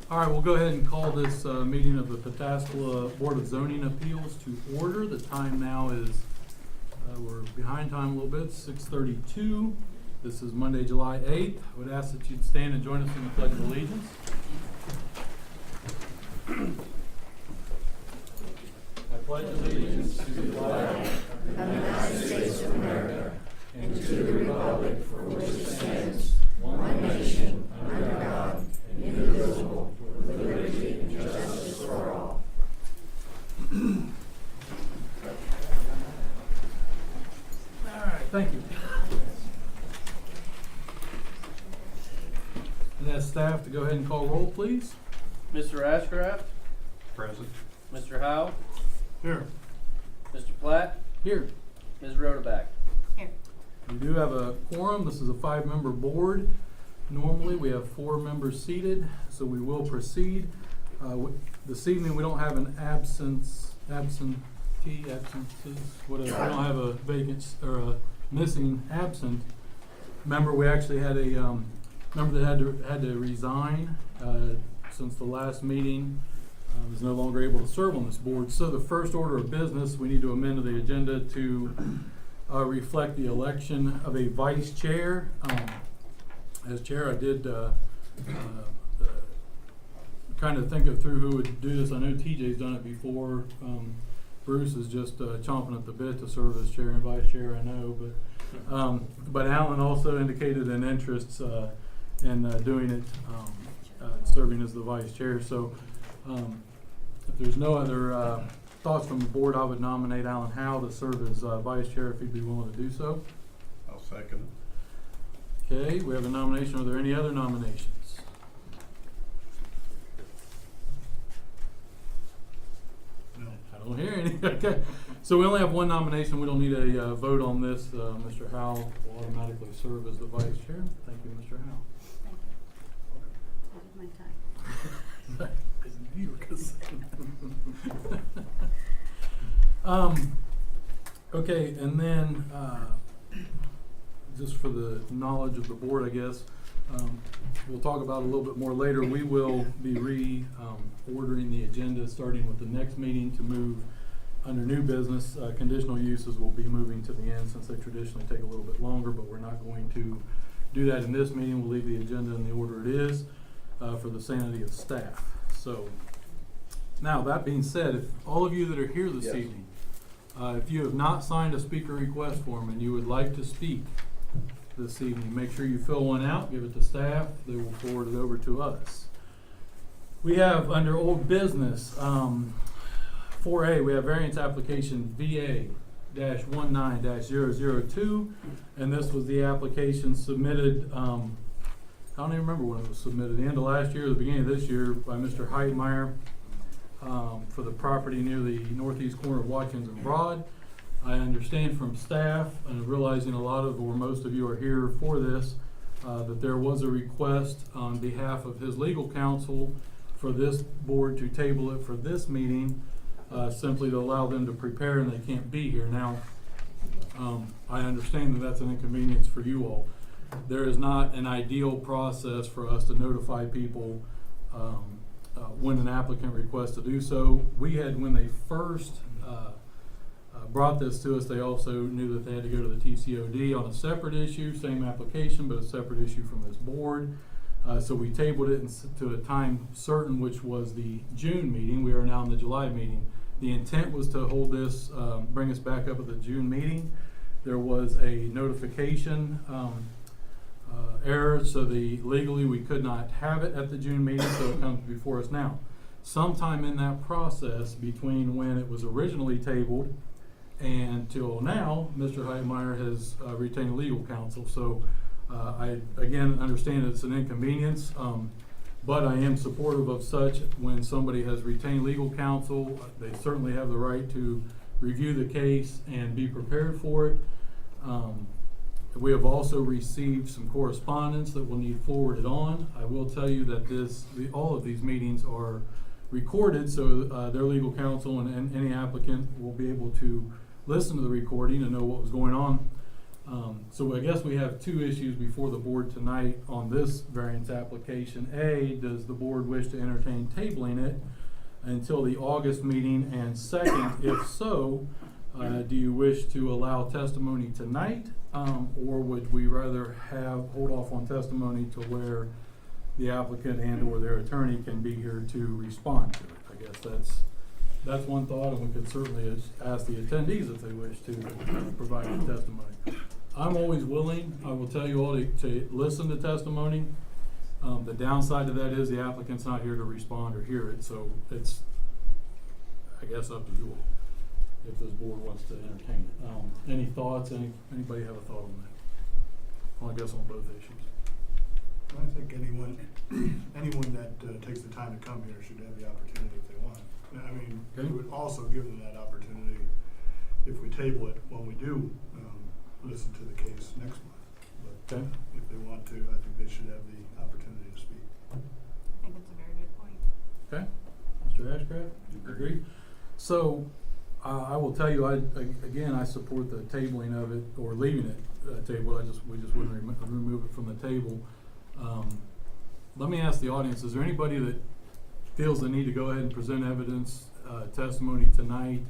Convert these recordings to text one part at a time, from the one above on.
All right, we'll go ahead and call this meeting of the Pataskala Board of Zoning Appeals to order. The time now is, we're behind time a little bit, 6:32. This is Monday, July 8th. I would ask that you'd stand and join us in the Pledge of Allegiance. I pledge allegiance to the flag of the United States of America and to the republic for which it stands, one nation, under God, indivisible, with liberty and justice for all. All right, thank you. And ask staff to go ahead and call roll, please. Mr. Ashcraft? Present. Mr. Howe? Here. Mr. Platt? Here. Ms. Rodeback? Here. We do have a quorum. This is a 5-member board. Normally, we have 4 members seated, so we will proceed. This evening, we don't have an absences, whatever. We don't have a vacant or a missing absent member. We actually had a member that had to resign since the last meeting. Was no longer able to serve on this board. So the first order of business, we need to amend the agenda to reflect the election of a vice chair. As chair, I did kind of think through who would do this. I know TJ's done it before. Bruce is just chomping at the bit to serve as chair and vice chair, I know. But Alan also indicated an interest in doing it, serving as the vice chair. So if there's no other thoughts from the board, I would nominate Alan Howe to serve as vice chair if he'd be willing to do so. I'll second it. Okay, we have a nomination. Are there any other nominations? No. I don't hear any. Okay, so we only have one nomination. We don't need a vote on this. Mr. Howe will automatically serve as the vice chair. Thank you, Mr. Howe. Thank you. I did my time. Okay, and then just for the knowledge of the board, I guess, we'll talk about a little bit more later. We will be ordering the agenda starting with the next meeting to move under new business. Conditional uses will be moving to the end since they traditionally take a little bit longer, but we're not going to do that in this meeting. We'll leave the agenda in the order it is for the sanity of staff. So now, that being said, if all of you that are here this evening, if you have not signed a speaker request form and you would like to speak this evening, make sure you fill one out, give it to staff, they will forward it over to us. We have under old business, 4A, we have variance application VA-19-002, and this was the application submitted, I don't even remember when it was submitted, the end of last year or the beginning of this year, by Mr. Heitmeyer for the property near the northeast corner of Watkins and Broad. I understand from staff, and realizing a lot of or most of you are here for this, that there was a request on behalf of his legal counsel for this board to table it for this meeting, simply to allow them to prepare, and they can't be here. Now, I understand that that's an inconvenience for you all. There is not an ideal process for us to notify people when an applicant requests to do so. We had, when they first brought this to us, they also knew that they had to go to the TCOD on a separate issue, same application, but a separate issue from this board. So we tabled it to a time certain, which was the June meeting. We are now in the July meeting. The intent was to hold this, bring us back up at the June meeting. There was a notification error, so legally we could not have it at the June meeting, so it comes before us now. Sometime in that process between when it was originally tabled and till now, Mr. Heitmeyer has retained legal counsel. So I again understand it's an inconvenience, but I am supportive of such. When somebody has retained legal counsel, they certainly have the right to review the case and be prepared for it. We have also received some correspondence that will need forwarded on. I will tell you that all of these meetings are recorded, so their legal counsel and any applicant will be able to listen to the recording and know what was going on. So I guess we have two issues before the board tonight on this variance application. A, does the board wish to entertain tabling it until the August meeting? And second, if so, do you wish to allow testimony tonight? Or would we rather hold off on testimony to where the applicant and or their attorney can be here to respond to it? I guess that's one thought, and we could certainly ask the attendees if they wish to provide any testimony. I'm always willing, I will tell you all, to listen to testimony. The downside to that is the applicant's not here to respond or hear it, so it's, I guess, up to you all, if this board wants to entertain it. Any thoughts? Anybody have a thought on that? Well, I guess on both issues. I think anyone that takes the time to come here should have the opportunity if they want. I mean, Okay. we would also give them that opportunity if we table it when we do listen to the case next month. But Okay. if they want to, I think they should have the opportunity to speak. I think that's a very good point. Okay, Mr. Ashcraft, agree? So, I will tell you, I support the tabling of it, or leaving it tabled. We just wouldn't remove it from the table. Let me ask the audience, is there anybody that feels the need to go ahead and present evidence, testimony tonight,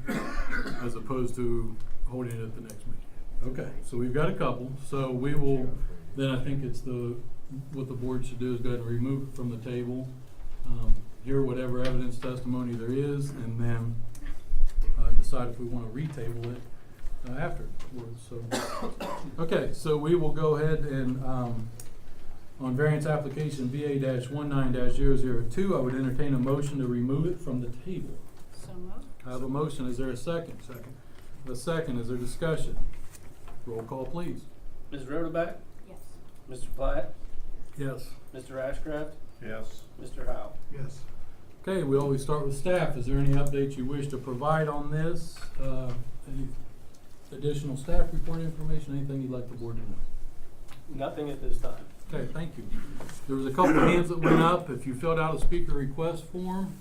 as opposed to holding it at the next meeting? Okay, so we've got a couple, so we will, then I think what the board should do is go ahead and remove it from the table, hear whatever evidence testimony there is, and then decide if we want to retable it afterwards. So, okay, so we will go ahead and on variance application VA-19-0002, I would entertain a motion to remove it from the table. So moved. I have a motion. Is there a second? Second. A second. Is there discussion? Roll call, please. Ms. Rotoback? Yes. Mr. Platt? Yes. Mr. Ashcraft? Yes. Mr. Howe? Yes. Okay, we always start with staff. Is there any updates you wish to provide on this? Any additional staff report information? Anything you'd like the board to know? Nothing at this time. Okay, thank you. There was a couple of hands that went up. If you filled out a speaker request form,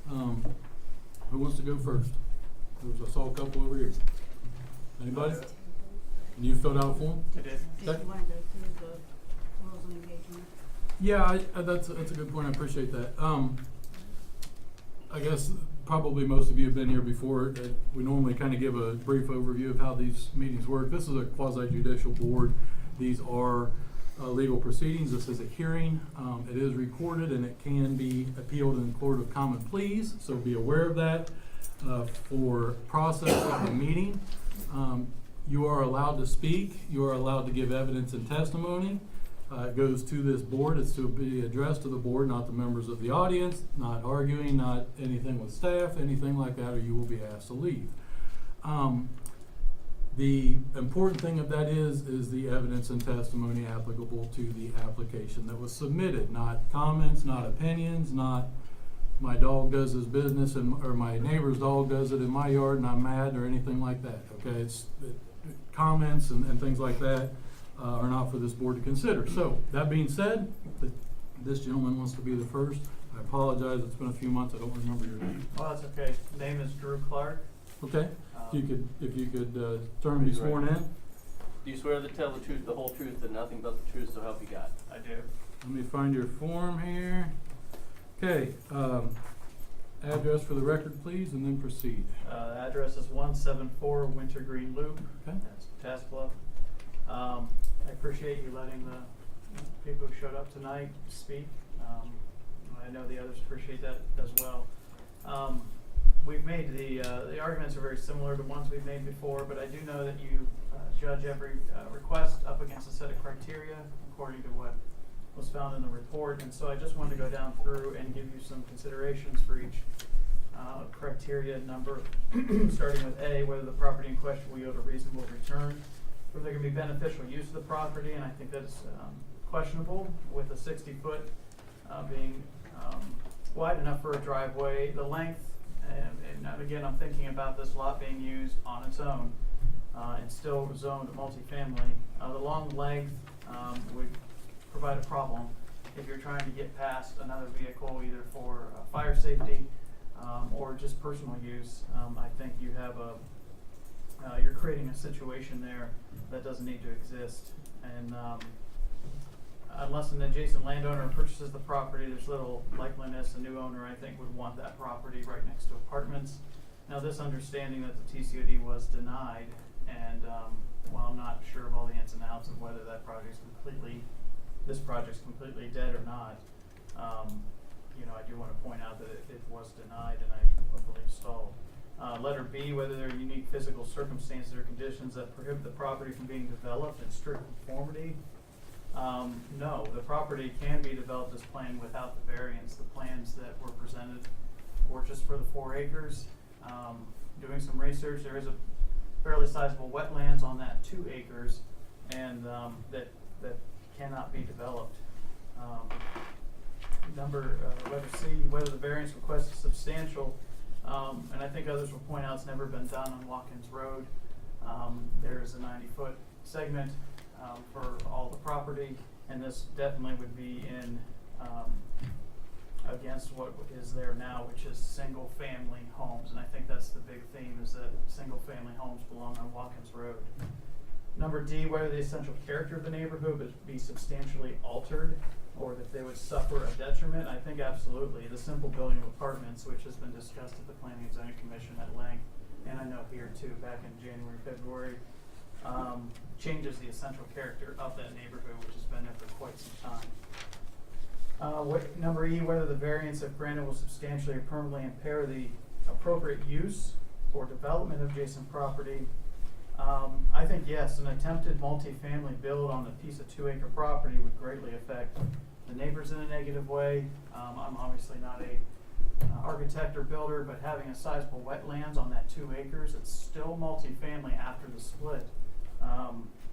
who wants to go first? I saw a couple over here. Anybody? And you filled out a form? I did. Did Okay. you want to go through the rules of engagement? Yeah, that's a good point. I appreciate that. I guess probably most of you have been here before. We normally kind of give a brief overview of how these meetings work. This is a quasi-judicial board. These are legal proceedings. This is a hearing. It is recorded and it can be appealed in the Court of Common Pleas, so be aware of that. For process of the meeting, you are allowed to speak. You are allowed to give evidence and testimony. It goes to this board. It's to be addressed to the board, not the members of the audience, not arguing, not anything with staff, anything like that, or you will be asked to leave. The important thing of that is the evidence and testimony applicable to the application that was submitted, not comments, not opinions, not my dog does his business or my neighbor's dog does it in my yard and I'm mad or anything like that. Okay, comments and things like that are not for this board to consider. So that being said, this gentleman wants to be the first. I apologize, it's been a few months, I don't remember your name. Well, that's okay. Name is Drew Clark. Okay, if you could turn and be sworn in. Do you swear to tell the truth, the whole truth, and nothing but the truth, so help you God? I do. Let me find your form here. Okay, address for the record, please, and then proceed. Address is 174 Wintergreen Loop. Okay. That's Tassbluff. I appreciate you letting the people who showed up tonight speak. I know the others appreciate that as well. We've made the arguments are very similar to ones we've made before, but I do know that you judge every request up against a set of criteria according to what was found in the report, and so I just wanted to go down through and give you some considerations for each criteria number, starting with A, whether the property in question will yield a reasonable return, whether there can be beneficial use of the property, and I think that's questionable with a 60-foot being wide enough for a driveway. The length, and again, I'm thinking about this lot being used on its own and still zoned multifamily. The long length would provide a problem if you're trying to get past another vehicle, either for fire safety or just personal use. I think you have you're creating a situation there that doesn't need to exist. And unless an adjacent landowner purchases the property, there's little likeliness a new owner, I think, would want that property right next to apartments. Now, this understanding that the TCOD was denied, and while I'm not sure of all the ins and outs of whether that this project's completely dead or not, you know, I do want to point out that it was denied and I believe stalled. Letter B, whether there are unique physical circumstances or conditions that prohibit the property from being developed in strict conformity. No, the property can be developed as planned without the variance. The plans that were presented were just for the 4 acres. Doing some research, there is a fairly sizable wetlands on that 2 acres, and that cannot be developed. Letter C, whether the variance request is substantial, and I think others will point out it's never been done on Watkins Road. There is a 90-foot segment for all the property, and this definitely would be in against what is there now, which is single-family homes. And I think that's the big theme, is that single-family homes belong on Watkins Road. Number D, whether the essential character of the neighborhood would be substantially altered, or that they would suffer a detriment. I think absolutely. The simple building of apartments, which has been discussed at the Planning and Zoning Commission at length, and I know here too, back in January, February, changes the essential character of that neighborhood, which has been there for quite some time. Number E, whether the variance if granted will substantially or permanently impair the appropriate use or development of adjacent property. I think yes, an attempted multifamily build on a piece of 2-acre property would greatly affect the neighbors in a negative way. I'm obviously not a architect or builder, but having a sizable wetlands on that 2 acres, it's still multifamily after the split.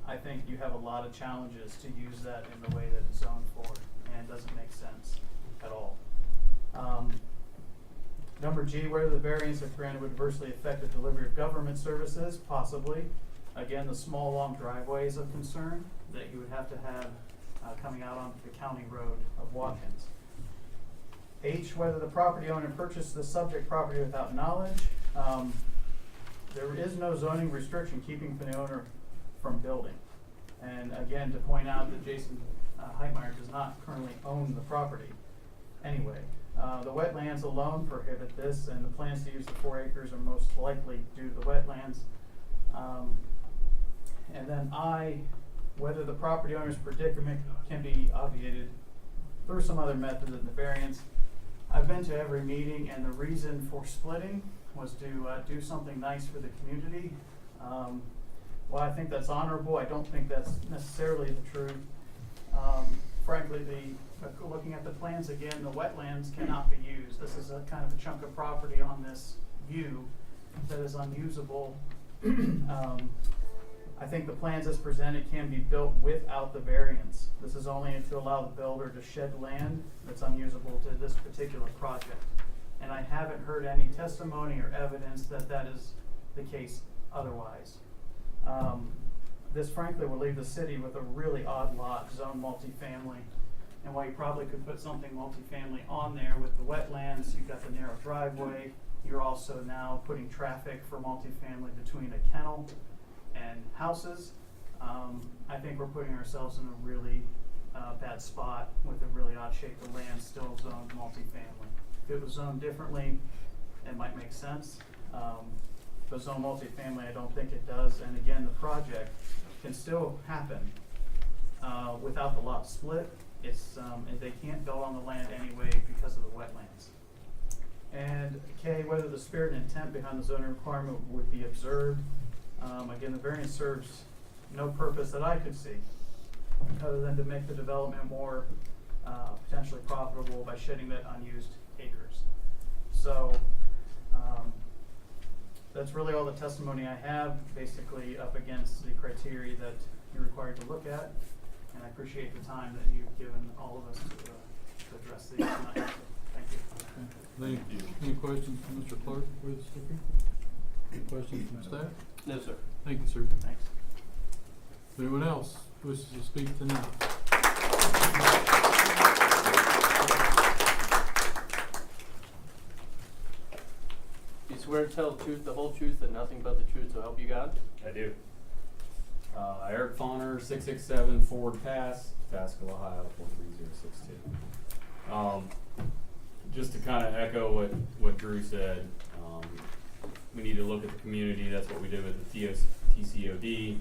I think you have a lot of challenges to use that in the way that it's zoned for, and it doesn't make sense at all. Number G, whether the variance if granted would adversely affect the delivery of government services, possibly. Again, the small, long driveway is of concern that you would have to have coming out onto the county road of Watkins. H, whether the property owner purchased the subject property without knowledge. There is no zoning restriction keeping the owner from building. And again, to point out that Jason Heitmeyer does not currently own the property. Anyway, the wetlands alone prohibit this, and the plans to use the 4 acres are most likely due to the wetlands. And then I, whether the property owner's predicament can be obviated through some other method than the variance. I've been to every meeting, and the reason for splitting was to do something nice for the community. While I think that's honorable, I don't think that's necessarily the truth. Frankly, looking at the plans again, the wetlands cannot be used. This is a kind of a chunk of property on this view that is unusable. I think the plans as presented can be built without the variance. This is only to allow the builder to shed land that's unusable to this particular project. And I haven't heard any testimony or evidence that that is the case otherwise. This frankly will leave the city with a really odd lot, zone multifamily. And while you probably could put something multifamily on there with the wetlands, you've got the narrow driveway, you're also now putting traffic for multifamily between a kennel and houses. I think we're putting ourselves in a really bad spot with a really odd shape of land still zoned multifamily. If it was zoned differently, it might make sense. But zone multifamily, I don't think it does. And again, the project can still happen without the lot split. And they can't build on the land anyway because of the wetlands. And K, whether the spirit and intent behind the zoning requirement would be observed. Again, the variance serves no purpose that I could see other than to make the development more potentially profitable by shedding that unused acres. So that's really all the testimony I have, basically up against the criteria that you're required to look at. And I appreciate the time that you've given all of us to address these tonight. So, thank you. Thank you. Any questions from Mr. Clark for the speaker? Any questions from staff? No, sir. Thank you, sir. Thanks. Anyone else wishes to speak tonight? Do you swear to tell the truth, the whole truth, and nothing but the truth, so help you God? I do. Eric Fauner, 667 Ford Pass, Pasco, Ohio, 43062. Just to kind of echo what Drew said, we need to look at the community. That's what we did with the TCOD.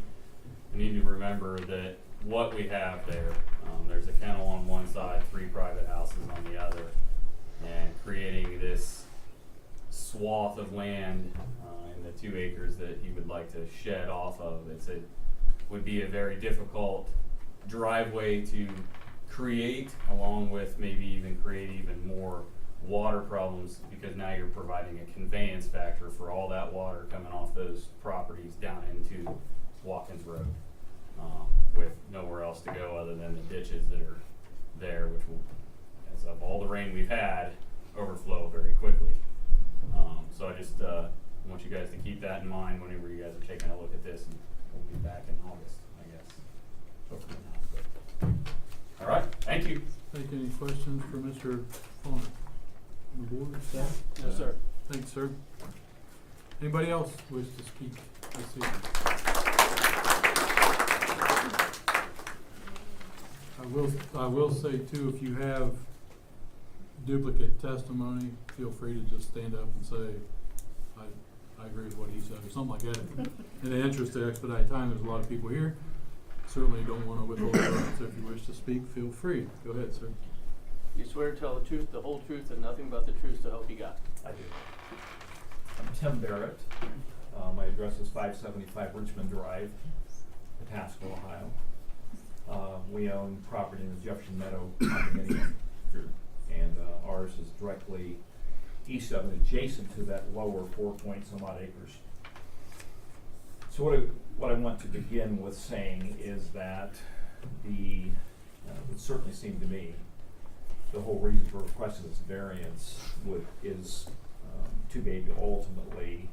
We need to remember that what we have there, there's a kennel on one side, 3 private houses on the other, and creating this swath of land in the 2 acres that he would like to shed off of. Would be a very difficult driveway to create, along with maybe even create even more water problems, because now you're providing a conveyance factor for all that water coming off those properties down into Watkins Road, with nowhere else to go other than the ditches that are there, which will, as of all the rain we've had, overflow very quickly. So I just want you guys to keep that in mind whenever you guys are taking a look at this, and we'll be back in August, I guess. Hopefully not, but. All right, thank you. Thank you. Any questions for Mr. Fauner? On the board, staff? No, sir. Thanks, sir. Anybody else wish to speak this evening? I will say too, if you have duplicate testimony, feel free to just stand up and say, I agree with what he said, or something like that. In the interest to expedite time, there's a lot of people here. Certainly don't want to withhold evidence. If you wish to speak, feel free. Go ahead, sir. You swear to tell the truth, the whole truth, and nothing but the truth, so help you God? I do. I'm Tim Barrett. My address is 575 Richmond Drive, Pasco, Ohio. We own property in the Jefferson Meadow condominium, and ours is directly east of and adjacent to that lower 4-point-some-odd acres. So what I want to begin with saying is that it certainly seemed to me the whole reason for requesting this variance is to be able to ultimately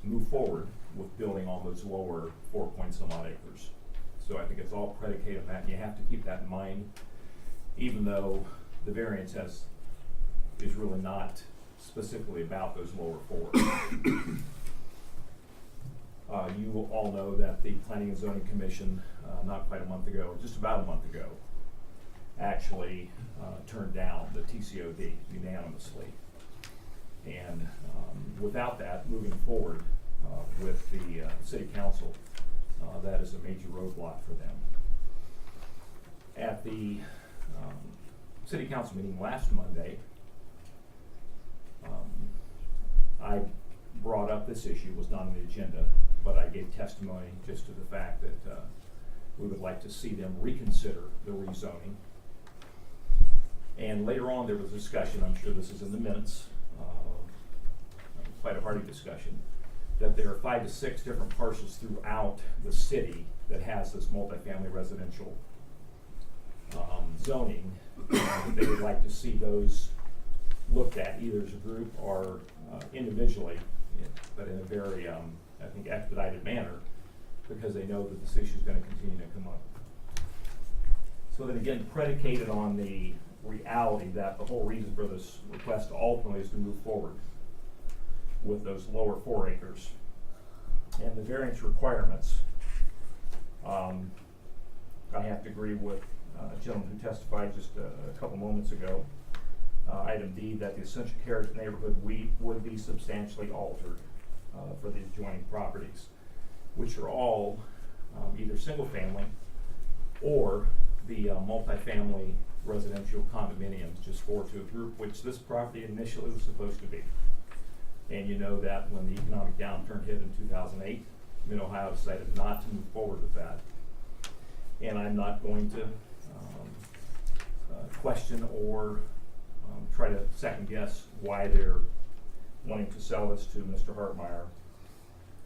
move forward with building on those lower 4-point-some-odd acres. So I think it's all predicated on that, and you have to keep that in mind, even though the variance is really not specifically about those lower 4. You will all know that the Planning and Zoning Commission, not quite a month ago, just about a month ago, actually turned down the TCOD unanimously. And without that, moving forward with the City Council, that is a major roadblock for them. At the City Council meeting last Monday, I brought up this issue, was not on the agenda, but I gave testimony just to the fact that we would like to see them reconsider the rezoning. And later on there was discussion, I'm sure this is in the minutes, quite a hearty discussion, that there are 5 to 6 different parcels throughout the city that has this multifamily residential zoning. They would like to see those looked at either as a group or individually, but in a very, I think, expedited manner, because they know that this issue is going to continue to come up. So then again, predicated on the reality that the whole reason for this request ultimately is to move forward with those lower 4 acres. And the variance requirements, I have to agree with a gentleman who testified just a couple moments ago. Item D, that the essential character of the neighborhood would be substantially altered for the adjoining properties, which are all either single family or the multifamily residential condominiums, just 4 to a group, which this property initially was supposed to be. And you know that when the economic downturn hit in 2008, Mid-Ohio decided not to move forward with that. And I'm not going to question or try to second guess why they're wanting to sell this to Mr. Hartmeyer.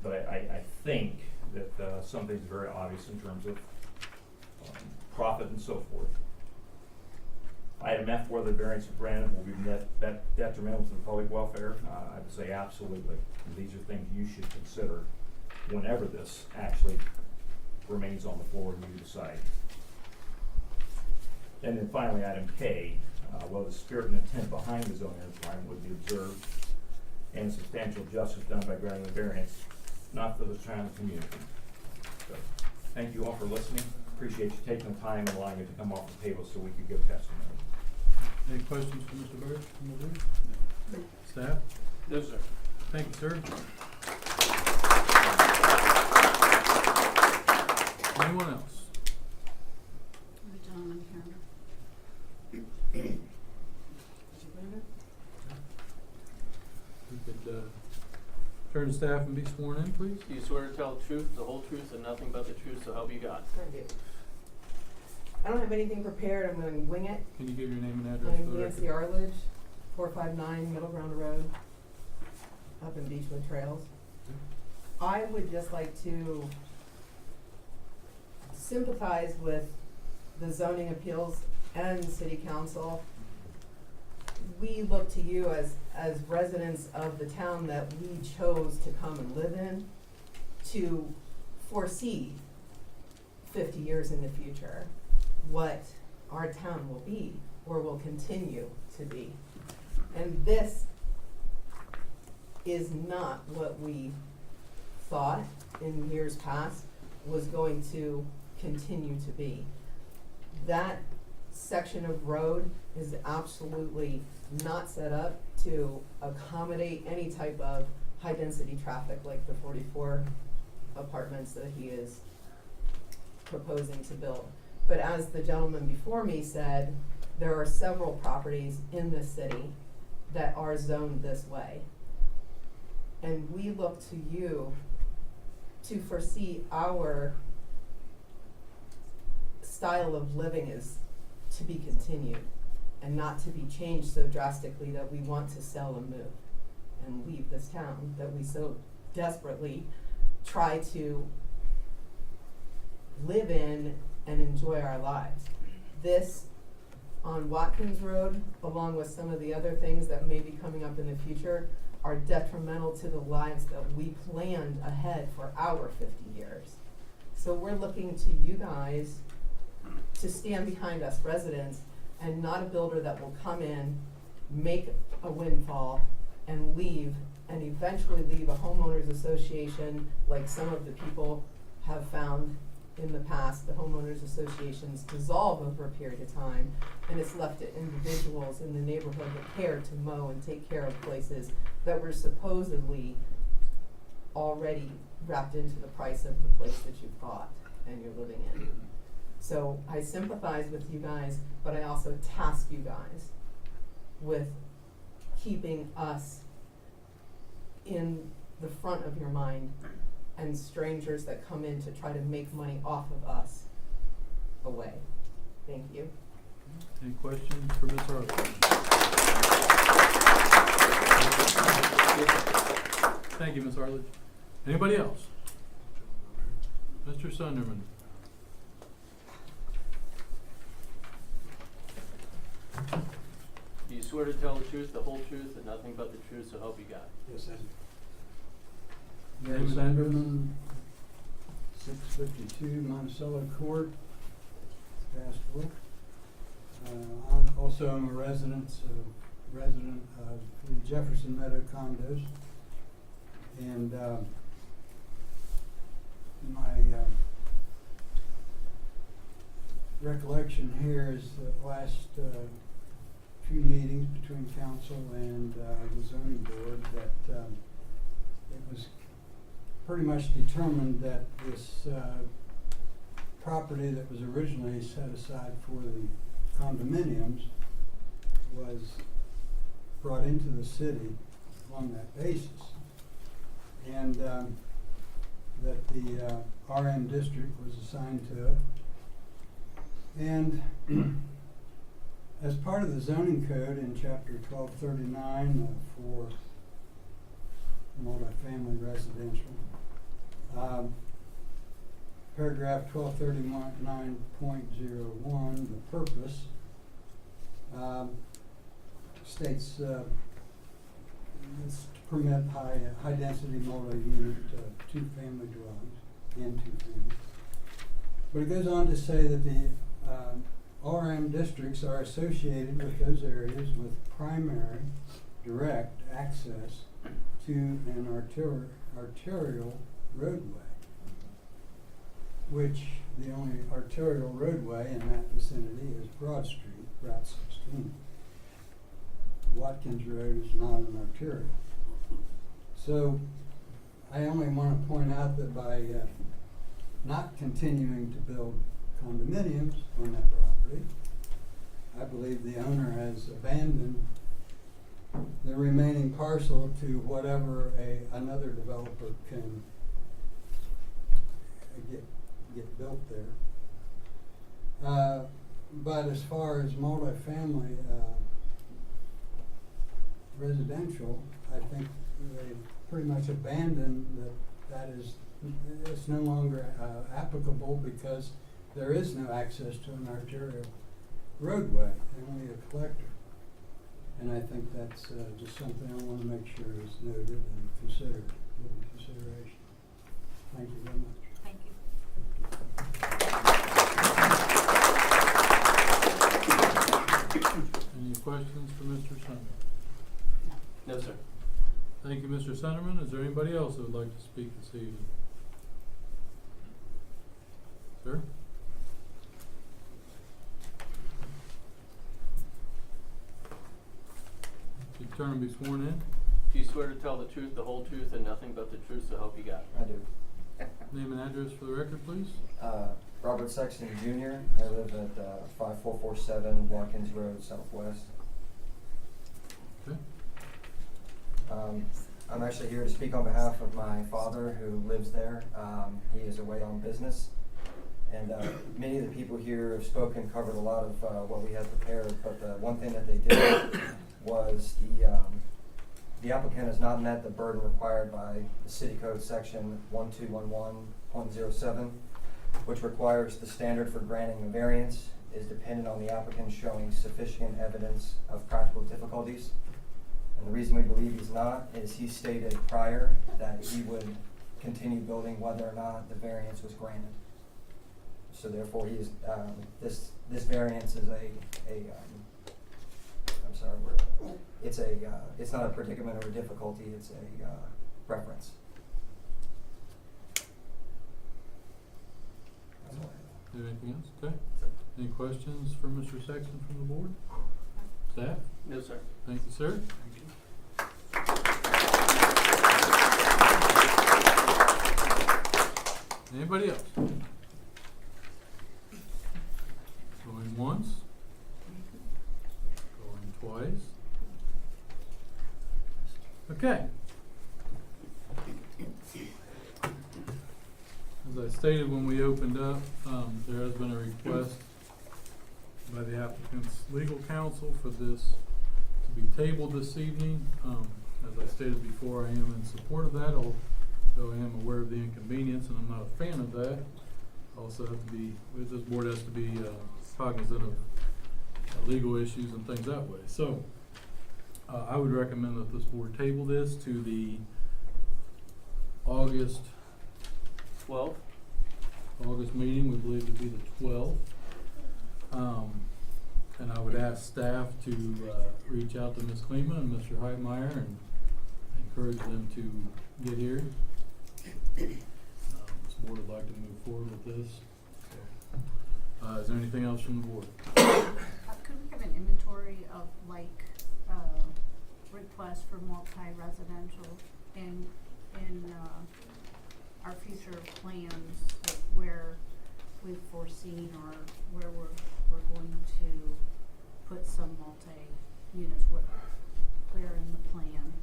But I think that something's very obvious in terms of profit and so forth. Item F, whether the variance is granted will be detrimental to the public welfare. I would say absolutely. And these are things you should consider whenever this actually remains on the floor and you decide. And then finally, item K, whether the spirit and intent behind the zoning requirement would be observed and substantial justice done by granting the variance, not for the surrounding community. So, thank you all for listening. Appreciate you taking the time and allowing it to come off the table so we could give testimony. Any questions for Mr. Bird from the board? Staff? No, sir. Thank you, sir. Anyone else? The gentleman here. We could turn to staff and be sworn in, please. Do you swear to tell the truth, the whole truth, and nothing but the truth, so help you God? I do. I don't have anything prepared, I'm gonna wing it. Can you give your name and address for I'm the Nancy record? Arledge, 459 Middle Ground Road, up in Beechwood Trails. I would just like to sympathize with the zoning appeals and city council. We look to you as residents of the town that we chose to come and live in to foresee 50 years in the future what our town will be or will continue to be. And this is not what we thought in years past was going to continue to be. That section of road is absolutely not set up to accommodate any type of high density traffic like the 44 apartments that he is proposing to build. But as the gentleman before me said, there are several properties in the city that are zoned this way. And we look to you to foresee our style of living is to be continued and not to be changed so drastically that we want to sell and move and leave this town that we so desperately try to live in and enjoy our lives. This on Watkins Road, along with some of the other things that may be coming up in the future, are detrimental to the lives that we planned ahead for our 50 years. So we're looking to you guys to stand behind us residents and not a builder that will come in, make a windfall, and leave, and eventually leave a homeowners association like some of the people have found in the past. The homeowners associations dissolve over a period of time, and it's left to individuals in the neighborhood that care to mow and take care of places that were supposedly already wrapped into the price of the place that you bought and you're living in. So I sympathize with you guys, but I also task you guys with keeping us in the front of your mind and strangers that come in to try to make money off of us away. Thank you. Any questions for Ms. Arledge? Thank you, Ms. Arledge. Anybody else? Mr. Sunderman. Do you swear to tell the truth, the whole truth, and nothing but the truth, so help you God? Yes, I do. Name and address? Sunderman, 652 Monticello Court, Pascal. I'm also a resident of the Jefferson Meadow condos, and my recollection here is the last few meetings between council and the zoning board that it was pretty much determined that this property that was originally set aside for the condominiums was brought into the city on that basis, and that the RM district was assigned to it. And as part of the zoning code in chapter 1239 for multifamily residential, paragraph 1239.01, the purpose states it's to permit high density multi-unit two-family dwellings and two-family. But it goes on to say that the RM districts are associated with those areas with primary direct access to an arterial roadway. which the only arterial roadway in that vicinity is Broad Street, Route 16. Watkins Road is not an arterial. So I only want to point out that by not continuing to build condominiums on that property, I believe the owner has abandoned the remaining parcel to whatever another developer can get built there. But as far as multifamily residential, I think they pretty much abandoned it's no longer applicable because there is no access to an arterial roadway, only a collector. And I think that's just something I want to make sure is noted and considered, given consideration. Thank you very much. Thank you. Any questions for Mr. Sunderman? No, sir. Thank you, Mr. Sunderman. Is there anybody else who would like to speak this evening? Sir? Your turn to be sworn in. Do you swear to tell the truth, the whole truth, and nothing but the truth, so help you God? I do. Name and address for the record, please. Robert Sexton Jr. I live at 5447 Watkins Road, Southwest. Okay. I'm actually here to speak on behalf of my father who lives there. He is away on business. And many of the people here have spoken, covered a lot of what we had prepared, but the one thing that they did was the applicant has not met the burden required by the City Code Section 1211.07, which requires the standard for granting a variance is dependent on the applicant showing sufficient evidence of practical difficulties. And the reason we believe he's not is he stated prior that he would continue building whether or not the variance was granted. So therefore, he is this variance is it's not a predicament or a difficulty. It's a preference. That's all I have. Do you have anything else? Okay. Any questions for Mr. Sexton from the board? Staff? No, sir. Thank you, sir. Anybody else? Going once? Going twice? Okay. As I stated when we opened up, there has been a request by the applicant's legal counsel for this to be tabled this evening. As I stated before, I am in support of that, although I am aware of the inconvenience and I'm not a fan of that. Also have to be, this board has to be cognizant of legal issues and things that way. So I would recommend that this board table this to the August 12? August meeting. We believe to be the 12th. And I would ask staff to reach out to Ms. Klima and Mr. Heitmeyer and encourage them to get here. This board would like to move forward with this. So, is there anything else from the board? Could we have an inventory of requests for multi-residential in our future plans, like where we've foreseen or where we're going to put some multi-units, where in the plan?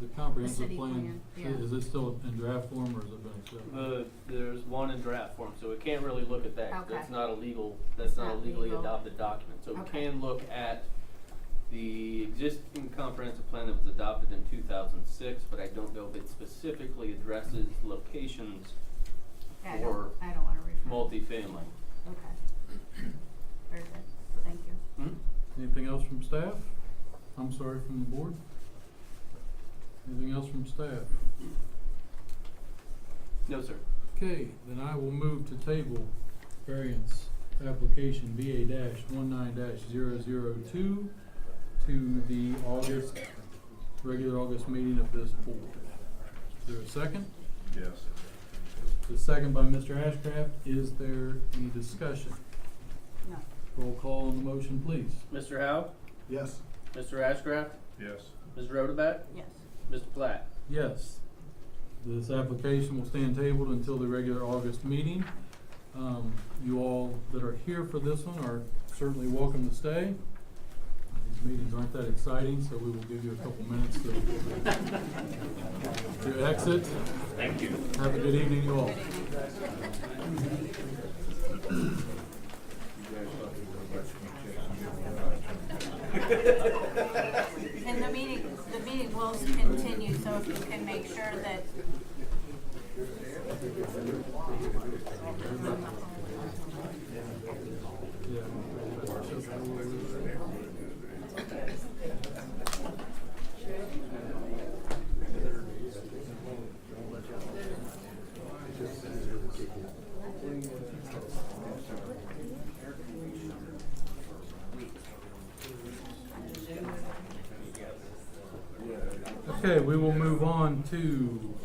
The comprehensive city plan, plan, yeah. is it still in draft form or has it been accepted? There's one in draft form, so we can't really look at that. Okay. That's not a legally legal. adopted document. So we Okay. can look at the existing comprehensive plan that was adopted in 2006, but I don't know if it specifically addresses locations Okay, for I don't wanna refer. multifamily. Okay. Very good, thank you. Anything else from staff? I'm sorry, from the board? Anything else from staff? No, sir. Okay, then I will move to table variance application BA-19-002 to the regular August meeting of this board. Is there a second? Yes. The second by Mr. Ashcraft. Is there any discussion? No. Roll call on the motion, please. Mr. Howe? Yes. Mr. Ashcraft? Yes. Ms. Rodeback? Yes. Mr. Platt? Yes. This application will stand tabled until the regular August meeting. You all that are here for this one are certainly welcome to stay. These meetings aren't that exciting, so we will give you a couple minutes to exit. Thank you. Have a good evening, you all. And the meeting will continue, so if you can make sure that. Okay, we will move on to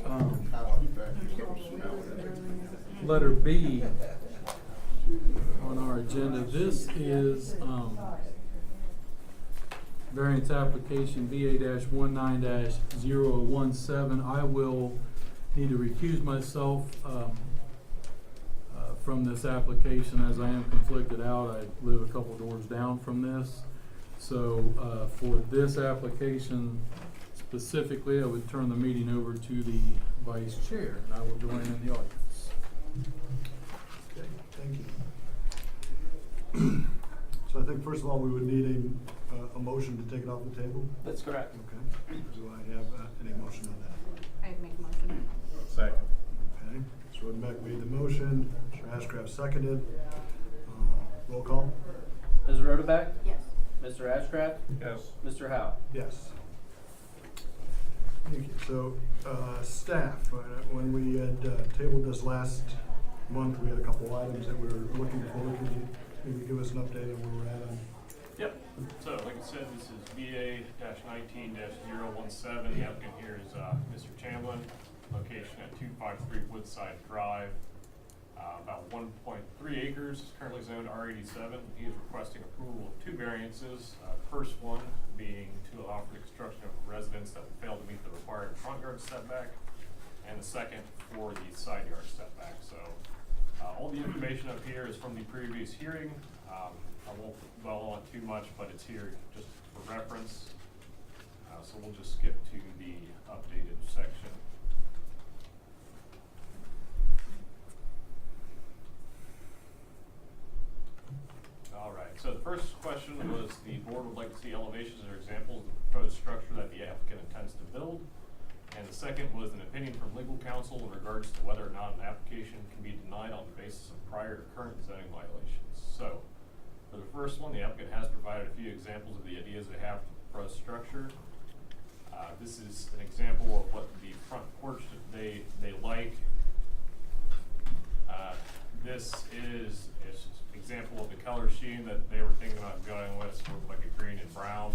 letter B on our agenda. This is variance application BA-19-017. I will need to recuse myself from this application as I am conflicted out. I live a couple doors down from this. So for this application specifically, I would turn the meeting over to the vice chair, and I will join in the audience. Okay, thank you. So I think first of all, we would need a motion to take it off the table. That's correct. Okay. Do I have any motion on that? I'd make a motion. Second. Okay. Mr. Rodenbeck made the motion. Mr. Ashcraft seconded. Roll call. Ms. Rodeback? Yes. Mr. Ashcraft? Yes. Mr. Howe? Yes. Thank you. So, staff, when we had tabled this last month, we had a couple items that we were looking for. Could you maybe give us an update on where we're at on? Yep. So, like I said, this is BA-19-017. The applicant here is Mr. Chamblin, location at 253 Woodside Drive. About 1.3 acres, is currently zoned R87. He is requesting approval of two variances. First one being to allow for the construction of a residence that would fail to meet the required front yard setback, and the second for the side yard setback. So all the information up here is from the previous hearing. I won't dwell on it too much, but it's here just for reference. So we'll just skip to the updated section. All right, so the first question was the board would like to see elevations or examples of the proposed structure that the applicant intends to build. And the second was an opinion from legal counsel in regards to whether or not an application can be denied on the basis of prior to current zoning violations. So, for the first one, the applicant has provided a few examples of the ideas they have for the proposed structure. This is an example of what the front porch that they like. This is an example of the color scheme that they were thinking about going with, sort of like a green and brown.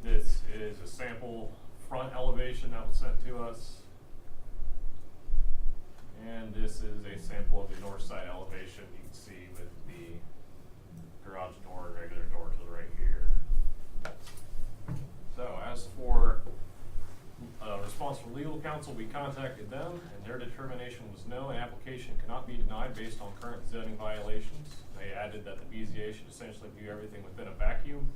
This is a sample front elevation that was sent to us. And this is a sample of the north side elevation you can see with the garage door, regular door to the right here. So as for response from legal counsel, we contacted them and their determination was no, an application cannot be denied based on current zoning violations. They added that the BZA should essentially view everything within a vacuum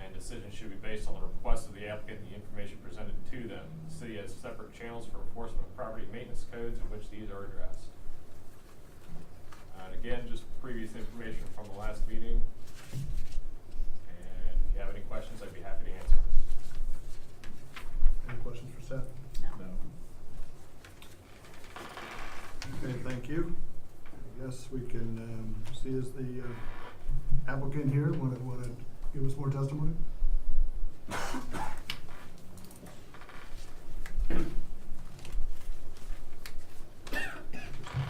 and decisions should be based on the request of the applicant and the information presented to them. The city has separate channels for enforcement of property maintenance codes in which these are addressed. And again, just previous information from the last meeting. And if you have any questions, I'd be happy to answer. Any questions for Seth? No. Okay, thank you. I guess we can see as the applicant here, want to give us more testimony? Do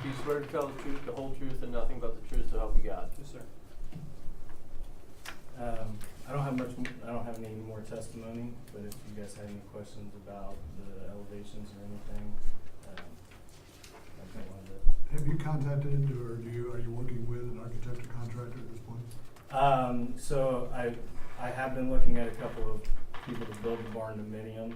you swear to tell the truth, the whole truth, and nothing but the truth, so help you God? Yes, sir. I don't have any more testimony, but if you guys have any questions about the elevations or anything, Have you contacted, or are you working with an architect or contractor at this point? So I have been looking at a couple of people to build the barn dominium.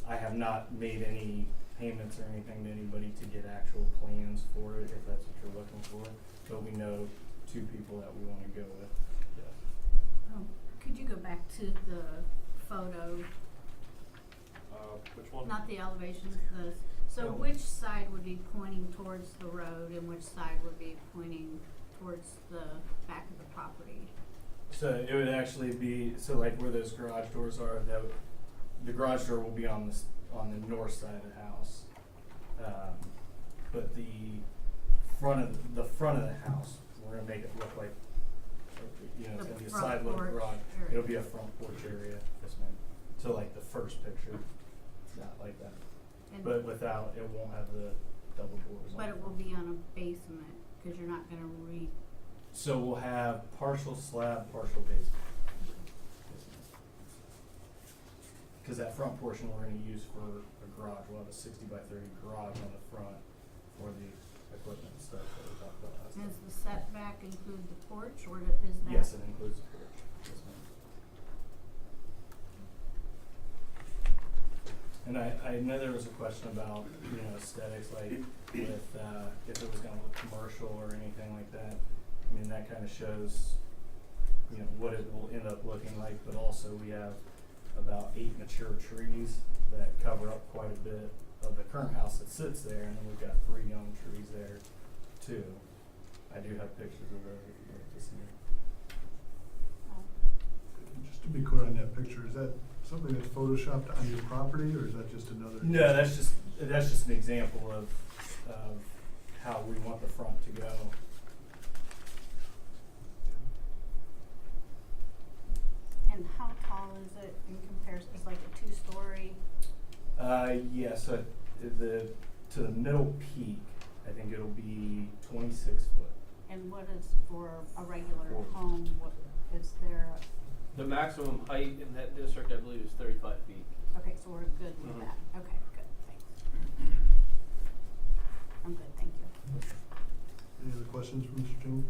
I have not made any payments or anything to anybody to get actual plans for it, if that's what you're looking for. But we know 2 people that we wanna go with. Yes. Could you go back to the photo, Which one? not the elevations, so No. which side would be pointing towards the road and which side would be pointing towards the back of the property? So it would actually be, so like where those garage doors are, the garage door will be on the north side of the house. But the front of the house, we're gonna make it look like, you know, it's The gonna be a front side load porch garage. area. It'll be a front porch area, yes ma'am. So like the first picture, not like that. And- But without, it won't have the double doors on But it will be on a basement, cause you're not gonna So we'll have partial slab, partial basement. Cause that front portion we're gonna use for a garage, we'll have a 60x30 garage on the front for the equipment and stuff that we talked about last time. Does the setback include the porch, or is that? Yes, it includes the porch, yes ma'am. And I know there was a question about, you know, aesthetics, like with, if it was gonna look commercial or anything like that. I mean, that kinda shows, you know, what it will end up looking like, but also we have about 8 mature trees that cover up quite a bit of the current house that sits there, and then we've got 3 young trees there too. I do have pictures of those if you'd like to see. Just to be clear on that picture, is that something that's photoshopped on your property, or is that just another? No, that's just an example of how we want the front to go. And how tall is it in comparison, it's like a 2-story? Yeah, so to the middle peak, I think it'll be 26 foot. And what is for a regular 40. home, what is there, The maximum height in that district, I believe, is 35 feet. okay, so we're good with Mhm. that, okay, good, thanks. I'm good, thank you. Any other questions from Mr. Chairman?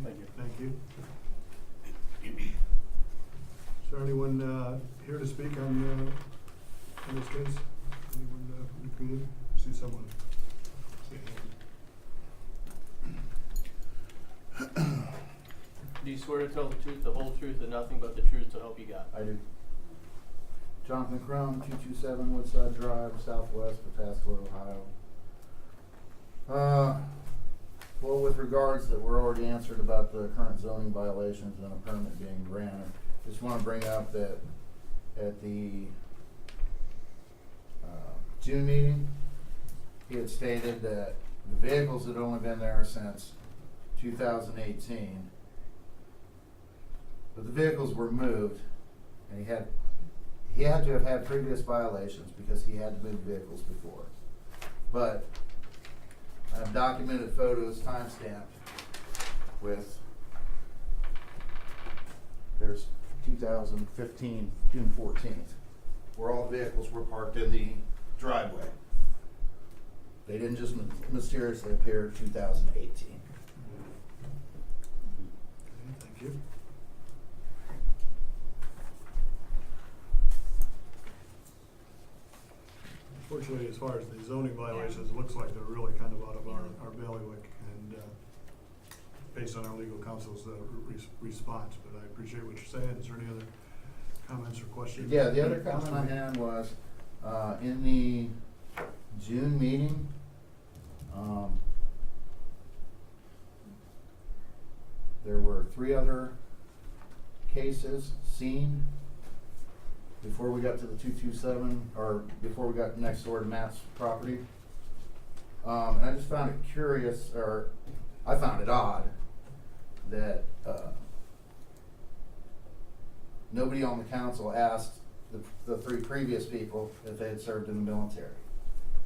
Thank you. Thank you. Is there anyone here to speak on this case? Anyone from the community? I see someone. Do you swear to tell the truth, the whole truth, and nothing but the truth to help you God? I do. Jonathan Crum, 227 Woodside Drive, Southwest, Pataskala, Ohio. Well, with regards that were already answered about the current zoning violations and a permit being granted, just want to bring up that at the June meeting, he had stated that the vehicles had only been there since 2018. But the vehicles were moved, and he had to have had previous violations because he had to move vehicles before. But I have documented photos timestamped with, there's 2015, June 14th, where all the vehicles were parked in the driveway. They didn't just mysteriously appear in 2018. Thank you. Unfortunately, as far as the zoning violations, it looks like they're really kind of out of our bailiwick, and based on our legal counsel's response, but I appreciate what you're saying. Is there any other comments or questions? Yeah, the other comment I had was, in the June meeting, there were 3 other cases seen before we got to the 227, or before we got next door to Matt's property. And I just found it curious, or I found it odd, that nobody on the council asked the 3 previous people if they had served in the military.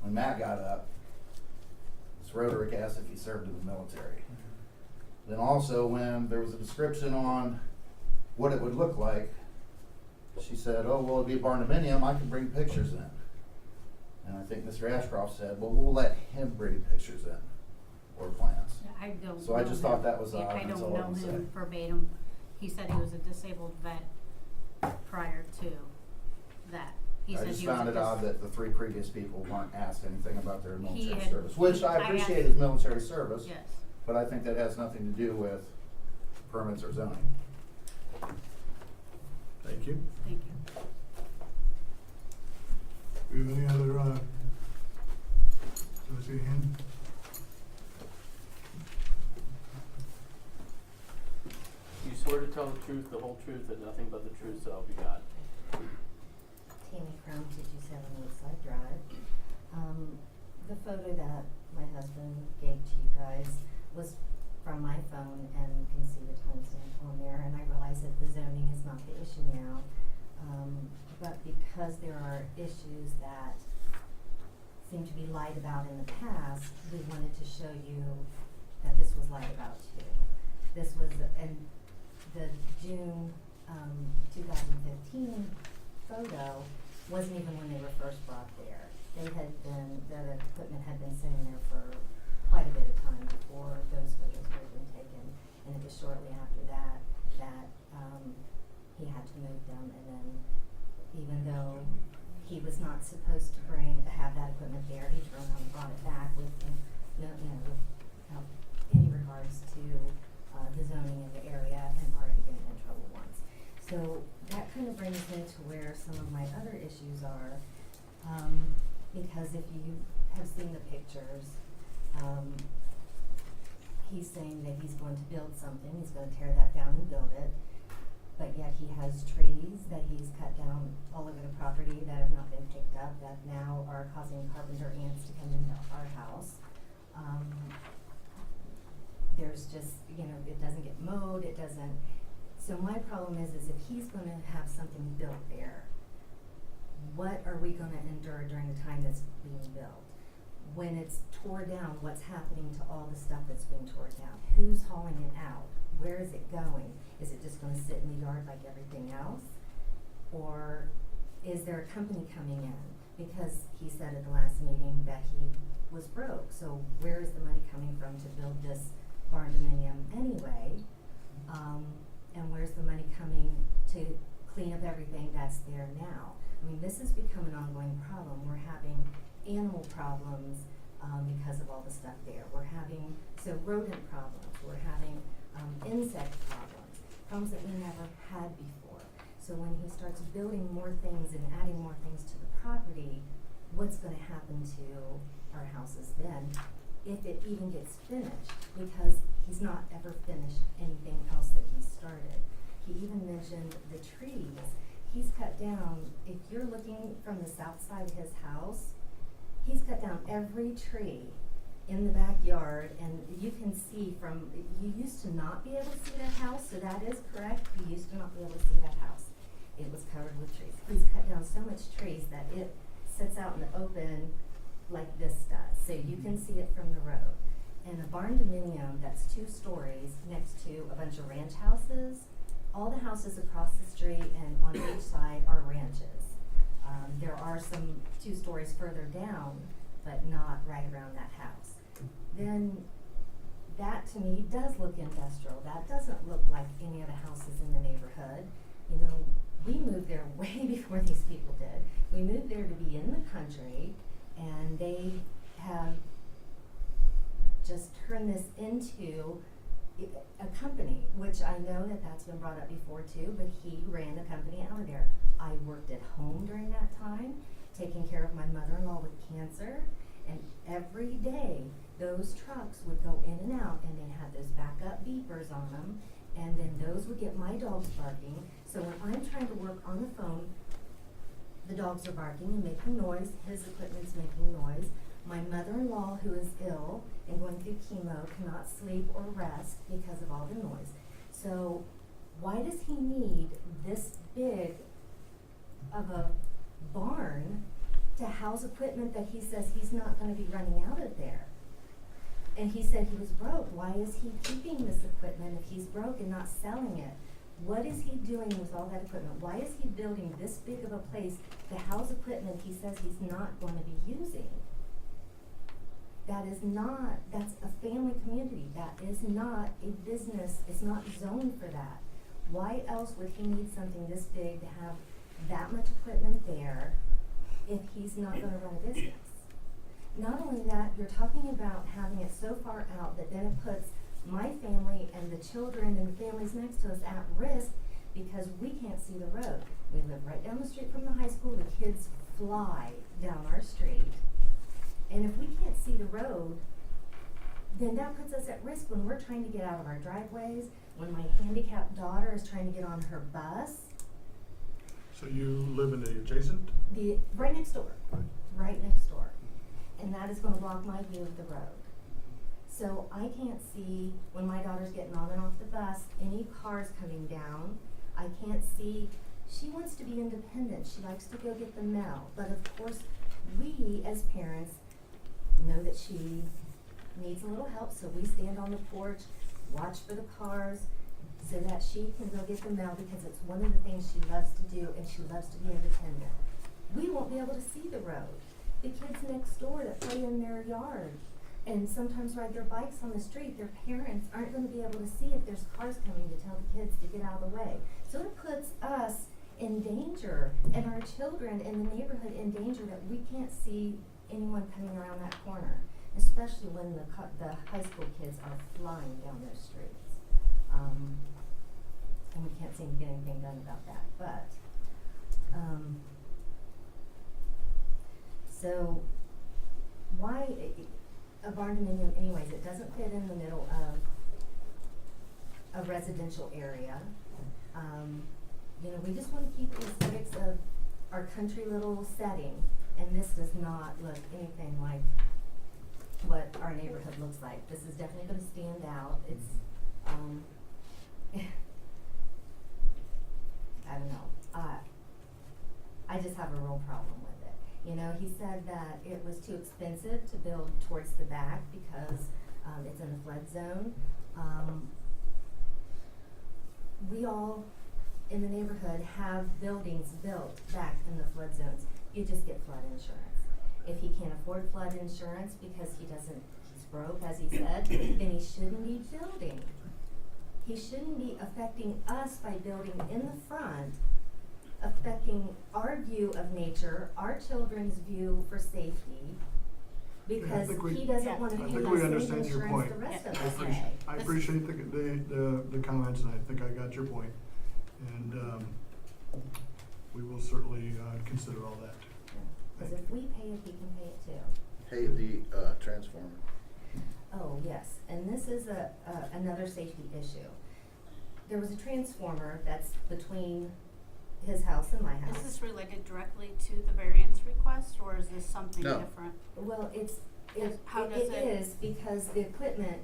When Matt got up, Ms. Roderick asked if he served in the military. Then also when there was a description on what it would look like, she said, oh, well, it'd be a barndominium, I can bring pictures in. And I think Mr. Ashcroft said, well, we'll let him bring pictures in, or plans. I don't So I know just him. thought that was Yeah, odd, I that's don't all I know can say. him verbatim. He said he was a disabled vet prior to that. He I said just he was found a it odd that the 3 previous people weren't asked anything about their He military had- service, which I I appreciate asked- his military service. Yes. But I think that has nothing to do with permits or zoning. Thank you. Thank you. Do we have any other, do I see a hand? You swear to tell the truth, the whole truth, and nothing but the truth, so help you God. Tammy Crum, 227 Woodside Drive. The photo that my husband gave to you guys was from my phone, and you can see the timestamp on there, and I realize that the zoning is not the issue now. But because there are issues that seem to be lied about in the past, we wanted to show you that this was lied about too. This was, and the June 2015 photo wasn't even when they were first brought there. They had been, the equipment had been sitting there for quite a bit of time before those photos had been taken. And it was shortly after that he had to move them, and then even though he was not supposed to have that equipment there, he turned around and brought it back with without any regards to the zoning in the area, and already been in trouble once. So that kind of brings me to where some of my other issues are, because if you have seen the pictures, he's saying that he's going to build something, he's going to tear that down and build it, but yet he has trees that he's cut down all over the property that have not been picked up, that now are causing carpenter ants to come into our house. There's just, it doesn't get mowed, it doesn't. So my problem is if he's gonna have something built there, what are we gonna endure during the time that's being built? When it's tore down, what's happening to all the stuff that's been torn down? Who's hauling it out? Where is it going? Is it just gonna sit in the yard like everything else? Or is there a company coming in? Because he said at the last meeting that he was broke, so where is the money coming from to build this barn dominium anyway? And where's the money coming to clean up everything that's there now? I mean, this has become an ongoing problem. We're having animal problems because of all the stuff there. We're having rodent problems. We're having insect problems that we never had before. So when he starts building more things and adding more things to the property, what's going to happen to our houses then, if it even gets finished? Because he's not ever finished anything else that he started. He even mentioned the trees. He's cut down, if you're looking from the south side of his house, he's cut down every tree in the backyard, and you can see you used to not be able to see that house, so that is correct. You used to not be able to see that house. It was covered with trees. He's cut down so much trees that it sits out in the open like this does, so you can see it from the road. And a barn dominium that's 2 stories next to a bunch of ranch houses. All the houses across the street and on each side are ranches. There are some 2 stories further down, but not right around that house. Then that to me does look industrial. That doesn't look like any of the houses in the neighborhood. We moved there way before these people did. We moved there to be in the country, and they have just turned this into a company, which I know that that's been brought up before too, but he ran the company out of there. I worked at home during that time, taking care of my mother-in-law with cancer, and every day those trucks would go in and out, and they had those backup beepers on them, and then those would get my dogs barking. So when I'm trying to work on the phone, the dogs are barking and making noise, his equipment's making noise. My mother-in-law, who is ill and going through chemo, cannot sleep or rest because of all the noise. So why does he need this big of a barn to house equipment that he says he's not going to be running out of there? And he said he was broke. Why is he keeping this equipment if he's broke and not selling it? What is he doing with all that equipment? Why is he building this big of a place to house equipment he says he's not going to be using? That's a family community. That is not a business. It's not zoned for that. Why else would he need something this big to have that much equipment there if he's not gonna run a business? Not only that, you're talking about having it so far out that then it puts my family and the children and the families next to us at risk because we can't see the road. We live right down the street from the high school. The kids fly down our street. And if we can't see the road, then that puts us at risk when we're trying to get out of our driveways, when my handicapped daughter is trying to get on her bus. So you live in the adjacent? Right next door. Right next door. And that is gonna block my view of the road. So I can't see, when my daughter's getting on and off the bus, any cars coming down. I can't see, she wants to be independent. She likes to go get the mail. But of course, we as parents know that she needs a little help, so we stand on the porch, watch for the cars, so that she can go get the mail because it's one of the things she loves to do and she loves to be independent. We won't be able to see the road. The kids next door that play in their yard and sometimes ride their bikes on the street, their parents aren't going to be able to see if there's cars coming to tell the kids to get out of the way. So it puts us in danger and our children in the neighborhood in danger that we can't see anyone coming around that corner, especially when the high school kids are flying down those streets. And we can't seem to get anything done about that. But, so why a barn dominium anyways? It doesn't fit in the middle of a residential area. You know, we just want to keep the aesthetics of our country little setting, and this does not look anything like what our neighborhood looks like. This is definitely going to stand out. It's, I don't know. I just have a real problem with it. You know, he said that it was too expensive to build towards the back because it's in the flood zone. We all in the neighborhood have buildings built back in the flood zones. You just get flood insurance. If he can't afford flood insurance because he's broke, as he said, then he shouldn't be building. He shouldn't be affecting us by building in the front, affecting our view of nature, our children's view for safety, because he doesn't want to pay the same insurance the rest of us pay. I appreciate the comments, and I think I got your point. And we will certainly consider all that. Because if we pay it, he can pay it too. Hey, the transformer. Oh, yes, and this is another safety issue. There was a transformer that's between his house and my house. Is this related directly to the variance request, or is this something No. different? Well, it is because the equipment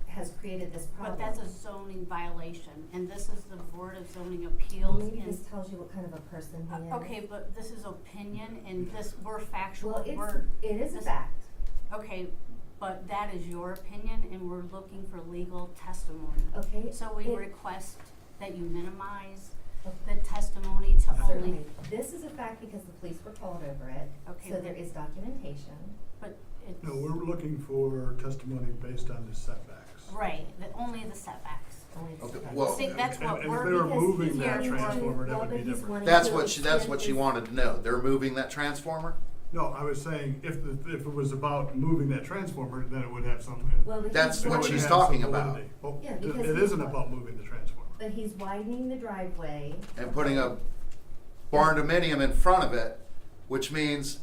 has created this problem. But that's a zoning violation, and this is the Board of Zoning Well, Appeals. maybe and this tells you what kind of a person he is. okay, but this is opinion, and this, we're factual, Well, it is a fact. Okay, but that is your opinion, and we're looking for legal testimony. Okay. So we request that you minimize the testimony to Certainly. only, This is a fact because the police were called over it, Okay, so but- there is documentation. but it's. No, we're looking for testimony based on the setbacks. Right, only the setbacks. Only the Okay, setbacks. well- See, that's what And if we're. they were because moving he's that wanting to- transformer, that well, would be but he's different. wanting That's to what she extend wanted to know. They're moving that transformer? No, I was saying if it was about moving that transformer, then it would have some. Well, but That's he's then it what would she's have some talking about. validity. Well, Yeah, it because it he's isn't what- about moving the transformer. But he's widening the driveway. And putting a barn dominium in front of it, which means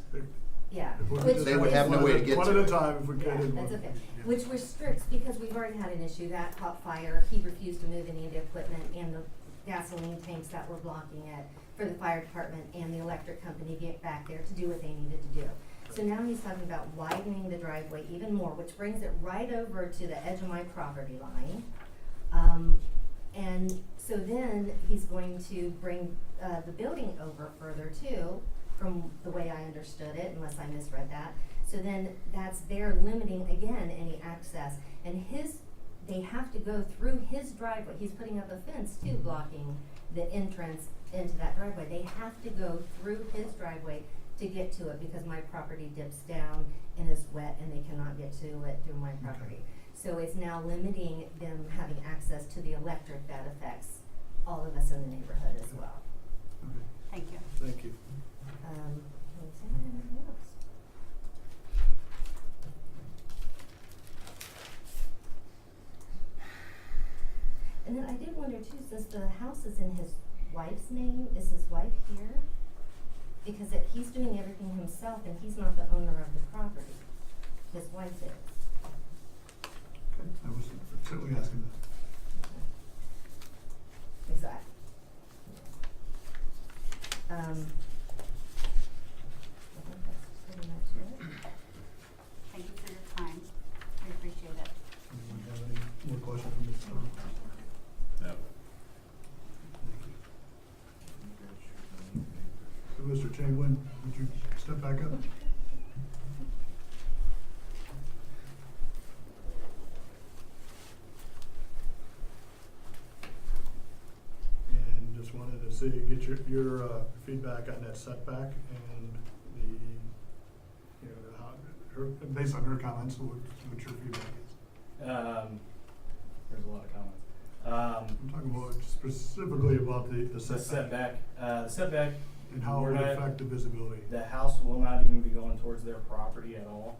Yeah. If we could Which just They would is- have no way to get one to at it. a time if we Yeah, could. that's okay. Yeah. Which restricts, because we've already had an issue, that caught fire, he refused to move any of the equipment and the gasoline tanks that were blocking it for the fire department and the electric company to get back there to do what they needed to do. So now he's talking about widening the driveway even more, which brings it right over to the edge of my property line. And so then he's going to bring, the building over further too, from the way I understood it, unless I misread that. So then that's there limiting again any access. And his they have to go through his driveway. He's putting up a fence too, blocking the entrance into that driveway. They have to go through his driveway to get to it because my property dips down and is wet and they cannot get to it through my property. So it's now limiting them having access to the electric that affects all of us in the neighborhood as well. Okay, Thank you. thank you. Was there anything else? And then I did wonder too, since the house is in his wife's name, is his wife here? Because if he's doing everything himself and he's not the owner of the property, his wife is. Okay, I was certainly asking that. Exactly. I think that's pretty much it. Thank you for your time. We appreciate it. Anyone have any more questions from Mr. Tom? No. Thank you. So, Mr. Chamberlain, would you step back up? And just wanted to see, get your feedback on that setback and the, you know, how, based on her comments, what your feedback is. There's a lot of comments. I'm talking about specifically about the The setback. setback, the setback. And how it we're would not- affect the visibility. The house will not even be going towards their property at all.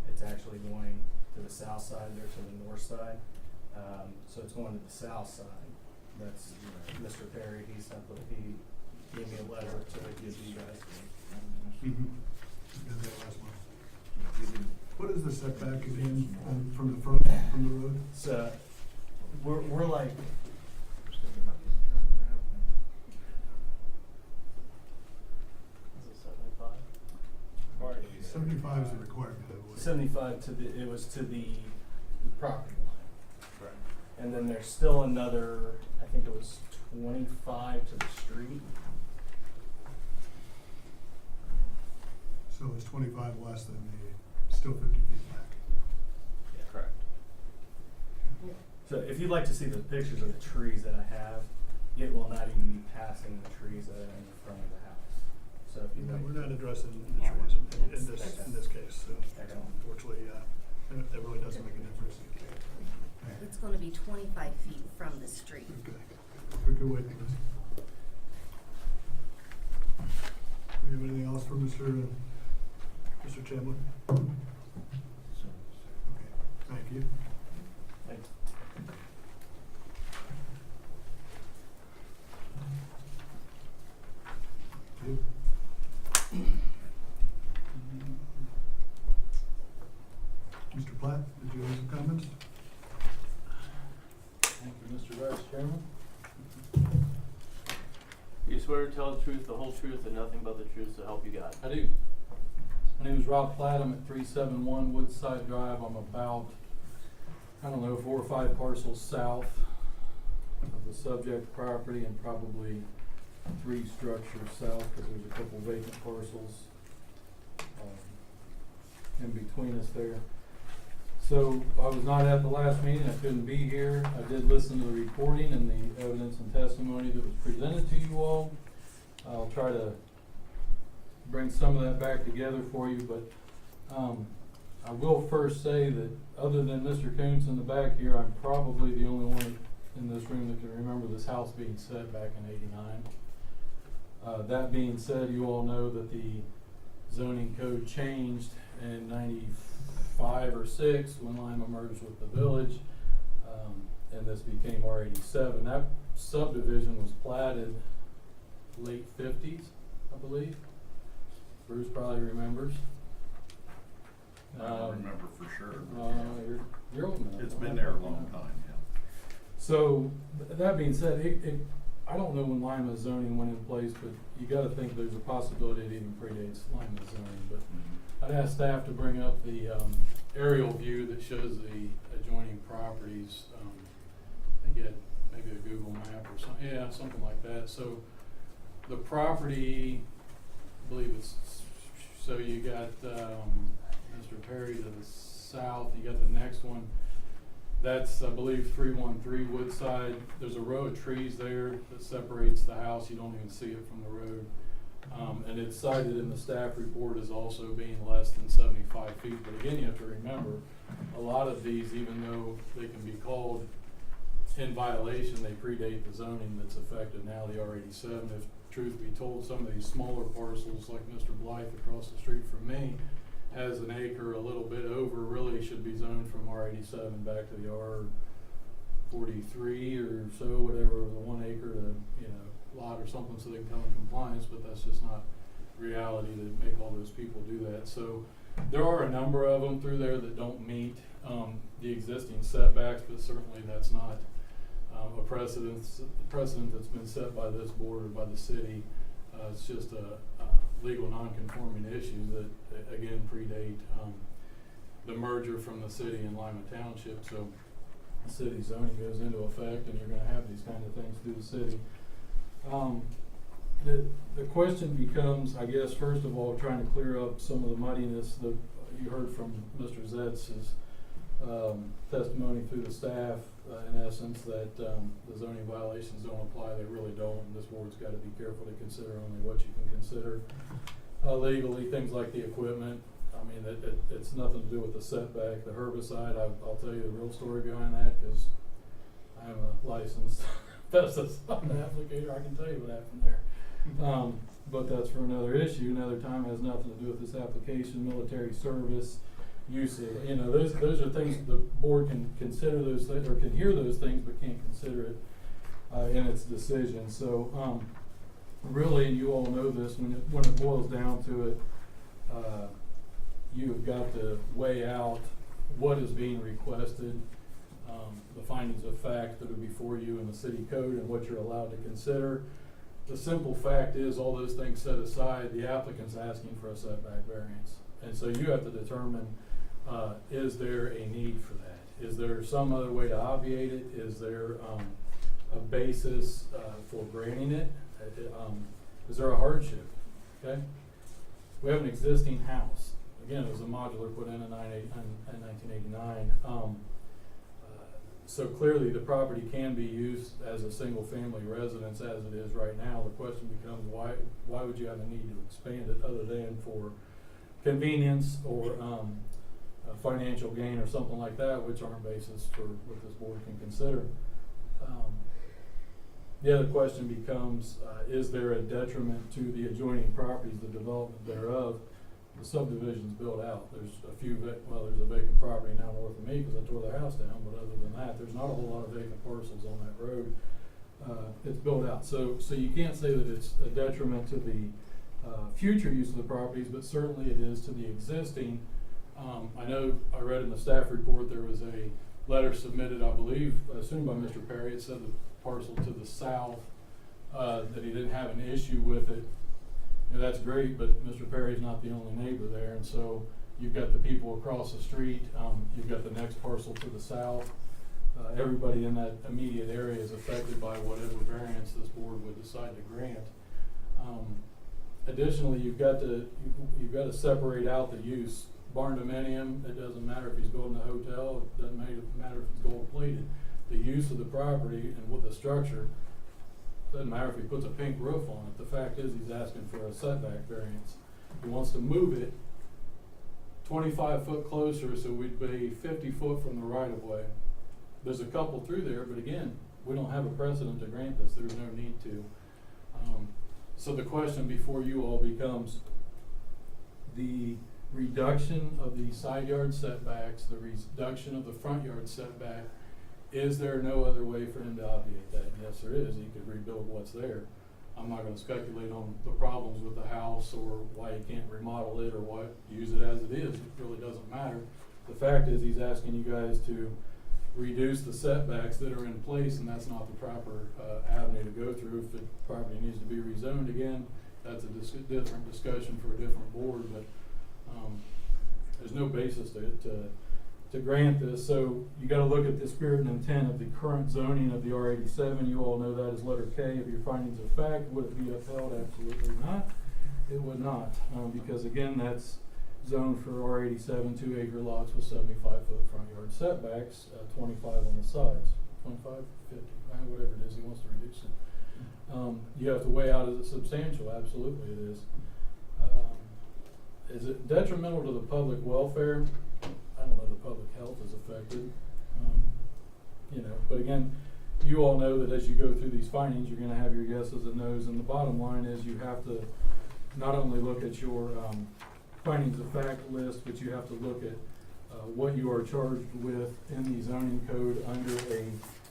It's actually going to the south side, they're to the north side. So it's going to the south side. That's Mr. Perry, he gave me a letter to give you guys. Did that last month. What is the setback again from the front, from the road? So, we're like, Is it 75? 75 is the requirement, I believe. 75 it was to the property line. Right. And then there's still another, I think it was 25 to the street. So it's 25 less than still 50 feet back. Yeah. Correct. So if you'd like to see the pictures of the trees that I have, it will not even be passing the trees that are in the front of the house. So if you No, like. we're not addressing the Yeah, trees in it's- this case, so Okay. unfortunately, that really doesn't make a difference. It's gonna be 25 feet from the street. Okay, we could wait for this. Do we have anything else for Mr. Chamberlain? Okay, thank you. Thanks. Good. Mr. Platt, did you have some comments? Thank you, Mr. Vice Chairman. You swear to tell the truth, the whole truth, and nothing but the truth, so help you God. I do. My name is Rob Platt. I'm at 371 Woodside Drive. I'm about, 4 or 5 parcels south of the subject property and probably 3 structures south because there's a couple vacant parcels in between us there. So I was not at the last meeting. I couldn't be here. I did listen to the recording and the evidence and testimony that was presented to you all. I'll try to bring some of that back together for you, but I will first say that other than Mr. Koontz in the back here, I'm probably the only one in this room that can remember this house being set back in '89. That being said, you all know that the zoning code changed in '95 or '6 when Lima merged with the village, and this became R87. That subdivision was platted late '50s, I believe. Bruce probably remembers. I don't remember for sure. You're old enough. It's been there a long time, yeah. So, that being said, I don't know when Lima zoning went in place, but you gotta think there's a possibility it even predates Lima zoning, but I'd ask staff to bring up the, aerial view that shows the adjoining properties. I think you had maybe a Google map or something, yeah, something like that. So, the property, I believe it's, so you got, Mr. Perry to the south, you got the next one. That's, I believe, 313 Woodside. There's a row of trees there that separates the house. You don't even see it from the road. And it's cited in the staff report as also being less than 75 feet. But again, you have to remember, a lot of these, even though they can be called in violation, they predate the zoning that's affected now, the R87. If truth be told, some of these smaller parcels, like Mr. Blythe across the street from me, has an acre a little bit over, really should be zoned from R87 back to the R43 or so, whatever, the 1 acre to, lot or something, so they can come in compliance, but that's just not reality to make all those people do that. So there are a number of them through there that don't meet the existing setbacks, but certainly that's not a precedent that's been set by this board or by the city. It's just a legal non-conforming issues that again predate the merger from the city and Lima Township. So the city zoning goes into effect, and you're going to have these kind of things through the city. The question becomes, I guess, first of all, trying to clear up some of the muddiness that you heard from Mr. Zetz's testimony through the staff, in essence, that the zoning violations don't apply. They really don't, and this board's got to be careful to consider only what you can consider legally. Things like the equipment, I mean, it's nothing to do with the setback. The herbicide, I'll tell you the real story behind that, because I am a licensed pesticide applicator. I can tell you what happened there. But that's for another issue, another time. It has nothing to do with this application. Military service, use it. Those are things the board can consider those things, or can hear those things, but can't consider it in its decision. So really, and you all know this, when it boils down to it, you've got to weigh out what is being requested, the findings of fact that are before you in the city code, and what you're allowed to consider. The simple fact is, all those things set aside, the applicant's asking for a setback variance. And so you have to determine, is there a need for that? Is there some other way to obviate it? Is there a basis for granting it? Is there a hardship? Okay? We have an existing house. Again, it was a modular put in 1989. So clearly the property can be used as a single family residence as it is right now. The question becomes, why would you have a need to expand it other than for convenience or financial gain or something like that, which aren't basis for what this board can consider. The other question becomes, is there a detriment to the adjoining properties, the development thereof? The subdivision's built out. There's there's a vacant property now north of me because I tore their house down, but other than that, there's not a whole lot of vacant parcels on that road. It's built out. So you can't say that it's a detriment to the future use of the properties, but certainly it is to the existing. I know I read in the staff report there was a letter submitted, I believe, assumed by Mr. Perry. It said the parcel to the south, that he didn't have an issue with it. That's great, but Mr. Perry's not the only neighbor there, and so you've got the people across the street, you've got the next parcel to the south. Everybody in that immediate area is affected by whatever variance this board would decide to grant. Additionally, you've got to separate out the use. Barn dominium, it doesn't matter if he's building a hotel, it doesn't matter if it's gold plated. The use of the property and with the structure, doesn't matter if he puts a pink roof on it. The fact is, he's asking for a setback variance. He wants to move it 25 foot closer, so we'd be 50 foot from the right of way. There's a couple through there, but again, we don't have a precedent to grant this. There's no need to. So the question before you all becomes the reduction of the side yard setbacks, the reduction of the front yard setback. Is there no other way for him to obviate that? Yes, there is. He could rebuild what's there. I'm not going to speculate on the problems with the house or why he can't remodel it or what, use it as it is. It really doesn't matter. The fact is, he's asking you guys to reduce the setbacks that are in place, and that's not the proper avenue to go through. If the property needs to be rezoned again, that's a different discussion for a different board, but there's no basis to grant this. So you got to look at the spirit and intent of the current zoning of the R87. You all know that as letter K of your findings of fact. Would it be upheld? Absolutely not. It would not, because again, that's zoned for R87, 2-acre lots with 75-foot front yard setbacks, 25 on the sides, 25, 50, whatever it is, he wants to reduce it. You have to weigh out, is it substantial? Absolutely it is. Is it detrimental to the public welfare? I don't know, the public health is affected. You know, but again, you all know that as you go through these findings, you're gonna have your yeses and nos, and the bottom line is you have to not only look at your, findings of fact list, but you have to look at, what you are charged with in the zoning code under a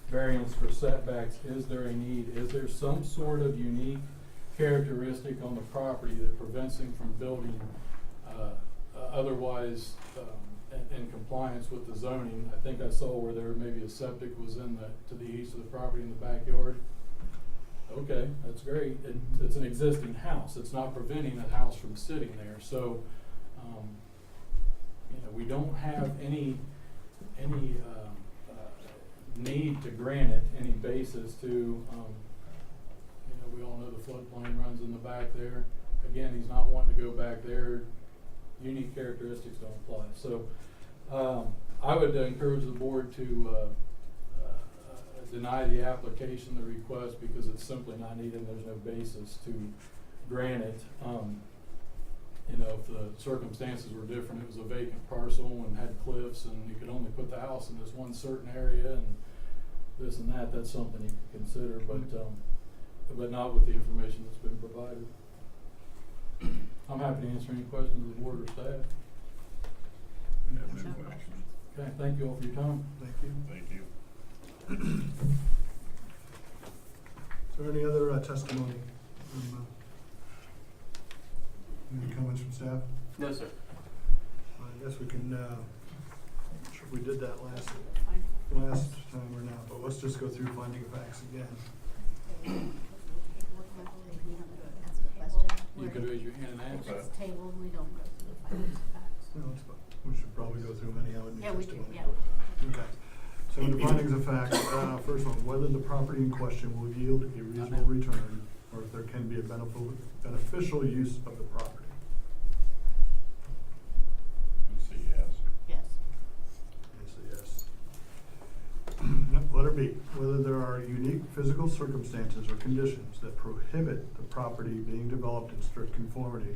variance for setbacks. Is there a need? Is there some sort of unique characteristic on the property that prevents him from building, otherwise, in compliance with the zoning? I think I saw where there maybe a septic was to the east of the property in the backyard. Okay, that's great. It's an existing house. It's not preventing the house from sitting there. So, you know, we don't have any need to grant it any basis to, you know, we all know the floodplain runs in the back there. Again, he's not wanting to go back there. Unique characteristics don't apply. So, I would encourage the board to deny the application, the request, because it's simply not needed. There's no basis to grant it. You know, if the circumstances were different, it was a vacant parcel and had cliffs and you could only put the house in this one certain area and this and that, that's something you could consider, but not with the information that's been provided. I'm happy to answer any questions of the board or staff. No questions. Okay, thank you all for your time. Thank you. Thank you. Is there any other testimony? Any comments from staff? No, sir. I guess we can, sure we did that last time or not, but let's just go through finding facts again. You can raise your hand and ask. Okay. It's tabled, we don't go through the findings of facts. No, it's fine. We should probably go through anyhow in the Yeah, we do, testimony. yeah. Okay. So the findings of facts, first one, whether the property in question will yield a reasonable return or if there can be a beneficial use of the property. You say yes. Yes. I say yes. Letter B, whether there are unique physical circumstances or conditions that prohibit the property being developed in strict conformity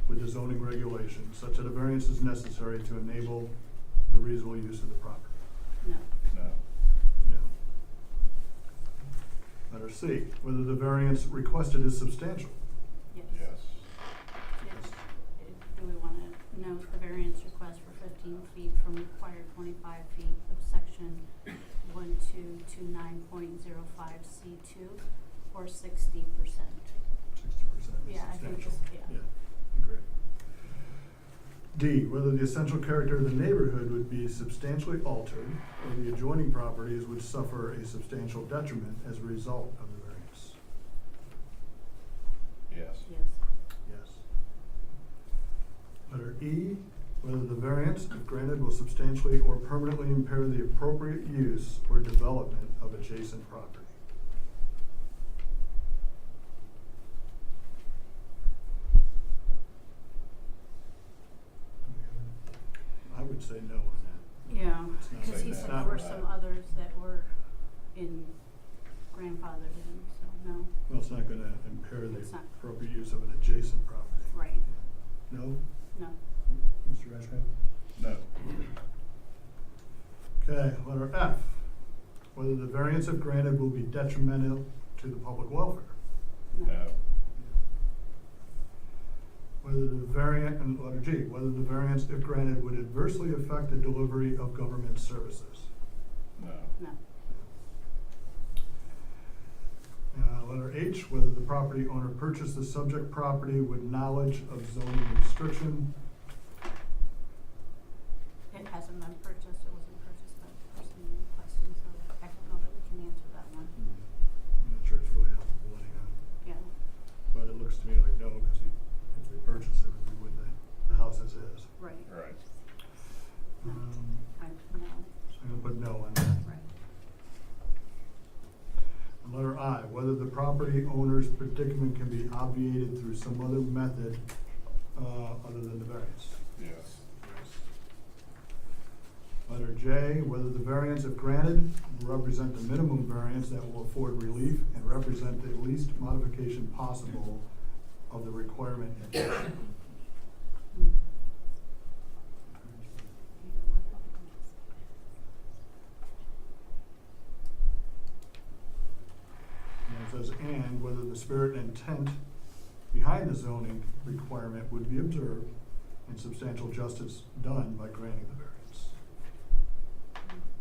with the zoning regulations, such that a variance is necessary to enable the reasonable use of the property. No. No. No. Letter C, whether the variance requested is substantial. Yes. Yes. Yes. Do we wanna note the variance request for 15 feet from required 25 feet of section 1229.05 C2 or 60%? 60% is Yeah, I think substantial. yeah. Yeah, great. D, whether the essential character of the neighborhood would be substantially altered or the adjoining properties would suffer a substantial detriment as a result of the variance. Yes. Yes. Yes. Letter E, whether the variance, if granted, will substantially or permanently impair the appropriate use or development of adjacent property. I would say no on that. Yeah, It's not because saying he that. said Not there were right. some others that were in grandfathered in, so no. Well, it's not gonna impair the It's not. appropriate use of an adjacent property. Right. No? No. Mr. Ashcraft? No. Okay, letter F, whether the variance if granted will be detrimental to the public welfare. No. Whether the variant, and letter G, whether the variance if granted would adversely affect the delivery of government services. No. No. Letter H, whether the property owner purchased the subject property with knowledge of zoning restriction. It hasn't been purchased, it wasn't purchased by the person in question, so I don't know that we can answer that one. I'm not sure it's really applicable anyhow, Yeah. but it looks to me like no, because if they purchased it, it would be with the house as is. Right. Right. No. So No. I'm gonna put no on that. Right. And letter I, whether the property owner's predicament can be obviated through some other method, other than the variance. Letter J, whether the variance, if granted, will represent the minimum variance that will afford relief and represent the least modification possible of the requirement in question. And it says, and whether the spirit and intent behind the zoning requirement would be observed and substantial justice done by granting the variance.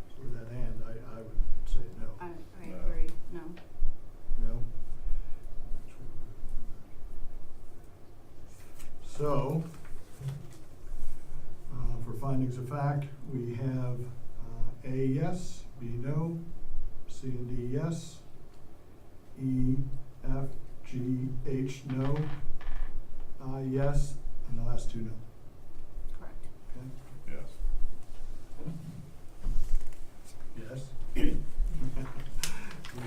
So with that and, I would say no. I agree, no. No? So, for findings of fact, we have A, yes, B, no, C and D, yes, E, F, G, H, no, I, yes, and the last two, no. Correct. Okay? Yes. Yes? Do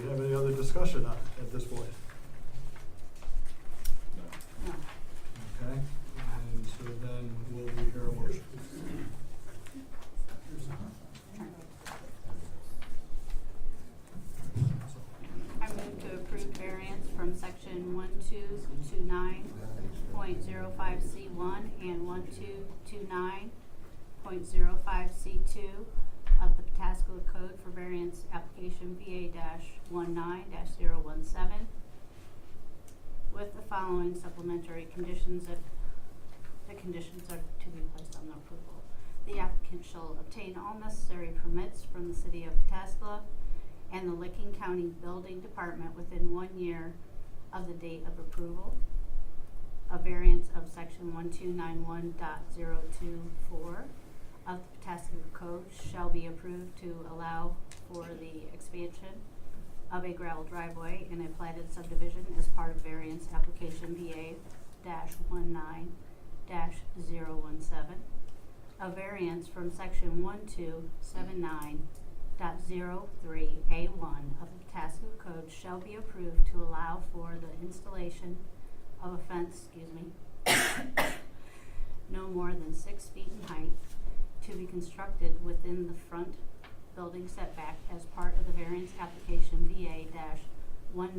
we have any other discussion on it at this point? No. Okay, and so then will we hear a motion? I move to approve variance from section 1229.05C1 and 1229.05C2 of the Pataskala Code for variance application VA-19-017 with the following supplementary conditions if the conditions are to be placed on the approval. The applicant shall obtain all necessary permits from the city of Pataskala and the Licking County Building Department within 1 year of the date of approval. A variance of section 1291.024 of the Pataskala Code shall be approved to allow for the expansion of a gravel driveway in a platted subdivision as part of variance application VA-19-017. A variance from section 1279.03A1 of the Pataskala Code shall be approved to allow for the installation of a fence, no more than 6 feet in height, to be constructed within the front building setback as part of the variance application VA-19-017.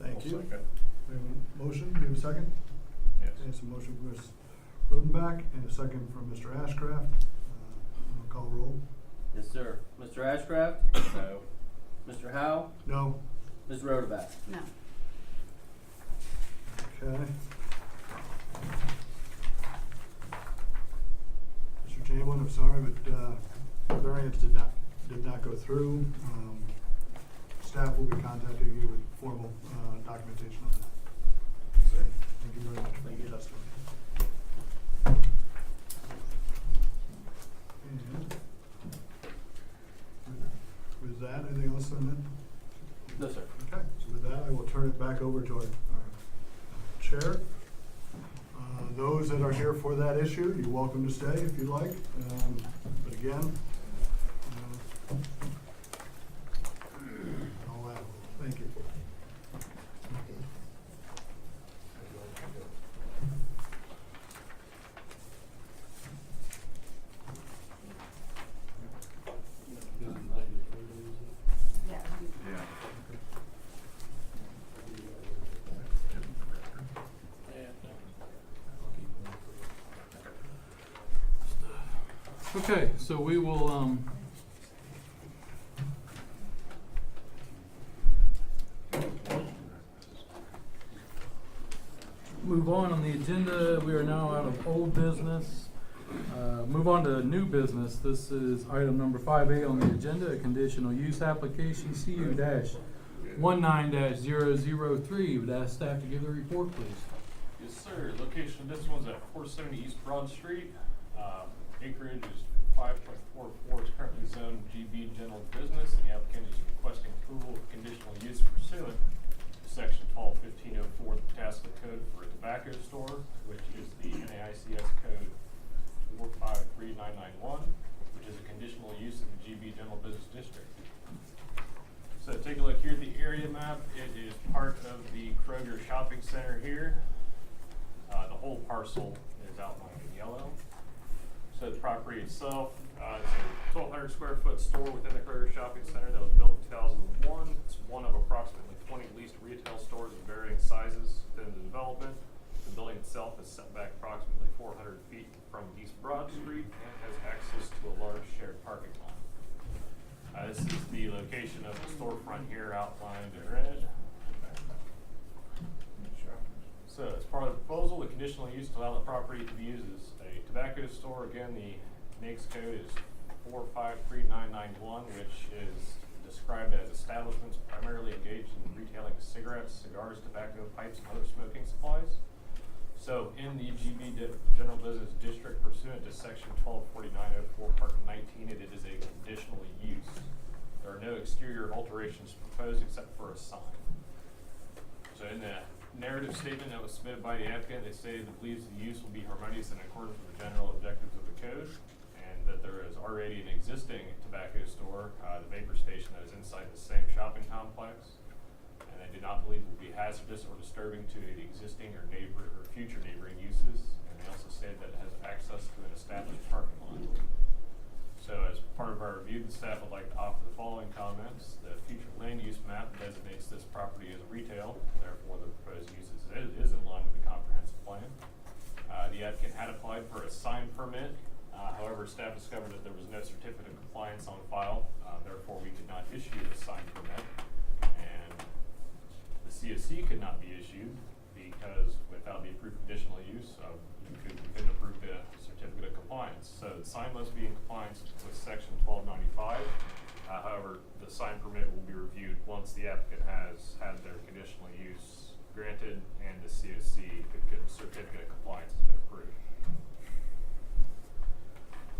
Thank I'll you. second. We have a motion, do we have a second? Yes. Okay, so motion from Ms. Rodenbach and a second from Mr. Ashcraft. I'll call roll. Yes, sir. Mr. Ashcraft? No. Mr. Howe? No? Ms. Rodovac? No. Okay. Mr. Chamberlain, I'm sorry, but the variance did not go through. Staff will be contacting you with formal documentation on that. Thank you very much for your testimony. And with that, anything else on that? No, sir. Okay, so with that, I will turn it back over to our chair. Those that are here for that issue, you're welcome to stay if you like. But again, all that, thank you. Yeah. Okay, so we will, move on the agenda. We are now out of old business. Move on to new business. This is item number 5A on the agenda, a conditional use application CU-19-003. Would ask staff to give the report, please. Yes, sir. Location of this one's at 470 East Broad Street. Acreage is 5.44. It's currently zoned GB General Business, and the applicant is requesting approval of conditional use pursuant to Section 12-1504 of the Pataskala Code for a tobacco store, which is the NAICS Code 453991, which is a conditional use in the GB General Business District. So take a look here at the area map. It is part of the Kroger Shopping Center here. The whole parcel is is outlined in yellow. So the property itself, it's a 1,200 square foot store within the Kroger Shopping Center that was built in 2001. It's one of approximately 20 leased retail stores of varying sizes within the development. The building itself is set back approximately 400 feet from East Broad Street and has access to a large shared parking lot. This is the location of the storefront here outlined in red. So as part of the proposal, the conditional use to allow the property to be used as a tobacco store. Again, the NAICS code is 453991, which is described as establishments primarily engaged in retailing cigarettes, cigars, tobacco, pipes, and other smoking supplies. So in the GB General Business District pursuant to section 124904 part 19, it is a conditional use. There are no exterior alterations proposed except for a sign. So in the narrative statement that was submitted by the applicant, they say that believes the use will be harmonious in accordance with the general objectives of the code, and that there is already an existing tobacco store, the vapor station, that is inside the same shopping complex, and they do not believe it will be hazardous or disturbing to the existing or future neighboring uses, and they also say that it has access to an established parking lot. So as part of our review, the staff would like to offer the following comments. The future land use map designates this property as retail, therefore the proposed use is in line with the comprehensive plan. The applicant had applied for a sign permit, however staff discovered that there was no certificate of compliance on file, therefore we could not issue the sign permit, and the COC could not be issued because without the approved conditional use, we couldn't approve the certificate of compliance. So the sign must be in compliance with section 1295. However, the sign permit will be reviewed once the applicant has had their conditional use granted and the COC certificate of compliance has been approved.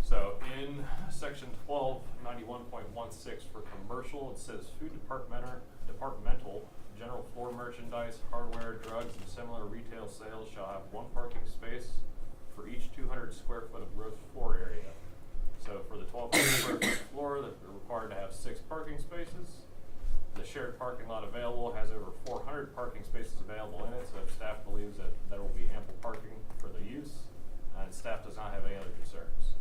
So in section 1291.16 for commercial, it says food departmental, general floor merchandise, hardware, drugs, and similar retail sales shall have one parking space for each 200 square foot of gross floor area. So for the 1,200 square foot floor, they're required to have 6 parking spaces. The shared parking lot available has over 400 parking spaces available in it, so staff believes that there will be ample parking for the use, and staff does not have any other concerns.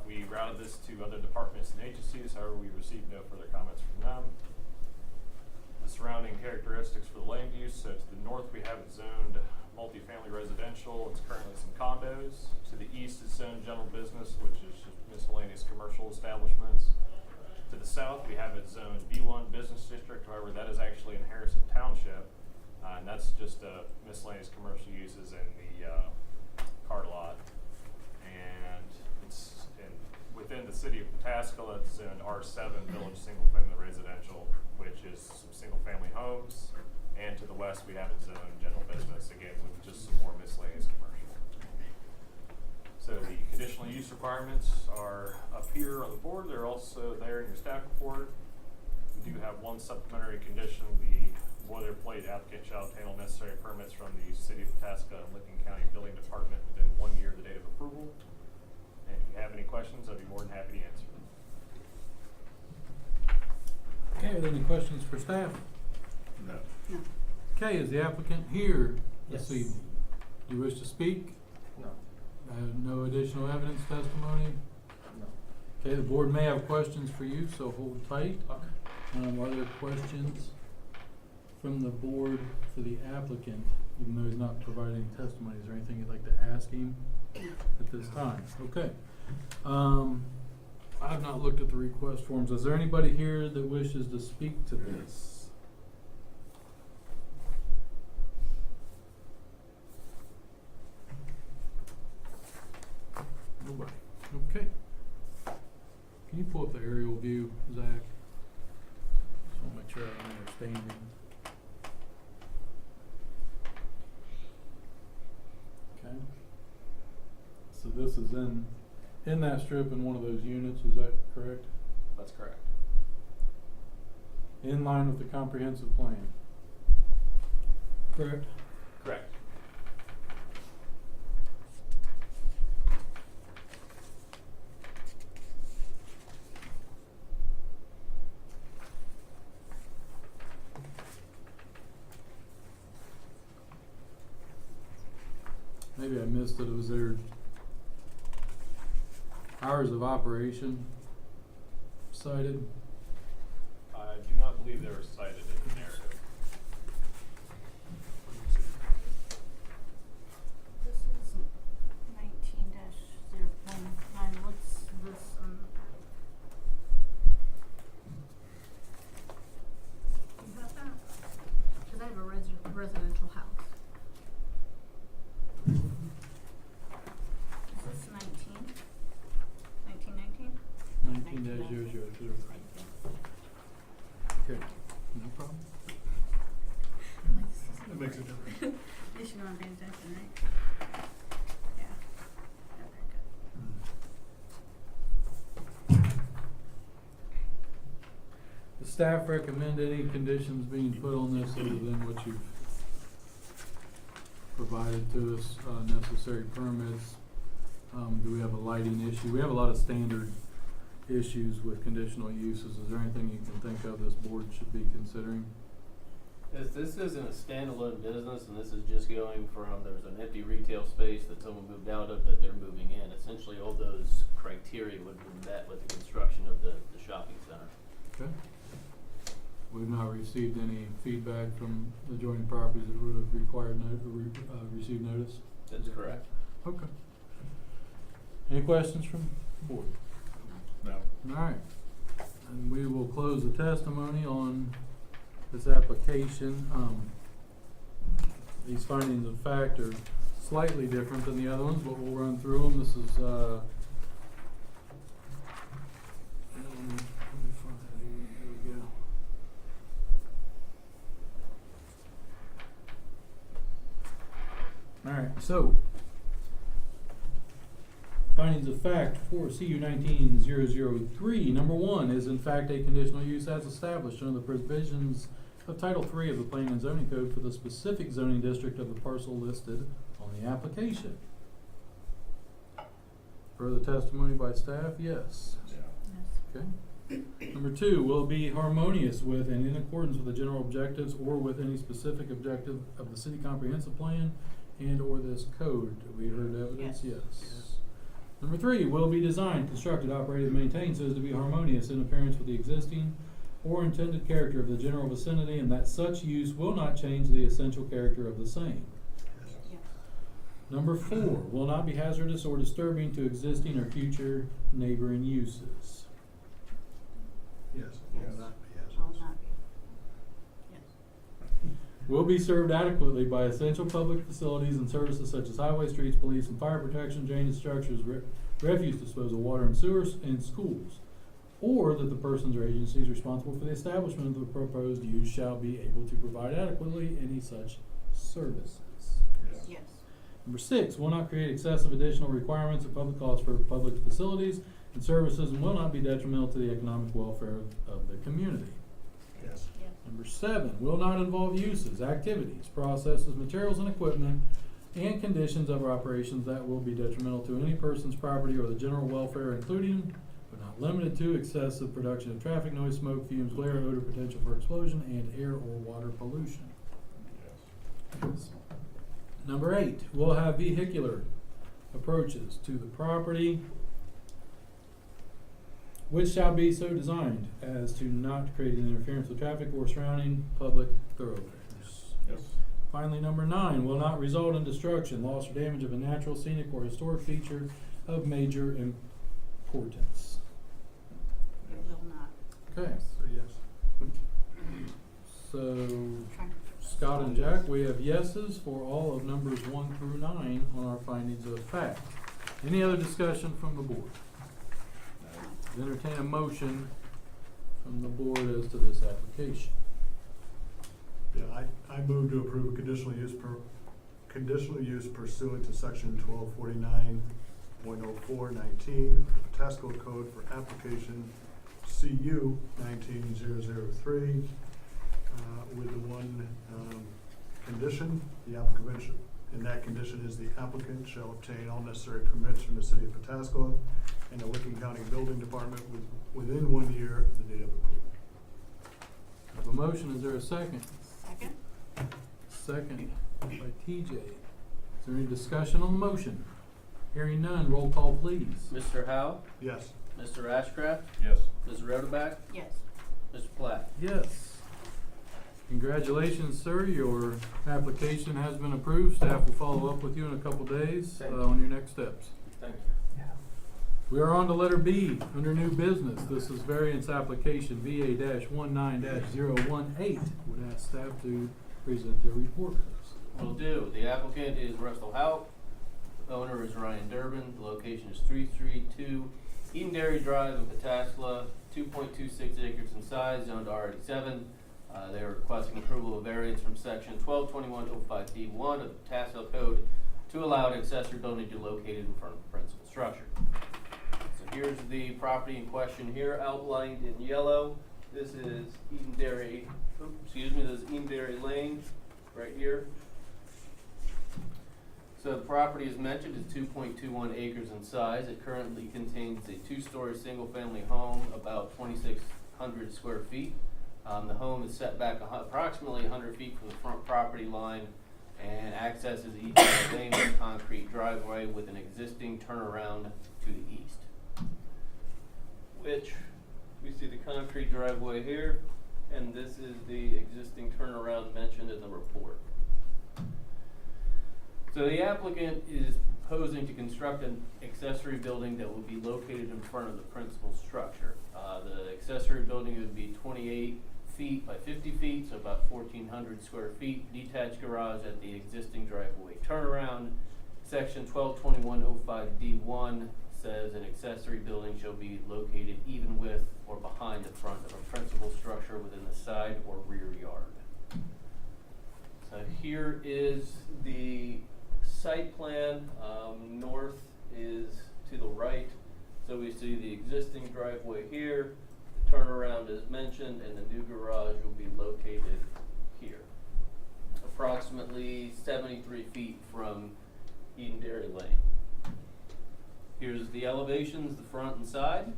We routed this to other departments and agencies, however we received no further comments from them. The surrounding characteristics for the land use, so to the north we have it zoned multifamily residential. It's currently some condos. To the east it's zoned general business, which is just miscellaneous commercial establishments. To the south we have it zoned B1 business district, however that is actually in Harrison Township, and that's just miscellaneous commercial uses in the car lot. And it's within the city of Pataskala, it's zoned R7 village single family residential, which is some single family homes. And to the west, we have it zoned general business, again, with just some more miscellaneous commercial. So the conditional use requirements are up here on the board. They're also there in your staff report. We do have one supplementary condition. The boilerplate applicant shall obtain all necessary permits from the city of Pataskala and Licking County Building Department within 1 year of the date of approval. And if you have any questions, I'd be more than happy to answer them. Okay, are there any questions for staff? No. Okay, is the applicant here this Yes. evening? Do you wish to speak? No. No additional evidence, testimony? No. Okay, the board may have questions for you, so hold tight. Okay. Are there questions from the board for the applicant, even though he's not providing testimony? Is there anything you'd like to ask him at this time? Okay. I've not looked at the request forms. Is there anybody here that wishes to speak to this? Nobody. Okay. Can you pull up the aerial view, Zach? Just want to make sure I'm understanding. Okay. So this is in that strip in one of those units, is that correct? That's correct. In line with the comprehensive plan? Correct. Correct. maybe I missed it, was there hours of operation cited? I do not believe they were cited in the narrative. This is 19-019, what's this on? You have that? Cause I have a residential house. Is this 1919? 19-003. Okay, no problem. That makes it different. At least you know I'm paying attention, right? Yeah. Okay, good. The staff recommend any conditions being put on this other than what you've provided to us, necessary permits? Do we have a lighting issue? We have a lot of standard issues with conditional uses. Is there anything you can think of this board should be considering? As this isn't a standalone business, and this is just going from, there's an empty retail space that someone moved out of that they're moving in, essentially all those criteria would be met with the construction of the shopping center. Okay. We've not received any feedback from adjoining properties that would have required received notice? That's correct. Okay. Any questions from the board? No. Alright, and we will close the testimony on this application. These findings of fact are slightly different than the other ones, but we'll run through them. This is, let me find it. Here we go. Alright, so findings of fact for CU 19-003. Number 1 is in fact a conditional use as established under the provisions of Title III of the Planning and Zoning Code for the specific zoning district of the parcel listed on the application. Further testimony by staff? Yes. Yeah. Okay. Number 2, will it be harmonious with and in accordance with the general objectives or with any specific objective of the city comprehensive plan and or this code? We heard evidence? Yes. Number 3, will be designed, constructed, operated, and maintained so as to be harmonious in appearance with the existing or intended character of the general vicinity, and that such use will not change the essential character of the same. Yes. Number 4, will not be hazardous or disturbing to existing or future neighboring uses. Yes. Yes. Will not be hazardous. Will not be. Yes. Will be served adequately by essential public facilities and services such as highway, streets, police, and fire protection, drainage structures, refuse disposal, water and sewers, and schools. Or that the persons or agencies responsible for the establishment of the proposed use shall be able to provide adequately any such services. Yes. Number 6, will not create excessive additional requirements or public costs for public facilities and services and will not be detrimental to the economic welfare of the community. Yes. Yes. Number 7, will not involve uses, activities, processes, materials, and equipment, and conditions of our operations that will be detrimental to any person's property or the general welfare, including, but not limited to, excessive production of traffic noise, smoke, fumes, glare, odor, potential for explosion, and air or water pollution. Yes. Number 8, will have vehicular approaches to the property which shall be so designed as to not create an interference with traffic or surrounding public thoroughfares. Yes. Finally, number 9, will not result in destruction, loss, or damage of a natural, scenic, or historic feature of major importance. It will not. Okay, So yes. so Trying to- Scott and Jack, we have yeses for all of numbers 1 through 9 on our findings of fact. Any other discussion from the board? Entertain a motion from the board as to this application. Yeah, I move to approve a conditional use pursuant to section 1249.0419 of the Pasco Code for application CU 19-003, with the one condition, the applicant and that condition is the applicant shall obtain all necessary permits from the city of Pataskala and the Licking County Building Department within 1 year of the date of approval. I have a motion, is there a second? Second? Second by TJ. Is there any discussion on the motion? Hearing none, roll call please. Mr. Howe? Yes. Mr. Ashcraft? Yes. Ms. Rodeback? Yes. Mr. Platt? Yes. Congratulations, sir. Your application has been approved. Staff will follow up with you in a couple days Thank you. on your next steps. Thank you. We are on to letter B, under new business. This is variance application VA-19-018. Would ask staff to present their report, please. Will do. The applicant is Russell Howe. The owner is Ryan Durbin. The location is 332 Edenderry Drive in Pataskla, 2.26 acres in size, zoned R87. They are requesting approval of variance from section 1221.05D1 of the Pataskla Code to allow an accessory building to be located in front of the principal structure. So here's the property in question here, outlined in yellow. This is Edenderry, this is Edenderry Lane, right here. So the property as mentioned is 2.21 acres in size. It currently contains a two-story single-family home, about 2,600 square feet. The home is set back approximately 100 feet from the front property line and accesses each lane with a concrete driveway with an existing turnaround to the east. Which, we see the concrete driveway here, and this is the existing turnaround mentioned in the report. So the applicant is proposing to construct an accessory building that will be located in front of the principal structure. The accessory building would be 28 feet by 50 feet, so about 1,400 square feet, detached garage at the existing driveway turnaround. Section 1221.05D1 says an accessory building shall be located even with or behind the front of a principal structure within the side or rear yard. So here is the site plan. North is to the right, so we see the existing driveway here, the turnaround is mentioned, and the new garage will be located here, approximately 73 feet from Edenderry Lane. Here's the elevations, the front and side.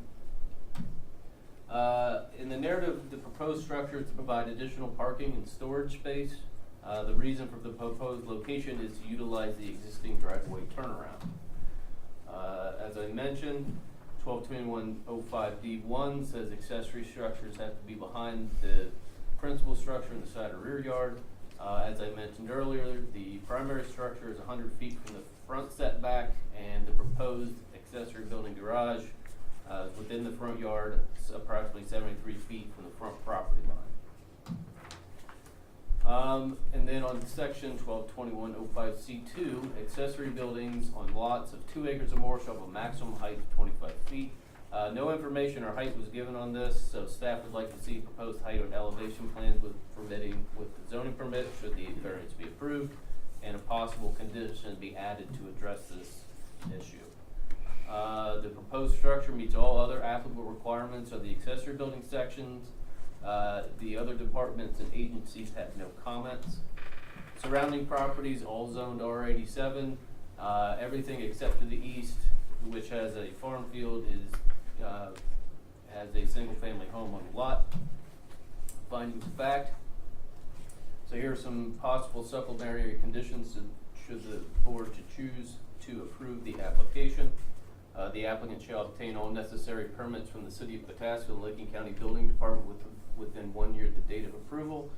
In the narrative, the proposed structure is to provide additional parking and storage space. The reason for the proposed location is to utilize the existing driveway turnaround. As I mentioned, 1221.05D1 says accessory structures have to be behind the principal structure in the side or rear yard. As I mentioned earlier, the primary structure is 100 feet from the front setback, and the proposed accessory building garage is within the front yard, approximately 73 feet from the front property line. And then on section 1221.05C2, accessory buildings on lots of 2 acres or more shall have a maximum height of 25 feet. No information or height was given on this, so staff would like to see proposed height on elevation plans with permitting with the zoning permit should the variance be approved, and a possible condition be added to address this issue. The proposed structure meets all other applicable requirements of the accessory building sections. The other departments and agencies have no comments. Surrounding properties all zoned R87. Everything except to the east, which has a farm field, has a single family home on the lot. Findings of fact. So here are some possible supplementary conditions should the board to choose to approve the application. The applicant shall obtain all necessary permits from the City of Pataskla and Licking County Building Department within 1 year of the date of approval.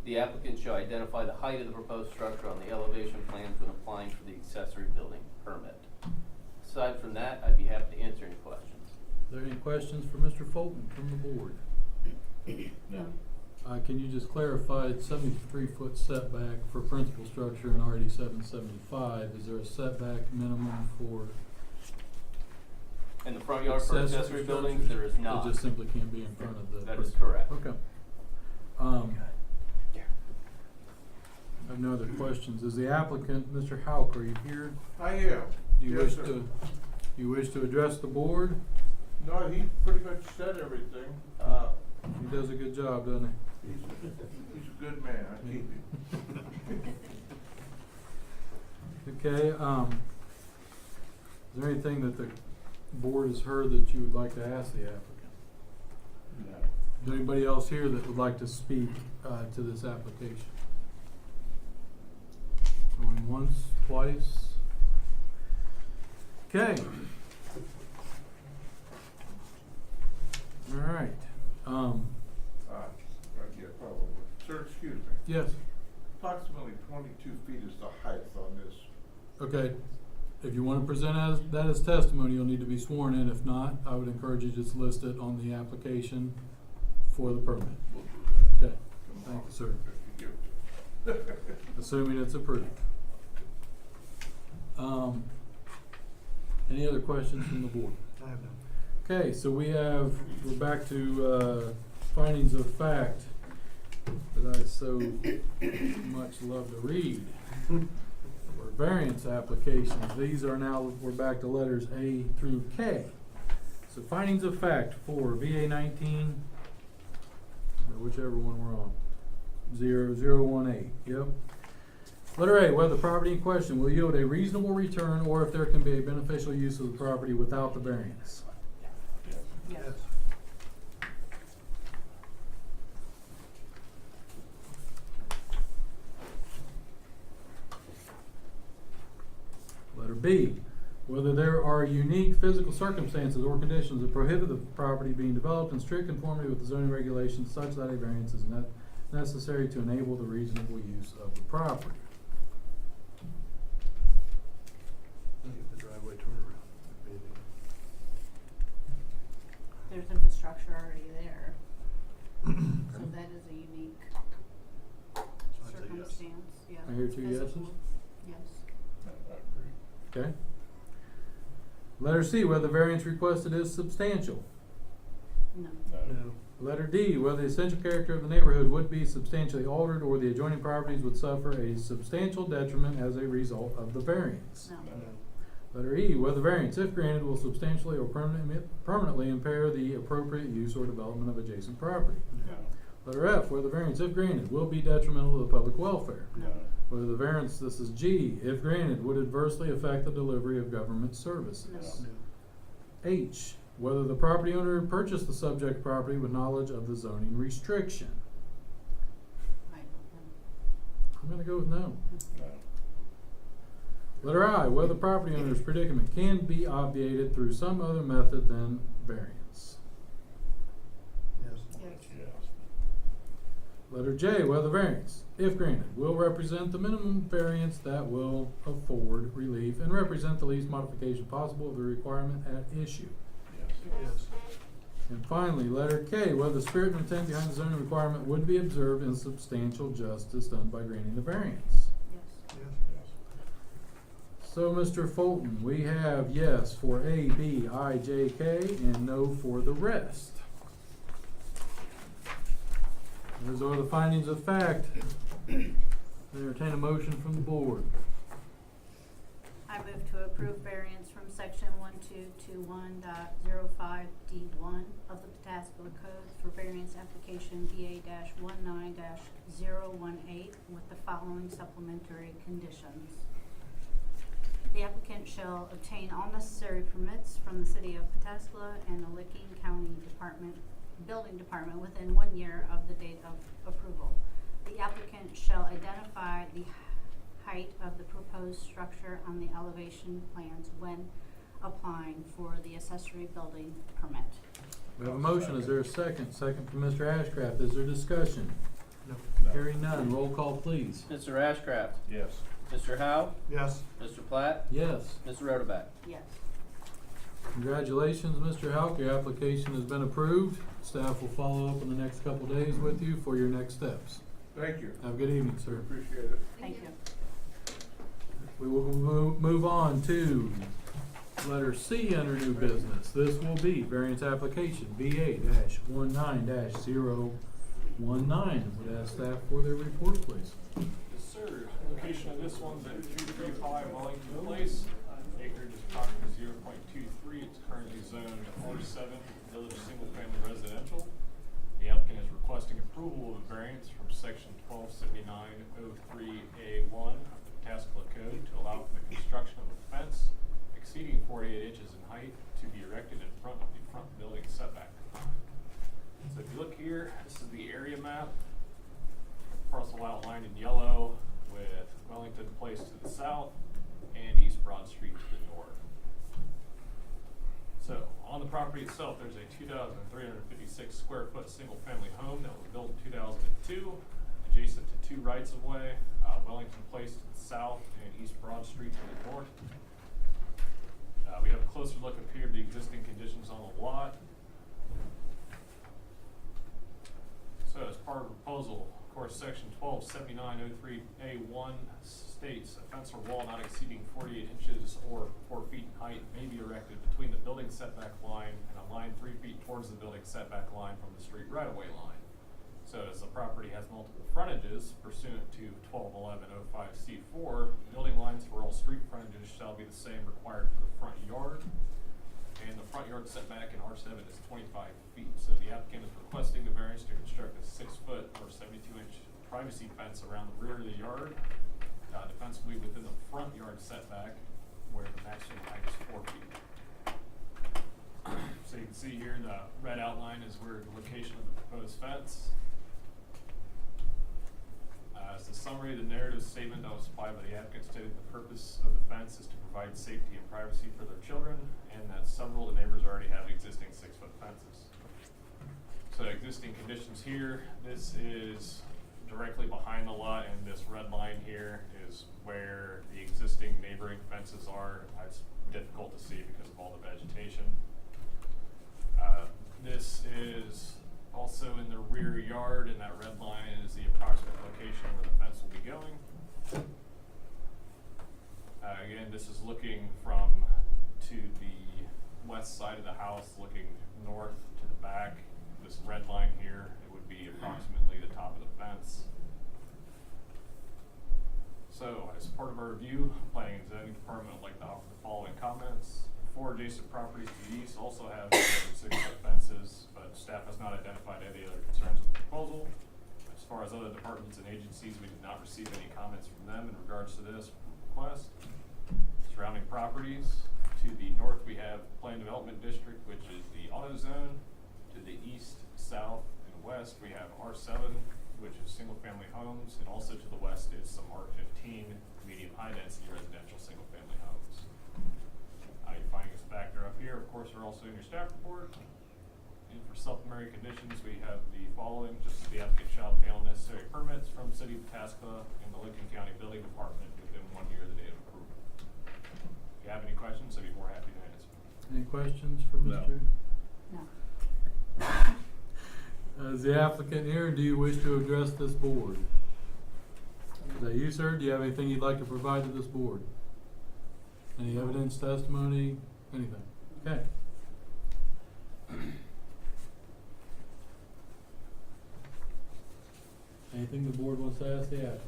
The applicant shall identify the height of the proposed structure on the elevation plans when applying for the accessory building permit. Aside from that, I'd be happy to answer any questions. Are there any questions for Mr. Fulton from the board? No. Can you just clarify, it's 73-foot setback for principal structure and already 775. Is there a setback minimum for In the front yard for accessory buildings, there is not. It just simply can't be in front of the... That is correct. Okay. I have no other questions. Is the applicant, Mr. Houck, are you here? I am. Do you Yes, wish sir. you wish to address the board? No, he pretty much said everything. He does a good job, doesn't he? He's a good man. I keep him. Okay, is there anything that the board has heard that you would like to ask the applicant? No. Is there anybody else here that would like to speak to this application? Going once, twice. Okay. All right. Yeah, probably. Sir, excuse me. Yes. Approximately 22 feet is the height on this. Okay. If you want to present that as testimony, you'll need to be sworn in. If not, I would encourage you to just list it on the application for the permit. We'll do that. Okay. Thank you, sir. If you give it to me. Assuming it's approved. Any other questions from the board? I have none. Okay, so we're back to findings of fact that I so much love to read. Or variance applications. These are now, we're back to letters A through K. So findings of fact for VA 19, or whichever one we're on, 0018, yep. Letter A, whether the property in question will yield a reasonable return or if there can be a beneficial use of the property without the variance. Yes. Letter B, whether there are unique physical circumstances or conditions that prohibit the property being developed in strict conformity with the zoning regulations such that a variance is necessary to enable the reasonable use of the property. Look at the driveway turnaround. There's infrastructure already there, so that is a unique I'd say yes. circumstance, yeah. I hear two yeses. Physical. Yes. I agree. Okay. Letter C, whether the variance requested is substantial. No. No. Letter D, whether the essential character of the neighborhood would be substantially altered or the adjoining properties would suffer a substantial detriment as a result of the variance. No. Letter E, whether the variance, if granted, will substantially or permanently impair the appropriate use or development of adjacent property. Letter F, whether the variance, if granted, will be detrimental to the public welfare. No. Whether the variance, this is G, if granted, would adversely affect the delivery of government services. No. H, whether the property owner purchased the subject property with knowledge of the zoning restriction. Right. I'm gonna go with no. Letter I, whether the property owner's predicament can be obviated through some other method than variance. Yes. Yes. Letter J, whether the variance, if granted, will represent the minimum variance that will afford relief and represent the least modification possible of the requirement at issue. Yes. And finally, letter K, whether the spirit and intent behind the zoning requirement would be observed in substantial justice done by granting the variance. Yes. So, Mr. Fulton, we have yes for A, B, I, J, K, and no for the rest. Those are the findings of fact. Entertain a motion from the board. I move to approve variance from section 1221.05D1 of the Pataskala Code for variance application BA-19-018 with the following supplementary conditions. The applicant shall obtain all necessary permits from the city of Pataskala and the Licking County Building Department within 1 year of the date of approval. The applicant shall identify the height of the proposed structure on the elevation plans when applying for the accessory building permit. We have a motion. Is there a second? Second from Mr. Ashcraft. Is there discussion? No. Hearing none. Roll call, please. Mr. Ashcraft? Yes. Mr. Howe? Yes. Mr. Platt? Yes. Mr. Rotoback? Yes. Congratulations, Mr. Houck. Your application has been approved. Staff will follow up in the next couple days with you for your next steps. Thank you. Have a good evening, sir. Appreciate it. Thank you. We will move on to letter C under new business. This will be variance application VA-19-019. Would ask staff for their report, please. Yes, sir. Location of this one's at 235 Wellington Place. Acreage is approximately 0.23. It's currently zoned R7, Village Single Family Residential. The applicant is requesting approval of a variance from section 1279.03A1 of the Pataskala Code to allow for the construction of a fence exceeding 48 inches in height to be erected in front of the front building setback. So if you look here, this is the area map. Parcel outlined in yellow with Wellington Place to the south. On the property itself, there's a 2,356 square foot single-family home that was built in 2002, adjacent to two rights-of-way, Wellington Place to the south and East Broad Street to the north. We have a closer look up here at the existing conditions on the lot. So as part of the proposal, of course, section 127903A1 states a fence or wall not exceeding 48 inches or 4 feet in height may be erected between the building setback line and a line 3 feet towards the building setback line from the street right-of-way line. So as the property has multiple frontages pursuant to 121105C4, building lines for all street frontages shall be the same required for the front yard. And the front yard setback in R7 is 25 feet. So the applicant is requesting the variance to construct a 6-foot or 72-inch privacy fence around the rear of the yard, defensively within the front yard setback, where the maximum height is 4 feet. So you can see here the red outline is where the location of the proposed fence. As the summary, the narrative statement that was supplied by the applicant stated the purpose of the fence is to provide safety and privacy for their children, and that several of the neighbors already have existing 6-foot fences. So existing conditions here, this is directly behind the lot, and this red line here is where the existing neighboring fences are. It's difficult to see because of all the vegetation. This is also in the rear yard, and that red line is the approximate location where the fence will be going. Again, this is looking from to the west side of the house, looking north to the back. This red line here, it would be approximately the top of the fence. So, as part of our review, Planning and Zoning Department would like to offer the following comments. 4 adjacent properties to the east also have 6-foot fences, but staff has not identified any other concerns with the proposal. As far as other departments and agencies, we did not receive any comments from them in regards to this request. Surrounding properties, to the north we have Plan Development District, which is the auto zone. To the east, south, and west we have R7, which is single-family homes, and also to the west is some R15 medium high-density residential single-family homes. Your findings factor up here, of course, are also in your staff report. And for supplementary conditions, we have the following: just the applicant shall obtain all necessary permits from the City of Pataskala and the Lincoln County Building Department within 1 year of the date of approval. If you have any questions, I'd be more happy to answer. Any questions for Mr.? No. Is the applicant here, and do you wish to address this board? Is that you, sir? Do you have anything you'd like to provide to this board? Any evidence, testimony, anything? Okay. Anything the board wants to ask the applicant?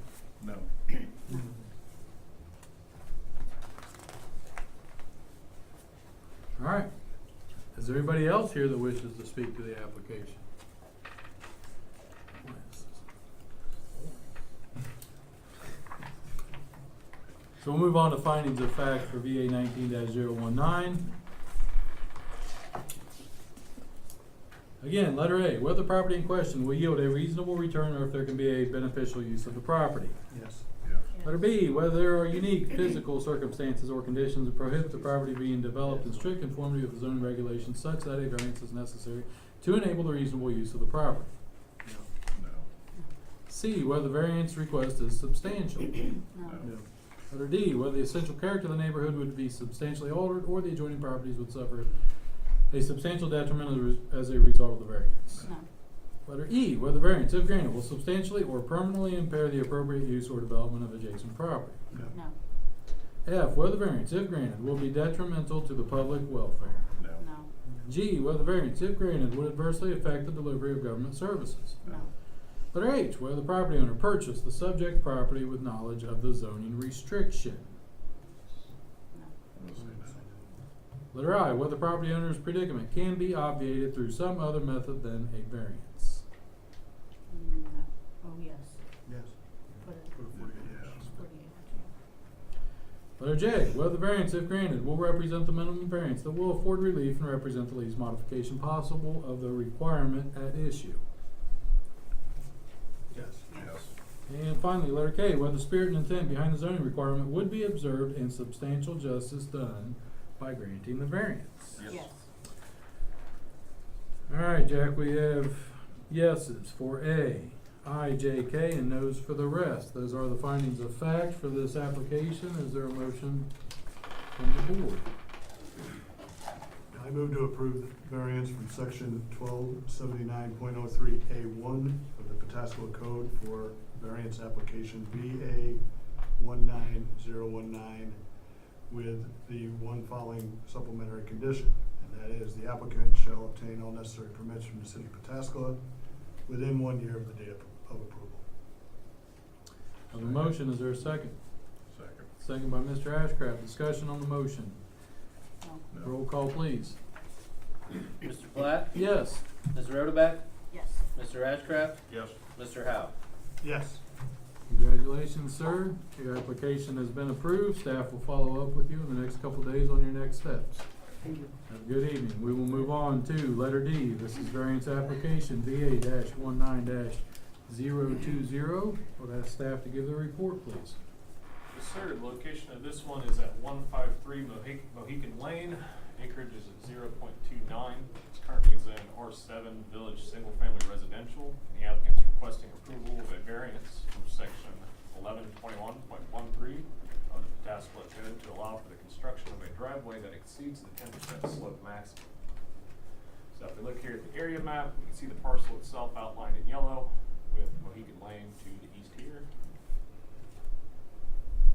No. All right. Is there anybody else here that wishes to speak to the application? So we'll move on to findings of fact for VA 19-019. Again, letter A, whether the property in question will yield a reasonable return or if there can be a beneficial use of the property. Yes. Letter B, whether there are unique physical circumstances or conditions that prohibit the property being developed in strict conformity with the zoning regulations such that a variance is necessary to enable the reasonable use of the property. No. C, whether the variance request is substantial. No. Letter D, whether the essential character of the neighborhood would be substantially altered or the adjoining properties would suffer a substantial detriment as a result of the variance. No. Letter E, whether variance, if granted, will substantially or permanently impair the appropriate use or development of adjacent property. No. F, whether variance, if granted, will be detrimental to the public welfare. No. No. G, whether variance, if granted, would adversely affect the delivery of government services. No. Letter H, whether the property owner purchased the subject property with knowledge of the zoning restriction. We'll say no. Letter I, whether the property owner's predicament can be obviated through some other method than a variance. No. Oh, yes. Yes. Put it. Put a 48 Yeah. inches. Put it. Letter J, whether the variance, if granted, will represent the minimum variance that will afford relief and represent the least modification possible of the requirement at issue. Yes. Yes. And finally, letter K, whether the spirit and intent behind the zoning requirement would be observed and substantial justice done by granting the variance. Yes. Yes. Alright, Jack, we have yeses for A, I, J, K, and noes for the rest. Those are the findings of fact for this application. Is there a motion from the board? I move to approve the variance from section 1279.03A1 of the Pataskala Code for variance application BA 19019 with the one following supplementary condition, and that is the applicant shall obtain all necessary permits from the city of Pataskala within 1 year of the date of approval. I have a motion, is there a second? Second. Second by Mr. Ashcraft. Discussion on the motion. No. Roll call, please. Mr. Platt? Yes. Ms. Rodeback? Yes. Mr. Ashcraft? Yes. Mr. Howe? Yes. Congratulations, sir. Your application has been approved. Staff will follow up with you in the next couple days on your next steps. Thank you. Have a good evening. We will move on to letter D. This is variance application VA-19-020. Would ask staff to give the report, please. Yes, sir. The location of this one is at 153 Mohican Lane. Acreage is at 0.29. It's currently zoned R7 Village Single Family Residential. And the applicant's requesting approval of a variance from section 1121.13 of the Pataskala Code to allow for the construction of a driveway that exceeds the 10% slope maximum. So if we look here at the area map, we can see the parcel itself outlined in yellow with Mohican Lane to the east here.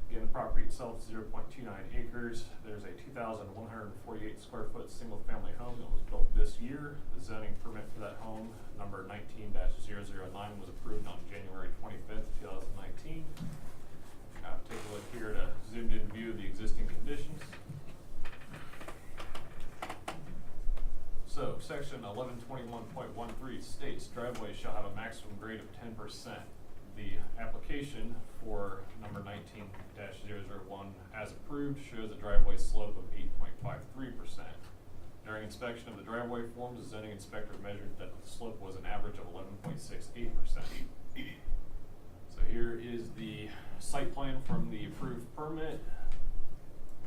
Again, the property itself is 0.29 acres. There's a 2,148 square foot single family home that was built this year. The zoning permit for that home, number 19-009, was approved on January 25th, 2019. Take a look here at a zoomed in view of the existing conditions. So, section 1121.13 states driveways shall have a maximum grade of 10%. The application for number 19-001 as approved shows a driveway slope of 8.53%. During inspection of the driveway forms, the zoning inspector measured that the slope was an average of 11.68%. So here is the site plan from the approved permit,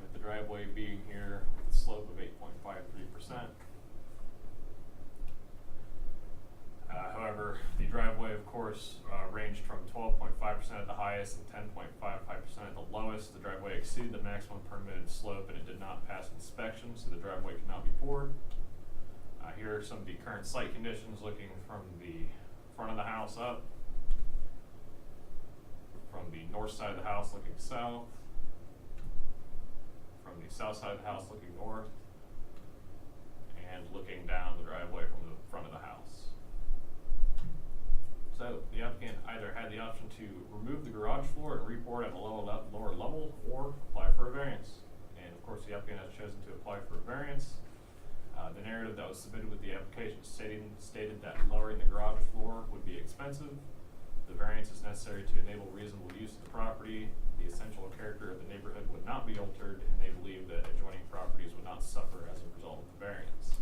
with the driveway being here with a slope of 8.53%. However, the driveway, of course, ranged from 12.5% at the highest and 10.55% at the lowest. The driveway exceeded the maximum permitted slope and it did not pass inspection, so the driveway cannot be poured. Here are some of the current site conditions looking from the front of the house up, from the north side of the house looking south, from the south side of the house looking north, and looking down the driveway from the front of the house. So the applicant either had the option to remove the garage floor and report at a lower level, or apply for a variance. And of course, the applicant has chosen to apply for a variance. The narrative that was submitted with the application stated that lowering the garage floor would be expensive. The variance is necessary to enable reasonable use of the property. The essential character of the neighborhood would not be altered, and they believe that adjoining properties would not suffer as a result of the variance.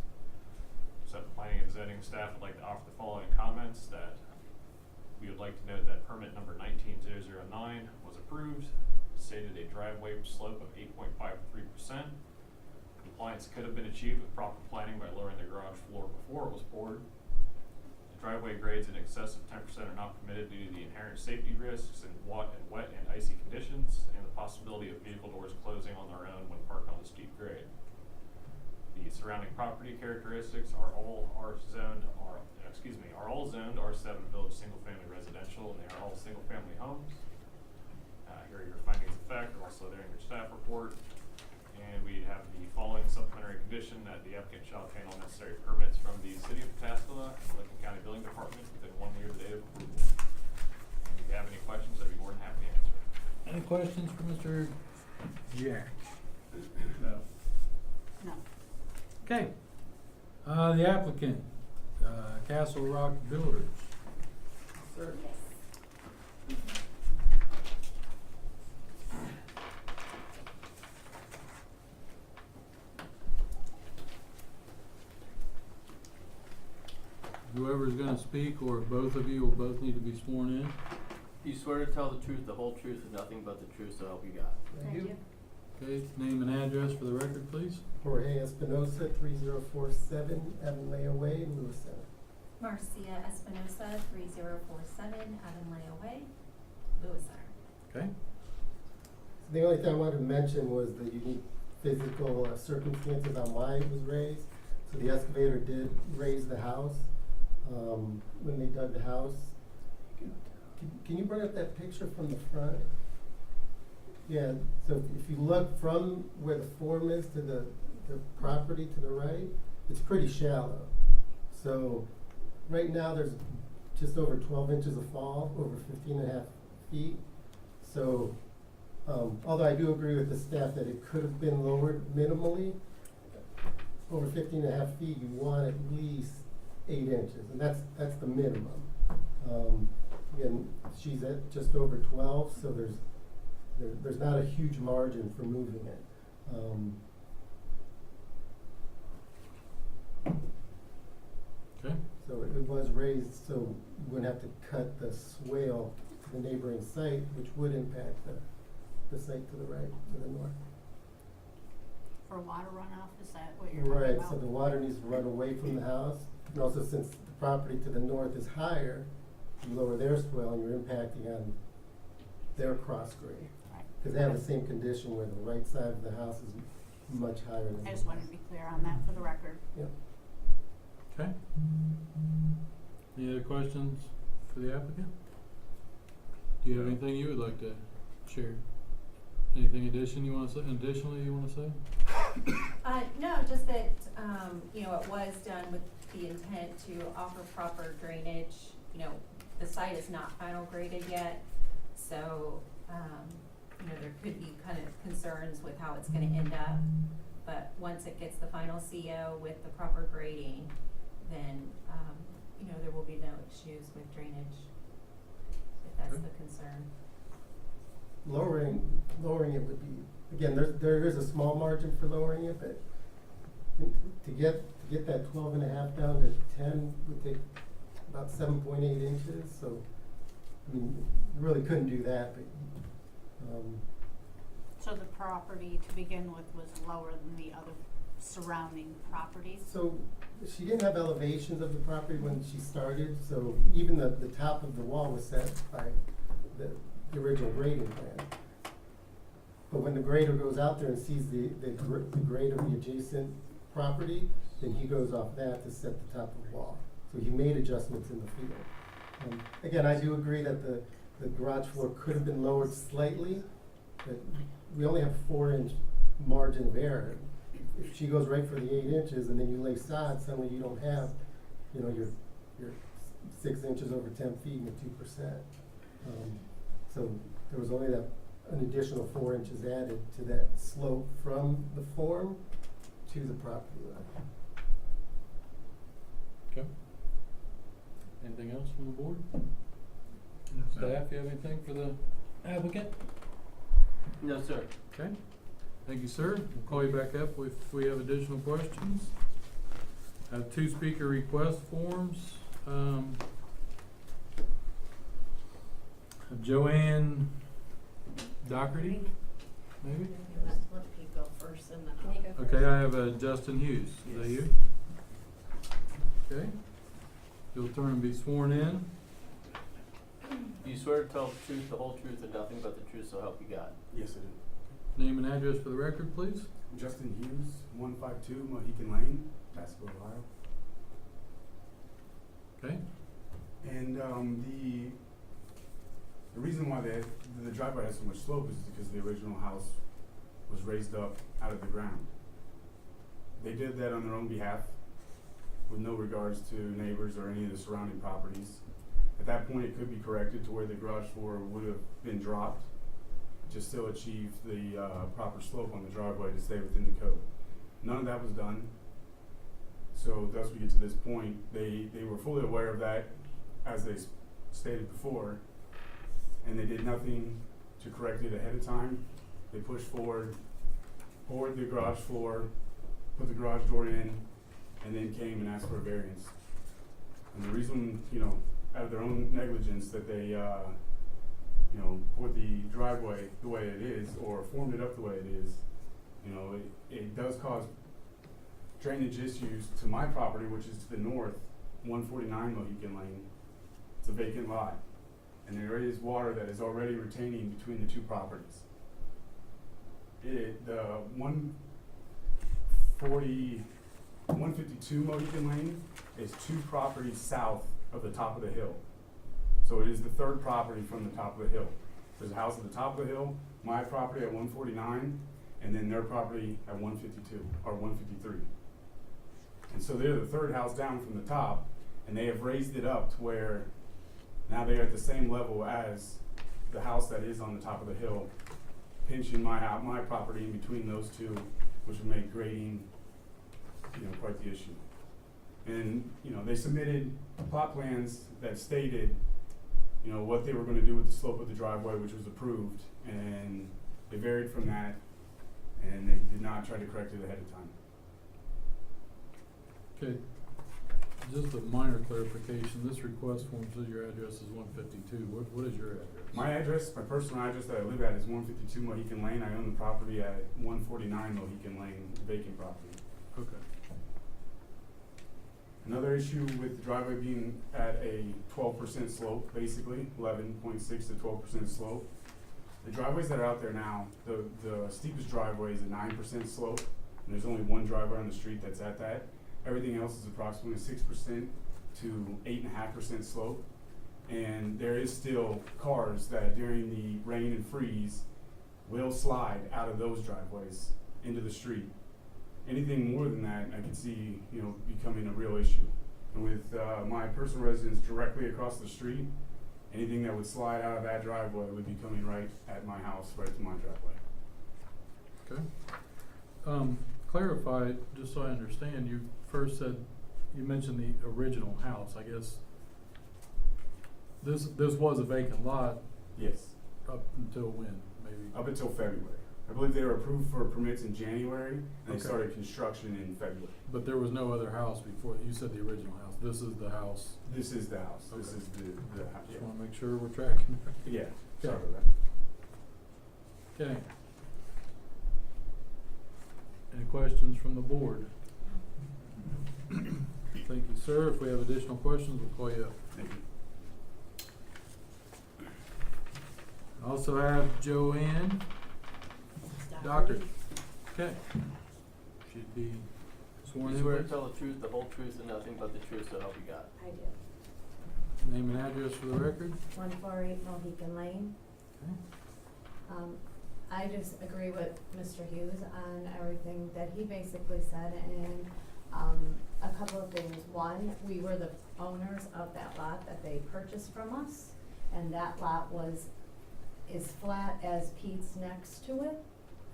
So the planning and zoning staff would like to offer the following comments: that we would like to note that permit number 19-009 was approved, stated a driveway slope of 8.53%. Compliance could have been achieved with proper planning by lowering the garage floor before it was poured. The driveway grades in excess of 10% are not permitted due to the inherent safety risks in wet and icy conditions, and the possibility of vehicle doors closing on their own when parked on the steep grade. The surrounding property characteristics are all zoned R7 Village Single Family Residential, and they are all single family homes. Here are your findings of fact, are also there in your staff report. And we have the following supplementary condition: that the applicant shall obtain all necessary permits from the City of Pataskala and Lincoln County Building Department within 1 year of the date of approval. And if you have any questions, I'd be more than happy to answer. Any questions for Mr. Jack? No. No. Okay. The applicant, Castle Rock Builders. Yes. Whoever's gonna speak, or both of you, will both need to be sworn in. You swear to tell the truth, the whole truth, and nothing but the truth, so help you God. Thank you. Okay, name and address for the record, please. Jorge Espinosa, 3047 Avonlea Way, Lewis Center. Marcia Espinosa, 3047 Avonlea Way, Lewis Center. Okay. The only thing I wanted to mention was the unique physical circumstances on why it was raised. So the excavator did raise the house when they dug the house. Can you bring up that picture from the front? Yeah, so if you look from where the form is to the property to the right, it's pretty shallow. So right now there's just over 12 inches of fall, over 15.5 feet. So although I do agree with the staff that it could have been lowered minimally, over 15.5 feet, you want at least 8 inches, and that's the minimum. Again, she's at just over 12, so there's not a huge margin for moving it. Okay. So it was raised, so you wouldn't have to cut the swale to the neighboring site, which would impact the site to the right, to the north. For water runoff, is that what you're talking Right, about? so the water needs to run away from the house, and also since the property to the north is higher, you lower their swale and you're impacting on their cross grade. Right. Cause they have the same condition where the right side of the house is much higher than the I just wanted to be clear on that for the record. Yep. Okay. Any other questions for the applicant? Do you have anything you would like to share? Anything additionally you wanna say? No, just that, you know, it was done with the intent to offer proper drainage. You know, the site is not final graded yet, so, you know, there could be kind of concerns with how it's gonna end up. But once it gets the final CO with the proper grading, then, you know, there will be no issues with drainage, if that's Okay. the concern. Lowering it would be, again, there is a small margin for lowering it, but to get that 12.5 down to 10 would take about 7.8 inches, so, I mean, you really couldn't do that, but, So the property to begin with was lower than the other surrounding properties? so she didn't have elevations of the property when she started, so even the top of the wall was set by the original grading plan. But when the grader goes out there and sees the grade of the adjacent property, then he goes off that to set the top of the wall. So he made adjustments in the field. Again, I do agree that the garage floor could have been lowered slightly, but we only have 4-inch margin of error. If she goes right for the 8 inches and then you lay sod, suddenly you don't have, you know, your 6 inches over 10 feet and your 2%. So there was only an additional 4 inches added to that slope from the form to the property line. Okay. Anything else from the board? Staff, you have anything for the applicant? No, sir. Okay. Thank you, sir. We'll call you back up if we have additional questions. I have 2 speaker request forms. Joanne Doherty, maybe? Let me go first and then Can you go first? Okay, I have Justin Hughes. Is that you? Okay. You'll turn and be sworn in. Do you swear to tell the truth, the whole truth, and nothing but the truth, so help you God? Yes, I do. Name and address for the record, please. Justin Hughes, 152 Mohican Lane, Basco, Ohio. Okay. And the reason why the driveway has so much slope is because the original house was raised up out of the ground. They did that on their own behalf with no regards to neighbors or any of the surrounding properties. At that point, it could be corrected to where the garage floor would have been dropped to still achieve the proper slope on the driveway to stay within the code. None of that was done. So thus we get to this point. They were fully aware of that, as they stated before, and they did nothing to correct it ahead of time. They pushed forward, poured the garage floor, put the garage door in, and then came and asked for a variance. And the reason, you know, out of their own negligence that they, you know, poured the driveway the way it is, or formed it up the way it is, You know, it does cause drainage issues to my property, which is to the north, 149 Mohican Lane. It's a vacant lot, and there is water that is already retaining between the two properties. The 152 Mohican Lane is 2 properties south of the top of the hill. So it is the 3rd property from the top of the hill. There's a house at the top of the hill, my property at 149, and then their property at 152, or 153. And so they're the 3rd house down from the top, and they have raised it up to where now they're at the same level as the house that is on the top of the hill, pinching my property in between those two, which would make grading, quite the issue. And, they submitted plot plans that stated, what they were gonna do with the slope of the driveway, which was approved, and they varied from that, and they did not try to correct it ahead of time. Okay, just a minor clarification, this request form says your address is 152, what is your address? My address, my personal address that I live at is 152 Mohican Lane. I own the property at 149 Mohican Lane, vacant property. Okay. Another issue with the driveway being at a 12% slope, basically, 11.6 to 12% slope. The driveways that are out there now, the steepest driveway is a 9% slope, and there's only one driveway on the street that's at that. Everything else is approximately 6% to 8.5% slope. And there is still cars that during the rain and freeze will slide out of those driveways into the street. Anything more than that, I can see, becoming a real issue. And with my personal residence directly across the street, anything that would slide out of that driveway would be coming right at my house, right to my driveway. Okay. Clarify, just so I understand, you first said, you mentioned the original house, I guess. This was a vacant lot Yes, up until when, maybe? up until February. I believe they were approved for permits in January, and they Okay. started construction in February. But there was no other house before, you said the original house, this is the house. This is the house. This Okay. is the house. Just wanna make sure we're tracking. Yeah, sorry Okay. about that. Okay. Any questions from the board? Thank you, sir. If we have additional questions, we'll call you up. Thank you. I also have Joanne Docker. Okay. Should be sworn You in. swear to tell the truth, the whole truth, and nothing but the truth, so help you God. I do. Name and address for the record. 148 Mohican Lane. Okay. I just agree with Mr. Hughes on everything that he basically said, and a couple of things. One, we were the owners of that lot that they purchased from us, and that lot is flat as Pete's next to it.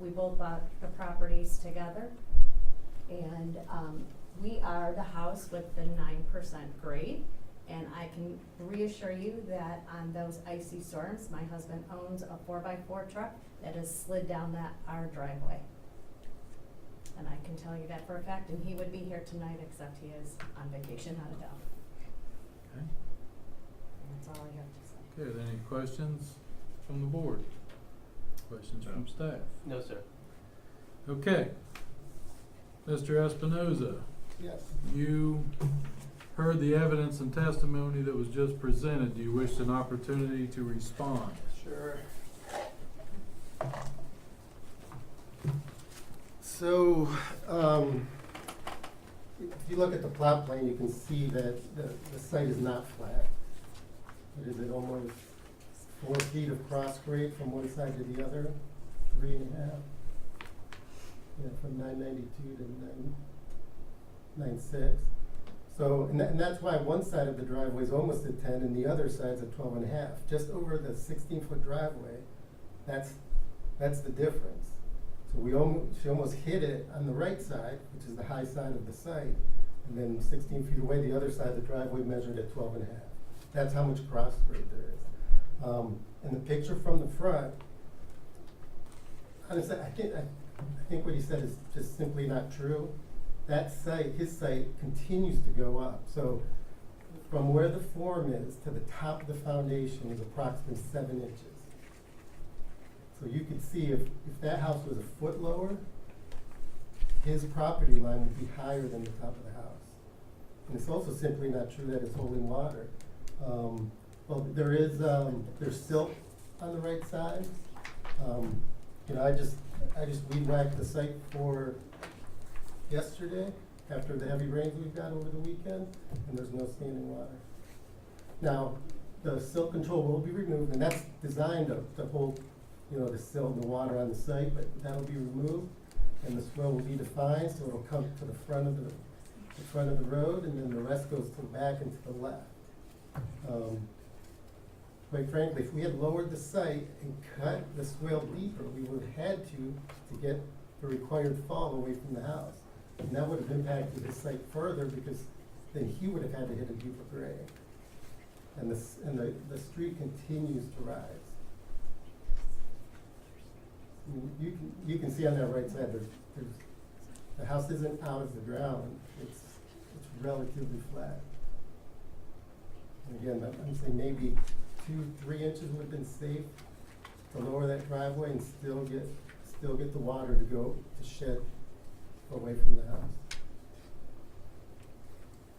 We both bought the properties together, and we are the house with the 9% grade. And I can reassure you that on those icy storms, my husband owns a 4x4 truck that has slid down our driveway. And I can tell you that for a fact, and he would be here tonight, except he is on vacation out of town. Okay. And that's all I have to say. Okay, are there any questions from the board? Questions from staff? No, sir. Okay. Mr. Espinoza, Yes. you heard the evidence and testimony that was just presented. Do you wish an opportunity to respond? Sure. So, if you look at the plot plan, you can see that the site is not flat. What is it, almost 4 feet of cross grade from one side to the other, 3.5. Yeah, from 992 to 996. So, and that's why one side of the driveway is almost at 10 and the other side's at 12.5. Just over the 16-foot driveway, that's the difference. So she almost hit it on the right side, which is the high side of the site, and then 16 feet away, the other side of the driveway measured at 12.5. That's how much cross grade there is. And the picture from the front, honestly, I think what he said is just simply not true. That site, his site, continues to go up. So from where the form is to the top of the foundation is approximately 7 inches. So you could see if that house was a foot lower, his property line would be higher than the top of the house. And it's also simply not true that it's holding water. Well, there's silt on the right side. You know, I just weed whacked the site for yesterday, after the heavy rains we've got over the weekend, and there's no standing water. Now, the silt control will be removed, and that's designed to hold, you know, the silt and the water on the site, but that'll be removed, and the swell will be defined, so it'll come to the front of the road, and then the rest goes to the back and to the left. Quite frankly, if we had lowered the site and cut the swale deeper, we would have had to get the required fall away from the house. And that would have impacted his site further, because then he would have had to hit a deeper grade. And the street continues to rise. I mean, you can see on that right side, the house isn't out of the ground, it's relatively flat. And again, I'm saying maybe 2-3 inches would have been safe to lower that driveway and still get the water to shed away from the house.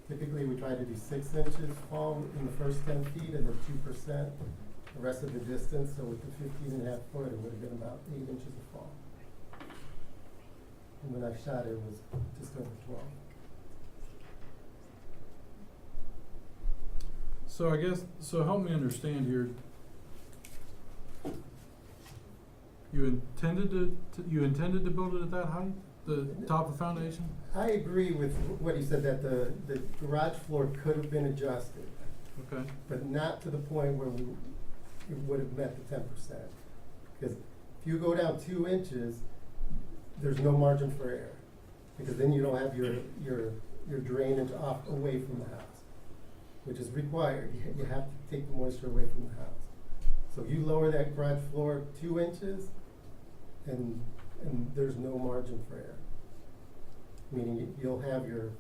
Typically, we try to do 6 inches fall in the first 10 feet and then 2% the rest of the distance. So with the 15.5 foot, it would have been about 8 inches of fall. And when I shot it was just over 12. So help me understand here. You intended to build it at that height, the top of foundation? I agree with what he said, that the garage floor could have been adjusted. Okay. But not to the point where it would have met the 10%. Because if you go down 2 inches, there's no margin for error. Because then you don't have your drainage off away from the house, which is required. You have to take the moisture away from the house. So you lower that garage floor 2 inches, and there's no margin for error. Meaning you'll have your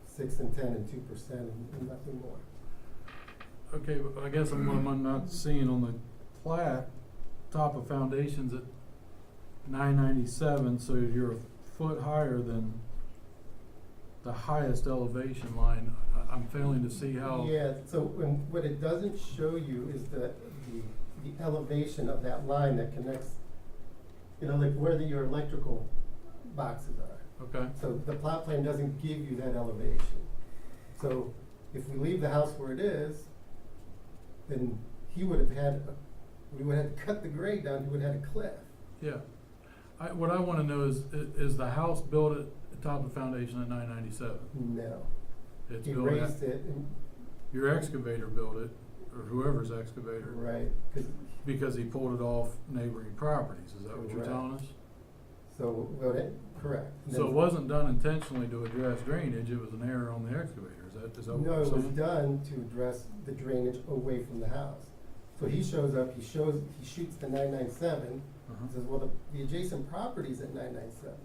6 and 10 and 2% and nothing more. Okay, but I guess what I'm not seeing on the plat, top of foundation's at 997, so you're a foot higher than the highest elevation line. I'm failing to see how. Yeah, so what it doesn't show you is the elevation of that line that connects, you know, like where your electrical boxes are. Okay. So the plot plan doesn't give you that elevation. So if we leave the house where it is, then we would have had to cut the grade down, he would have had a cliff. Yeah. What I wanna know is the house built at the top of foundation at 997? No. It's He built raised it. Your excavator built it, or whoever's excavator. Right. Because he pulled it off neighboring properties, is that what you're Correct. telling us? So, correct. And So then- it wasn't done intentionally to address drainage, it was an error on the excavator, is that what No, you're it was saying? done to address the drainage away from the house. So he shows up, he shoots the 997, Uh-huh. says, well, the adjacent property's at 997.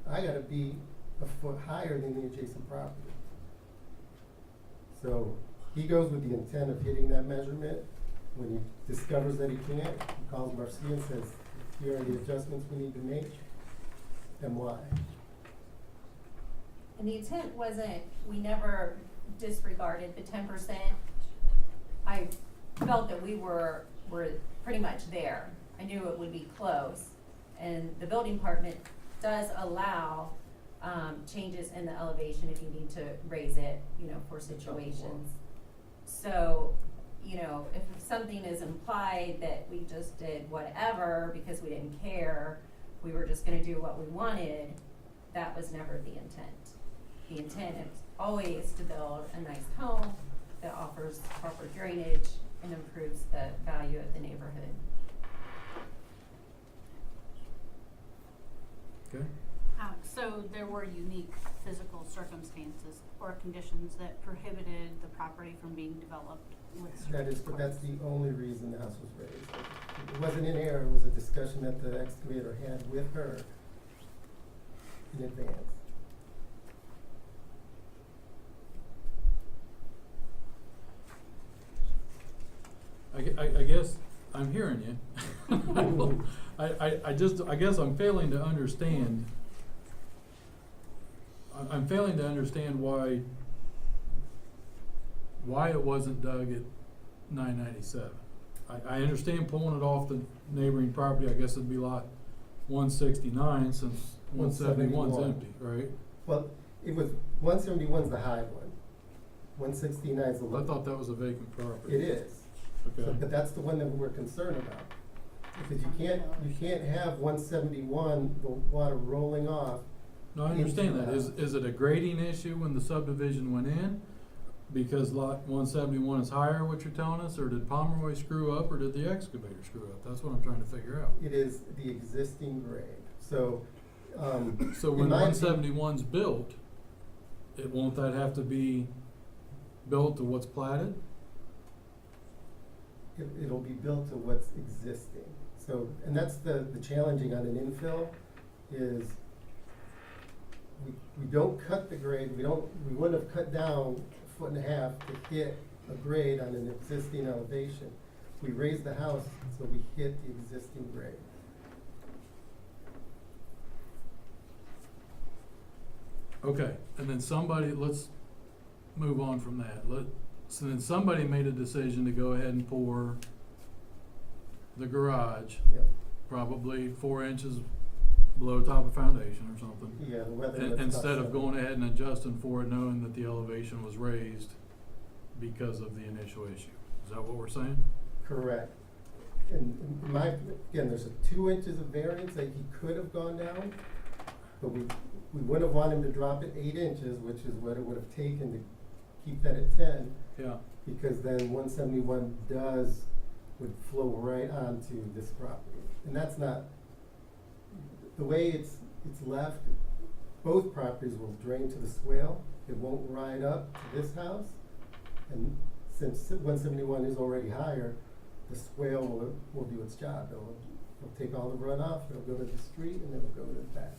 I gotta be a foot higher than the adjacent property. So he goes with the intent of hitting that measurement. When he discovers that he can't, he calls Marcia and says, here are the adjustments we need to make, and why. And the intent wasn't, we never disregarded the 10%. I felt that we were pretty much there. I knew it would be close. And the building department does allow changes in the elevation if you need to raise it, you know, for situations. So, you know, if something is implied that we just did whatever because we didn't care, we were just gonna do what we wanted, that was never the intent. The intent is always to build a nice home that offers proper drainage and improves the value of the neighborhood. Okay. So there were unique physical circumstances or conditions that prohibited the property from being developed with. But that's the only reason the house was raised. It wasn't in error, it was a discussion that the excavator had with her in advance. I guess I'm hearing you. I guess I'm failing to understand I'm failing to understand why it wasn't dug at 997. I understand pulling it off the neighboring property, I guess it'd be lot 169 since 171's empty, right? Well, it was, 171's the high one. 169's the low. I thought that was a vacant property. It is. Okay. But that's the one that we're concerned about. Because you can't have 171, the water rolling off. No, I understand into that. the Is it a grading issue when the subdivision went in? Because lot 171 is higher, what you're telling us, or did Pomeroy screw up, or did the excavator screw up? That's what I'm trying to figure out. It is the existing grade. So, So in when my 171's built, won't that have to be built to what's platted? it'll be built to what's existing. So, and that's the challenging on an infill is we don't cut the grade, we wouldn't have cut down 1.5 feet to hit a grade on an existing elevation. We raise the house so we hit the existing grade. Okay, and then let's move on from that. So then somebody made a decision to go ahead and pour the garage, Yep. probably 4 inches below top of foundation or something. Yeah, the weather. Instead of going ahead and adjusting for it, knowing that the elevation was raised because of the initial issue. Is that what we're saying? Correct. And again, there's 2 inches of variance that he could have gone down, but we wouldn't have wanted him to drop it 8 inches, which is what it would have taken to keep that at 10. Yeah. Because then 171 would flow right onto this property. And that's not, the way it's left, both properties will drain to the swale. It won't ride up to this house. And since 171 is already higher, the swale will do its job. It'll take all the runoff, it'll go to the street, and it'll go to the back.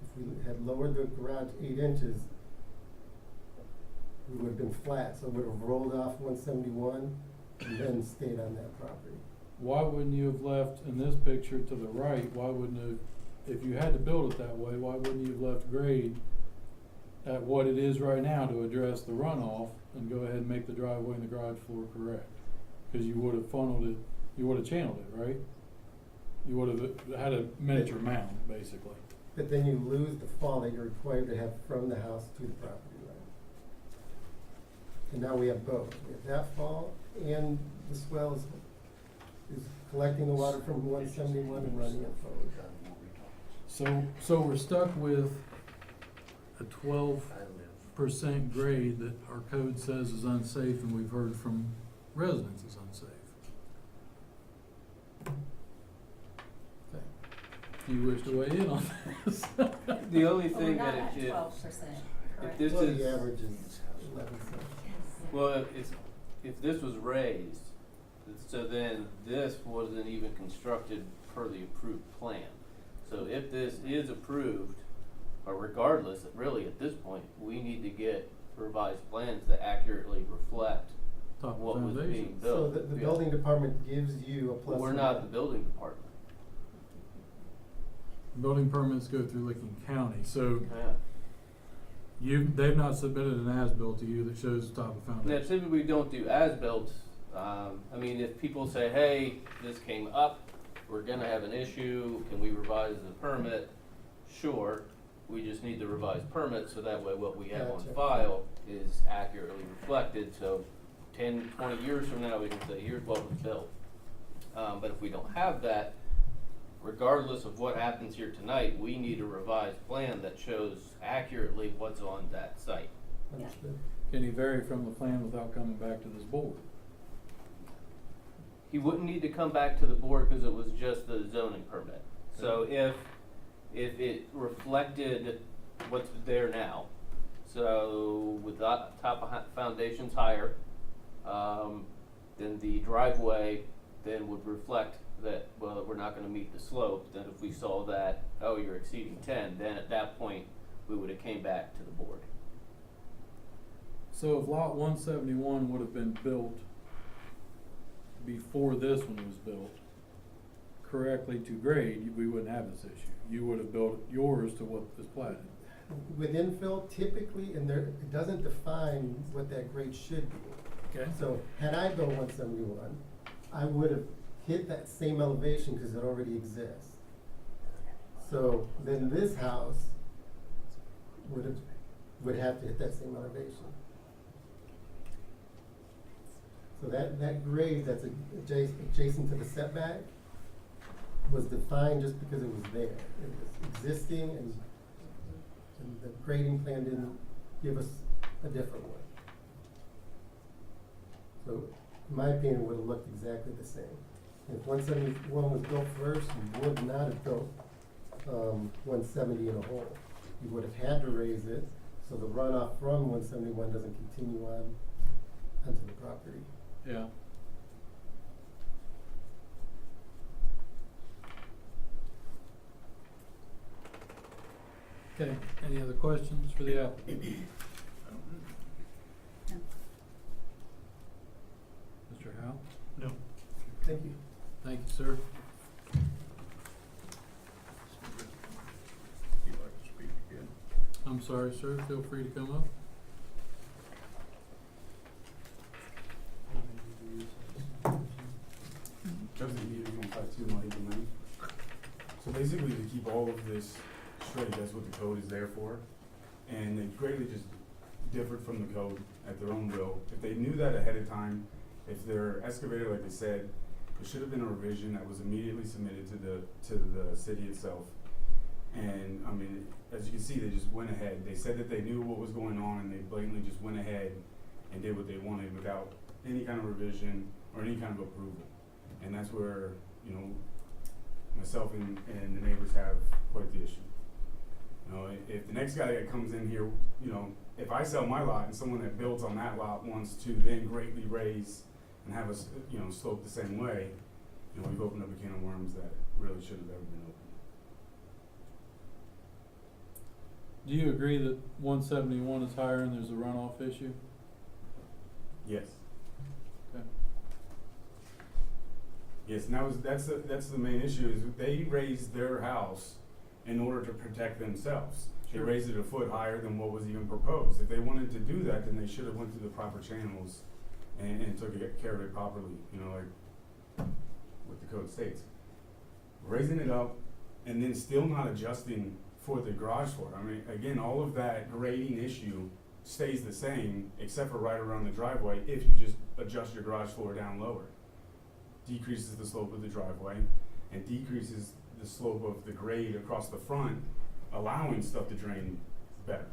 If we had lowered the garage 8 inches, we would have been flat, so it would have rolled off 171 and then stayed on that property. Why wouldn't you have left, in this picture to the right, if you had to build it that way, why wouldn't you have left grade at what it is right now to address the runoff and go ahead and make the driveway and the garage floor correct? Because you would have funneled it, you would have channeled it, right? You would have had a miniature mound, basically. But then you lose the fall that you're required to have from the house to the property line. And now we have both. We have that fall and the swell is collecting the water from 171 and running it forward. So we're stuck with a 12% grade that our code says is unsafe, and we've heard from residents is unsafe. Okay. Do you wish to weigh in on this? The only Well, thing we're that not it at is, 12%, if correct? this Well, is, the average is 11 cents. well, if this was raised, so then this wasn't even constructed per the approved plan. So if this is approved, or regardless, really at this point, we need to get revised plans that accurately reflect Top of what was being foundation. built. So the Yeah. building department gives you a plus. We're not the building department. Building permits go through Licking County, so Yeah. they've not submitted an as-built to you that shows the top of Now, foundation. typically we don't do as-built. I mean, if people say, hey, this came up, we're gonna have an issue, can we revise the permit? Sure, we just need the revised permit, so that way what we have on Gotcha. file is accurately reflected, so 10, 20 years from now, we can say, here's what was built. But if we don't have that, regardless of what happens here tonight, we need a revised plan that shows accurately what's on that site. Understood. Can he vary from the plan without coming back to this board? He wouldn't need to come back to the board because it was just the zoning permit. So if it reflected what's there now, so with the top of foundations higher, then the driveway then would reflect that, well, we're not gonna meet the slope. Then if we saw that, oh, you're exceeding 10, then at that point, we would have came back to the board. So if lot 171 would have been built before this one was built correctly to grade, we wouldn't have this issue. You would have built yours to what is platted. with infill typically, and there, it doesn't define what that grade should be. Okay. So had I built 171, I would have hit that same elevation because it already exists. So then this house would have to hit that same elevation. So that grade that's adjacent to the setback was defined just because it was there. It was existing, and the grading plan didn't give us a different one. So, in my opinion, it would have looked exactly the same. If 171 was built first, you would not have built 170 in a hole. You would have had to raise it, so the runoff from 171 doesn't continue on onto the property. Yeah. Okay, any other questions for the applicant? Mr. Howe? No. Thank you. Thank you, sir. You'd like to speak again? I'm sorry, sir, feel free to come up. President Meeting 152 Mile Eagle Lane. So basically, to keep all of this straight, that's what the code is there for. And they greatly just differed from the code at their own will. If they knew that ahead of time, if their excavator, like they said, there should have been a revision that was immediately submitted to the city itself. And I mean, as you can see, they just went ahead. They said that they knew what was going on, and they blatantly just went ahead and did what they wanted without any kind of revision or any kind of approval. And that's where, you know, myself and the neighbors have quite the issue. You know, if the next guy that comes in here, you know, if I sell my lot and someone that builds on that lot wants to then greatly raise and have us, you know, slope the same way, you know, we've opened up a can of worms that really shouldn't have ever been opened. Do you agree that 171 is higher and there's a runoff issue? Yes. Okay. Yes, and that's the main issue, is they raised their house in order to protect themselves. They Sure. raised it a foot higher than what was even proposed. If they wanted to do that, then they should have went through the proper channels and took care of it properly, you know, like what the code states. Raising it up and then still not adjusting for the garage floor. I mean, again, all of that grading issue stays the same except for right around the driveway if you just adjust your garage floor down lower. Decreases the slope of the driveway and decreases the slope of the grade across the front, allowing stuff to drain better.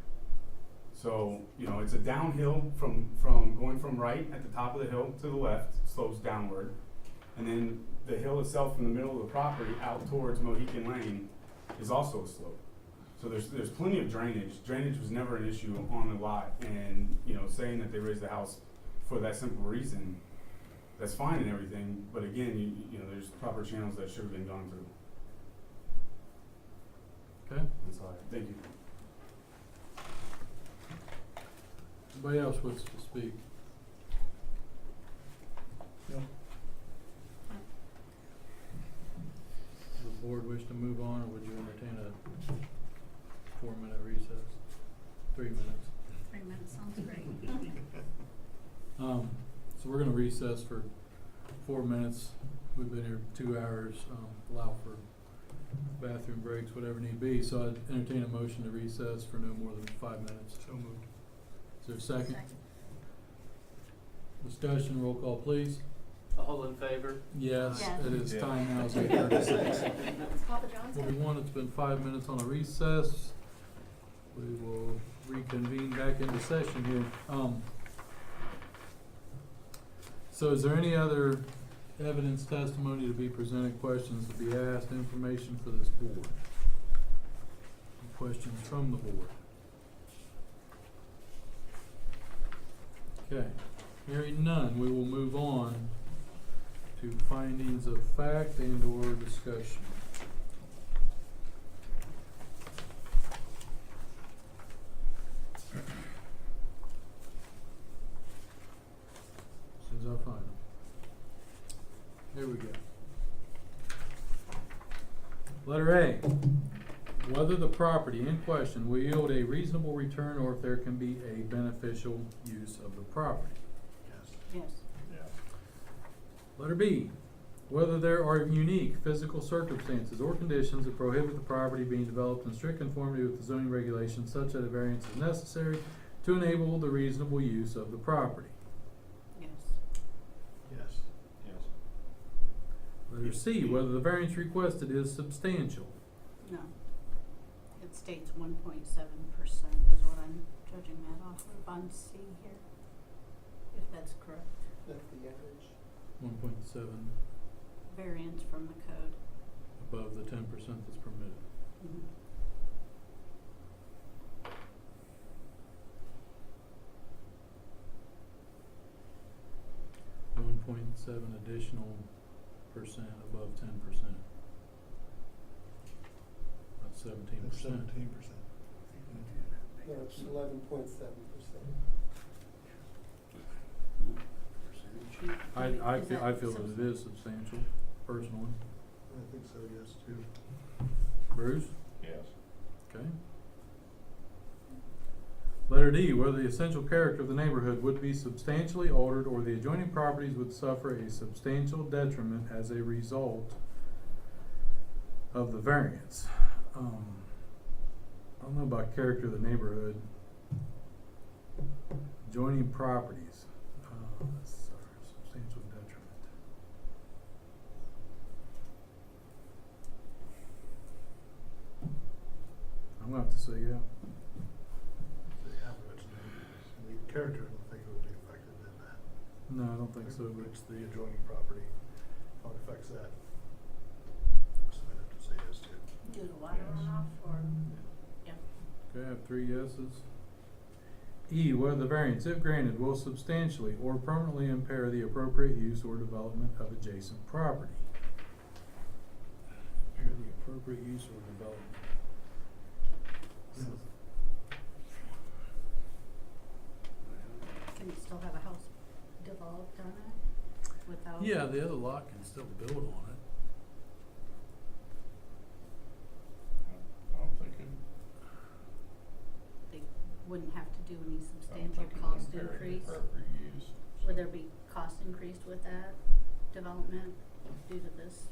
So, you know, it's a downhill from going from right at the top of the hill to the left, slopes downward. And then the hill itself in the middle of the property out towards Mohican Lane is also a slope. So there's plenty of drainage. Drainage was never an issue on the lot, and, you know, saying that they raised the house for that simple reason, that's fine and everything, but again, you know, there's proper channels that should have been gone through. Okay. That's all right. Thank you. Anybody else wishes to speak? No. Does the board wish to move on, or would you entertain a 4-minute recess? 3 minutes. 3 minutes sounds great. So we're gonna recess for 4 minutes. We've been here 2 hours, allow for bathroom breaks, whatever need be. So I'd entertain a motion to recess for no more than 5 minutes. So moved. Is there a second? Discussion, roll call please. All in favor? Yes, Yes. it is Yeah. time now. It's Papa John's. Everyone, it's been 5 minutes on a recess. We will reconvene back into session here. So is there any other evidence, testimony to be presented, questions to be asked, information for this board? Any questions from the board? Okay, hearing none, we will move on to findings of fact and or discussion. As soon as I find them. Here we go. Letter A, whether the property in question will yield a reasonable return or if there can be a beneficial use of the property. Yes. Yes. Yes. Letter B, whether there are unique physical circumstances or conditions that prohibit the property being developed in strict conformity with the zoning regulations such that a variance is necessary to enable the reasonable use of the property. Yes. Yes. Yes. Letter C, whether the variance requested is substantial. No. It states 1.7% is what I'm judging that off of on C here, if that's correct. That's the average. 1.7 Variance from the code. above the 10% that's permitted. Mhm. .7 additional percent above 10%. That's 17%. That's 17%. No, it's 11.7%. I feel that it is substantial, personally. I think so, yes, too. Bruce? Yes. Okay. Letter D, whether the essential character of the neighborhood would be substantially altered or the adjoining properties would suffer a substantial detriment as a result of the variance. I don't know about character of the neighborhood. Adjoining properties, sorry, substantial detriment. I'm gonna have to say yeah. The average, the character, I don't think it would be affected in that. No, I don't think so, but It's the adjoining property, how it affects that. So I'd have to say yes too. Do the water runoff or? Yeah. okay, I have 3 yeses. E, whether the variance, if granted, will substantially or permanently impair the appropriate use or development of adjacent property. Impair the appropriate use or development. Can it still have a house developed on it without? Yeah, the other lot can still build on it. I don't think it. They wouldn't have to do any I don't substantial think it cost would impair the increase? appropriate use. Would there be cost increased with that development due to this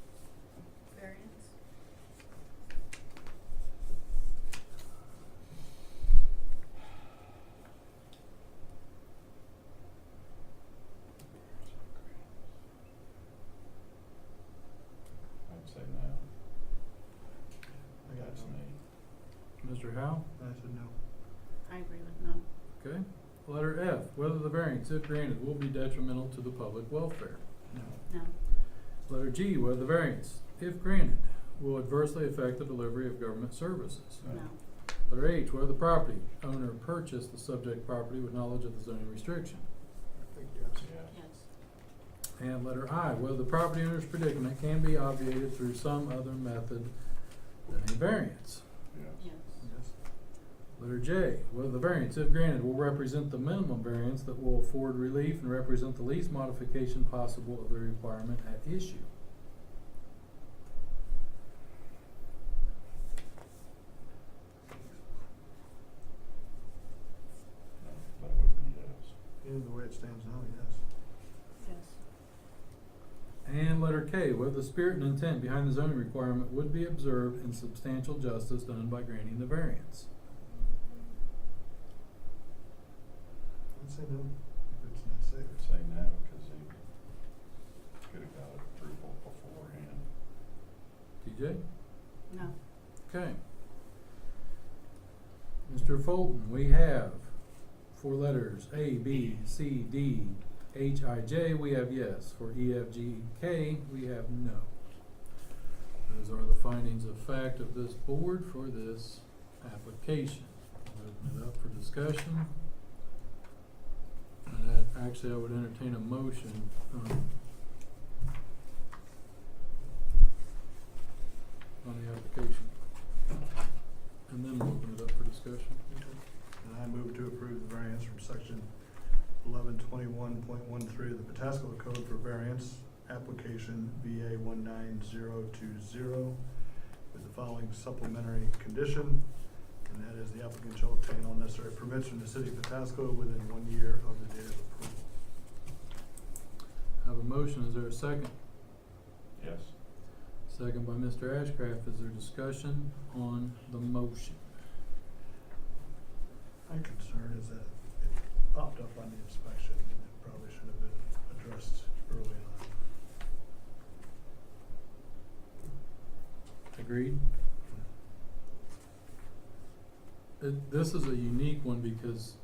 variance? I'd say no. I got That's no. me. Mr. Howe? I said no. I agree with no. Okay. Letter F, whether the variance, if granted, will be detrimental to the public welfare. No. Letter G, whether the variance, if granted, will adversely affect the delivery of government services. No. Letter H, whether the property owner purchased the subject property with knowledge of the zoning restriction. I think yes. Yes. And letter I, whether the property owner's predicament can be obviated through some other method than a variance. Yes. Yes. Yes. Letter J, whether the variance, if granted, will represent the minimum variance that will afford relief and represent the least modification possible of the requirement at issue. That would be yes. In the way it stands now, yes. Yes. And letter K, whether the spirit and intent behind the zoning requirement would be observed and substantial justice done by granting the variance. I'd say no, if it's not safe. I'd say no, cause he could have got approval beforehand. TJ? No. Okay. Mr. Fulton, we have 4 letters, A, B, C, D, H, I, J, we have yes. For E, F, G, K, we have no. Those are the findings of fact of this board for this application. I'll open it up for discussion. And that, actually, I would entertain a motion, on the application. And then we'll open it up for discussion. And I move to approve the variance from section 1121.13 of the Pataskala Code for variance, application VA 19020, with the following supplementary condition, and that is the applicant shall obtain all necessary permits from the city of Patasko within 1 year of the date of approval. Have a motion, is there a second? Yes. Second by Mr. Ashcraft, is there discussion on the motion? My concern is that it popped up on the inspection, and it probably should have been addressed early on. Agreed? This is a unique one because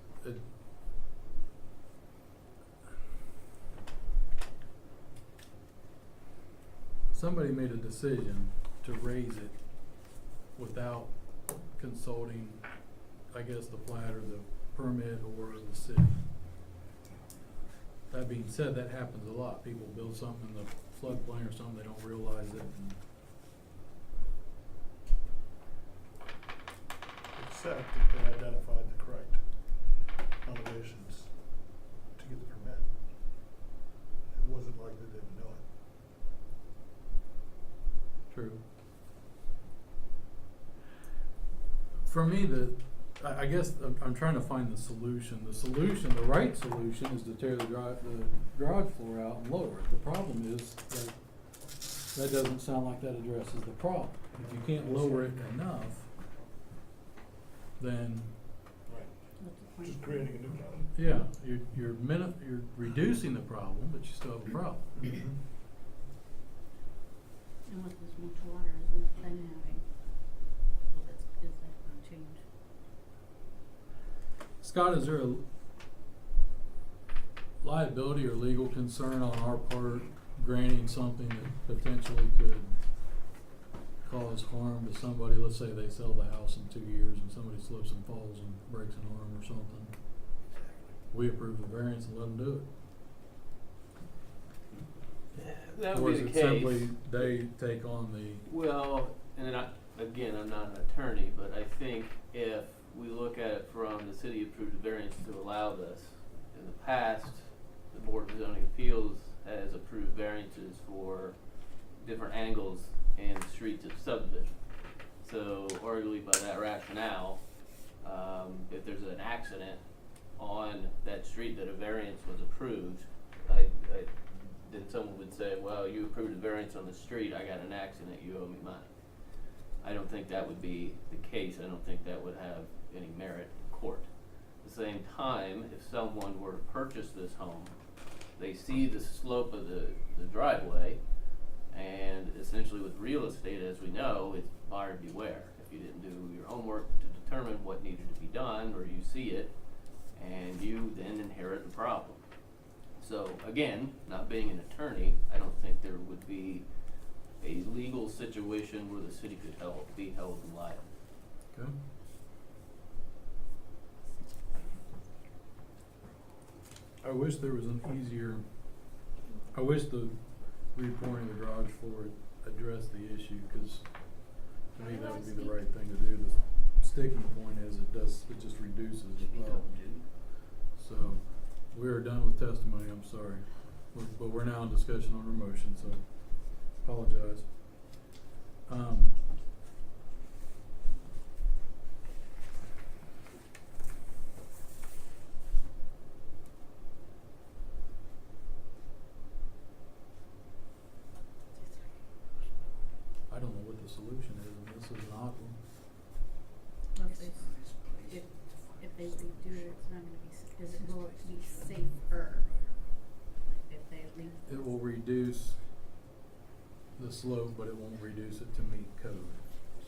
somebody made a decision to raise it without consulting, I guess, the plat or the permit or the city. That being said, that happens a lot. People build something in the floodplain or something, they don't realize it, and Except if they identified the correct elevations to get the permit. It wasn't like they didn't know it. true. For me, I guess I'm trying to find the solution. The right solution is to tear the garage floor out and lower it. The problem is that doesn't sound like that addresses the problem. If you can't lower it enough, then Just creating a new problem. yeah, you're reducing the problem, but you still have a problem. And with this much water, isn't it then having, well, is that gonna change? Scott, is there a liability or legal concern on our part granting something that potentially could cause harm to somebody? Let's say they sell the house in 2 years and somebody slips and falls and breaks an arm or something. We approve the variance and let them do it. That Or would is be the it case. simply they take on the, Well, and then again, I'm not an attorney, but I think if we look at it from the city approved variance to allow this, in the past, the Board of Zoning Appeals has approved variances for different angles and streets of subdivision. So arguably by that rationale, if there's an accident on that street that a variance was approved, then someone would say, well, you approved a variance on the street, I got an accident, you owe me money. I don't think that would be the case. I don't think that would have any merit in court. At the same time, if someone were to purchase this home, they see the slope of the driveway, and essentially with real estate, as we know, it's buyer beware. If you didn't do your homework to determine what needed to be done, or you see it, and you then inherit the problem. So again, not being an attorney, I don't think there would be a legal situation where the city could be held liable. okay? I wish there was an easier, I wish the repouring of the garage floor addressed the issue, cause to me that would be the right thing to do. The sticking point is it just reduces the problem. So, we are done with testimony, I'm sorry. But we're now in discussion on our motion, so apologize. I don't know what the solution is, and this is an odd one. Well, if they redo it, it's not gonna be, will it be safer if they leave? It will reduce the slope, but it won't reduce it to meet code.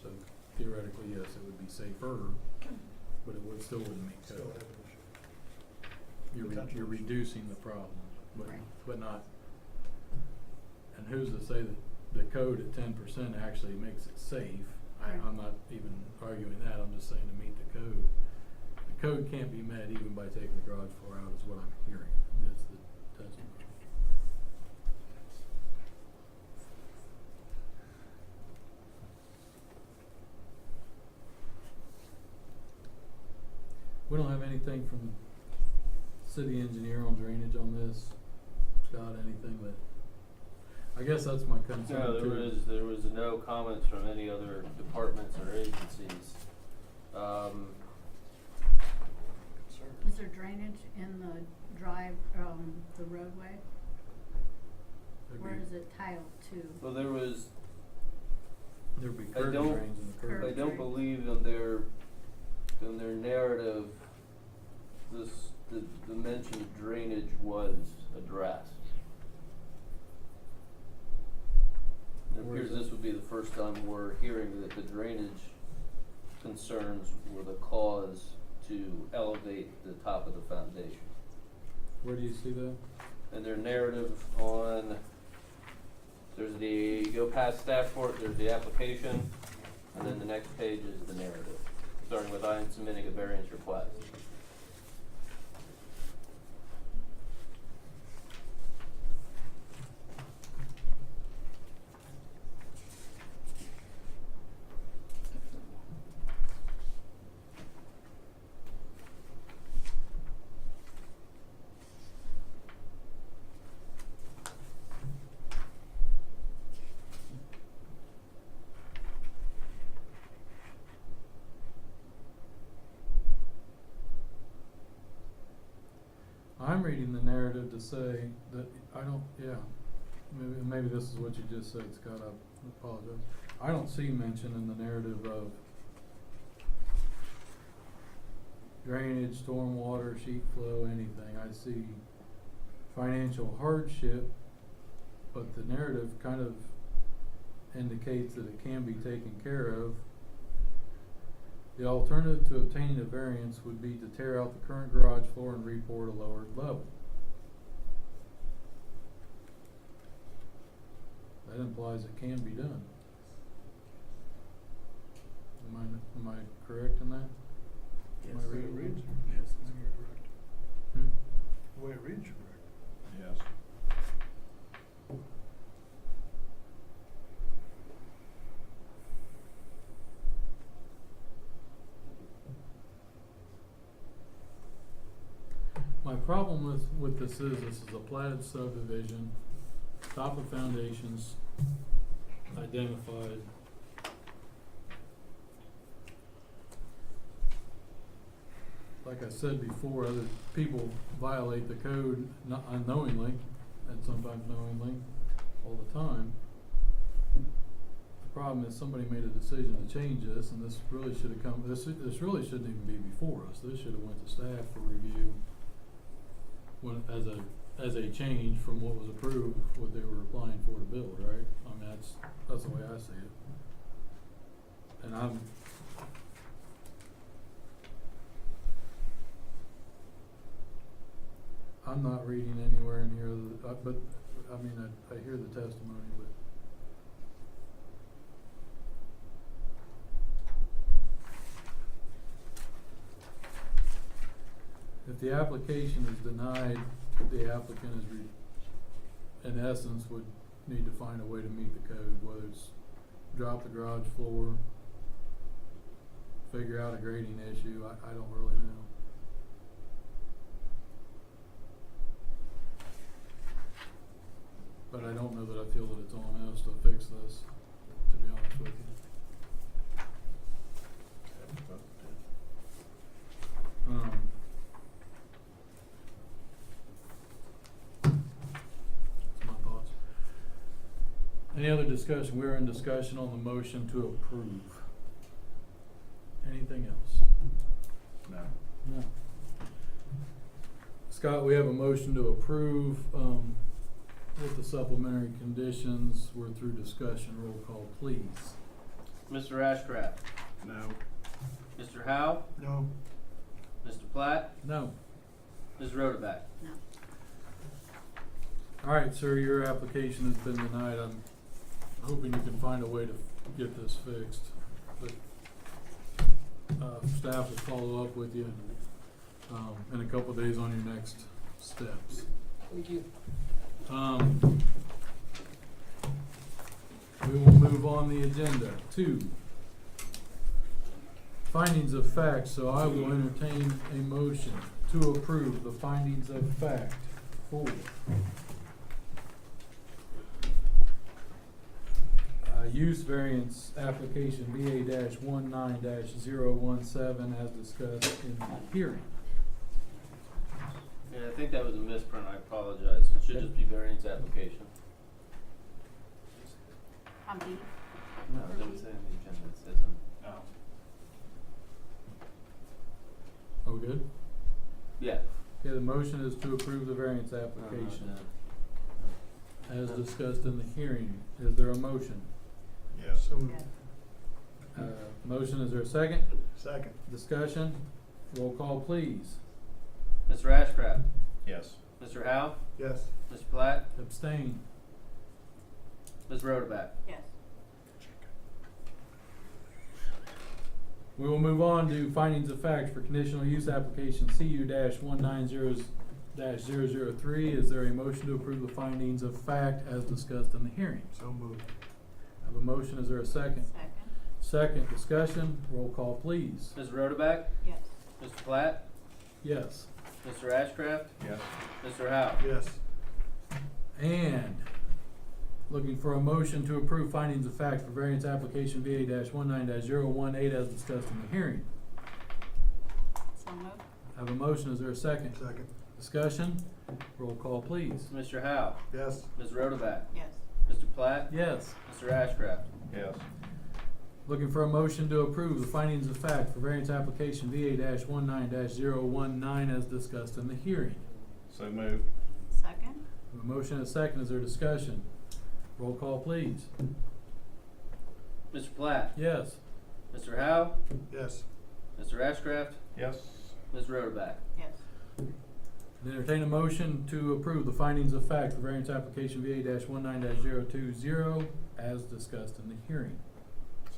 So theoretically, yes, it would be safer, but it still wouldn't meet Still code. have an issue. You're reducing the problem, Right. but not, and who's to say that the code at 10% actually makes it safe? I'm not even arguing that, I'm just saying to meet the code. The code can't be met even by taking the garage floor out, is what I'm hearing. That's the testimony. We don't have anything from city engineer on drainage on this. Scott, anything that, I guess that's my concern No, too. there was no comments from any other departments or agencies. Is there drainage in the drive, the roadway? Where is it tiled to? Well, there was, There'd be I curb don't- drains in the curb. I don't Curb believe in their narrative, the mention of drainage was addressed. It Where is appears it? this would be the first time we're hearing that the drainage concerns were the cause to elevate the top of the foundation. Where do you see that? And their narrative on, go past staff report, there's the application, and then the next page is the narrative, starting with I am submitting a variance request. I'm reading the narrative to say that I don't, yeah, maybe this is what you just said, Scott, I apologize. I don't see mention in the narrative of drainage, stormwater, sheet flow, anything. I see financial hardship, but the narrative kind of indicates that it can be taken care of. The alternative to obtaining a variance would be to tear out the current garage floor and re-pour at a lower level. That implies it can be done. Am I correct in that? Am I reading it? Yes, you're correct. Hmm? The way it reads, you're correct. Yes. My problem with this is a platted subdivision, top of foundations identified. Like I said before, other people violate the code not unknowingly, and sometimes knowingly, all the time. The problem is somebody made a decision to change this, and this really should have come, this really shouldn't even be before us. This should have went to staff for review when, as a change from what was approved, what they were applying for to build, right? I mean, that's the way I see it. And I'm not reading anywhere in here, but, I mean, I hear the testimony, but if the application is denied, the applicant is in essence, would need to find a way to meet the code, whether it's drop the garage floor, figure out a grading issue, I don't really know. But I don't know that I feel that it's on us to fix this, to be honest with you. That's my thoughts. Any other discussion? We're in discussion on the motion to approve. Anything else? No. No. Scott, we have a motion to approve, with the supplementary conditions. We're through discussion. Roll call, please. Mr. Ashcraft? No. Mr. Howe? No. Mr. Platt? No. Ms. Rodaback? No. All right, sir, your application has been denied. I'm hoping you can find a way to get this fixed. But staff will follow up with you in a couple of days on your next steps. Thank you. We will move on the agenda to findings of fact. So I will entertain a motion to approve the findings of fact for use variance application VA-19-017 as discussed in the hearing. Yeah, I think that was a misprint, I apologize, it should just be variance application. On B. No, it doesn't say on the agenda, it says on. Oh, we good? Yeah. Okay, the motion is to approve the variance application as discussed in the hearing. Is there a motion? Yes. So moved. Motion, is there a second? Second. Discussion? Roll call, please. Mr. Ashcraft? Yes. Mr. Howe? Yes. Mr. Platt? Abstain. Ms. Rotoback? Yes. We will move on to findings of fact for conditional use application CU-190-003. Is there a motion to approve the findings of fact as discussed in the hearing? So moved. I have a motion, is there a second? Second. Second, discussion, roll call please. Ms. Rotoback? Yes. Mr. Platt? Yes. Mr. Ashcraft? Yes. Mr. Howe? Yes. And looking for a motion to approve findings of fact for variance application VA-19-018 as discussed in the hearing. So moved. I have a motion, is there a second? Second. Discussion, roll call please. Mr. Howe? Yes. Ms. Rotoback? Yes. Mr. Platt? Yes. Mr. Ashcraft? Yes. Looking for a motion to approve the findings of fact for variance application VA-19-019 as discussed in the hearing. So moved. Second. A motion and a second, is there discussion? Roll call please. Mr. Platt? Yes. Mr. Howe? Yes. Mr. Ashcraft? Yes. Ms. Rotoback? Yes. Entertain a motion to approve the findings of fact for variance application VA-19-020 as discussed in the hearing.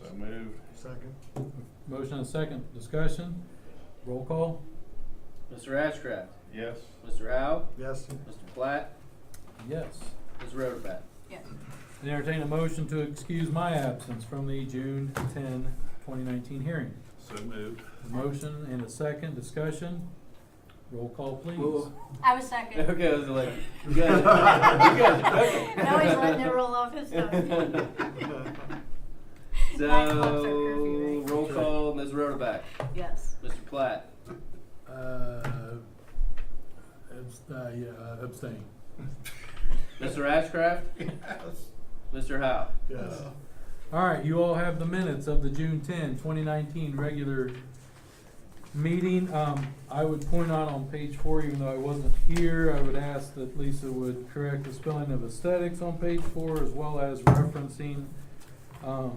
So moved. Second. Motion and a second, discussion, roll call. Mr. Ashcraft? Yes. Mr. Howe? Yes. Mr. Platt? Yes. Ms. Rotoback? Yes. Entertain a motion to excuse my absence from the June 10, 2019 hearing. So moved. A motion and a second, discussion, roll call please. Whoa. I was second. Okay, I was like, you guys are cooking. Now he's letting it roll off his tongue. 9 o'clock's our curfew, right? Roll call, Ms. Rotoback. Yes. Mr. Platt. Abstain. Mr. Ashcraft. Yes. Mr. Howe. Yes. All right, you all have the minutes of the June 10, 2019 regular meeting. I would point out on page 4, even though I wasn't here, I would ask that Lisa would correct the spelling of aesthetics on page 4, as well as referencing a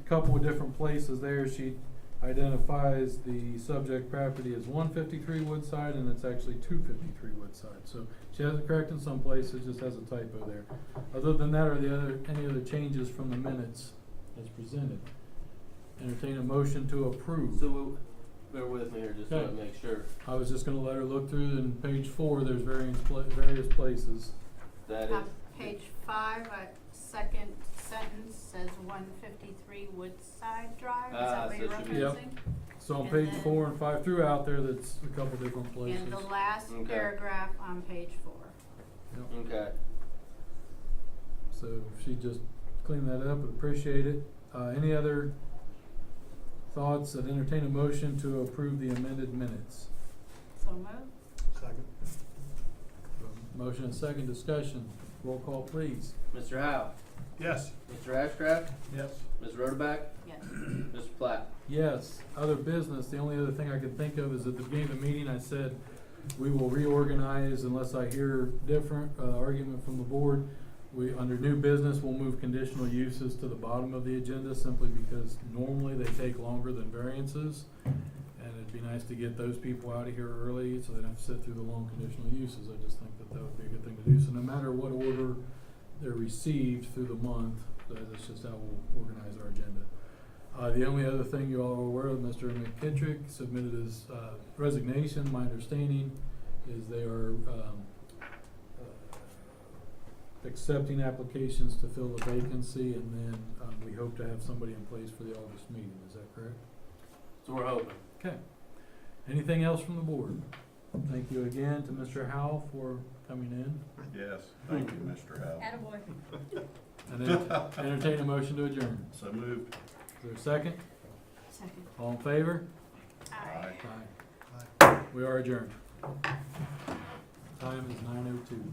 couple of different places there. She identifies the subject property as 153 Woodside, and it's actually 253 Woodside. So she has it correct in some places, just has a typo there. Other than that, are any other changes from the minutes as presented? Entertain a motion to approve. So, bear with me here just to Okay. make sure. I was just gonna let her look through, and page 4, there's various places. That is. Page 5, second sentence says 153 Woodside Drive. Is that what you're so it should be- Yep. referencing? So on And page then- 4 and 5 throughout there, that's a couple different places. And the last Okay. paragraph on page 4. Yep. Okay. So if she just clean that up, I'd appreciate it. Any other thoughts? I'd entertain a motion to approve the amended minutes. So moved. Second. Motion and second, discussion. Roll call please. Mr. Howe. Yes. Mr. Ashcraft. Yes. Ms. Rotoback. Yes. Mr. Platt. Yes, other business, the only other thing I could think of is at the beginning of the meeting, I said we will reorganize unless I hear different, argument from the board. Under new business, we'll move conditional uses to the bottom of the agenda simply because normally they take longer than variances. And it'd be nice to get those people out of here early so they don't have to sit through the long conditional uses. I just think that would be a good thing to do. So no matter what order they're received through the month, that's just how we'll organize our agenda. The only other thing you all are aware of, Mr. McKittrick submitted his resignation. My understanding is they are accepting applications to fill the vacancy, and then we hope to have somebody in place for the August meeting. Is that correct? So we're hoping. Okay. Anything else from the board? Thank you again to Mr. Howell for coming in. Yes. Thank you, Mr. Howe. Attaboy. And then entertain a motion to adjourn. So moved. Is there a second? Second. All in favor? Aye. Aye. We are adjourned. Time is 9:02.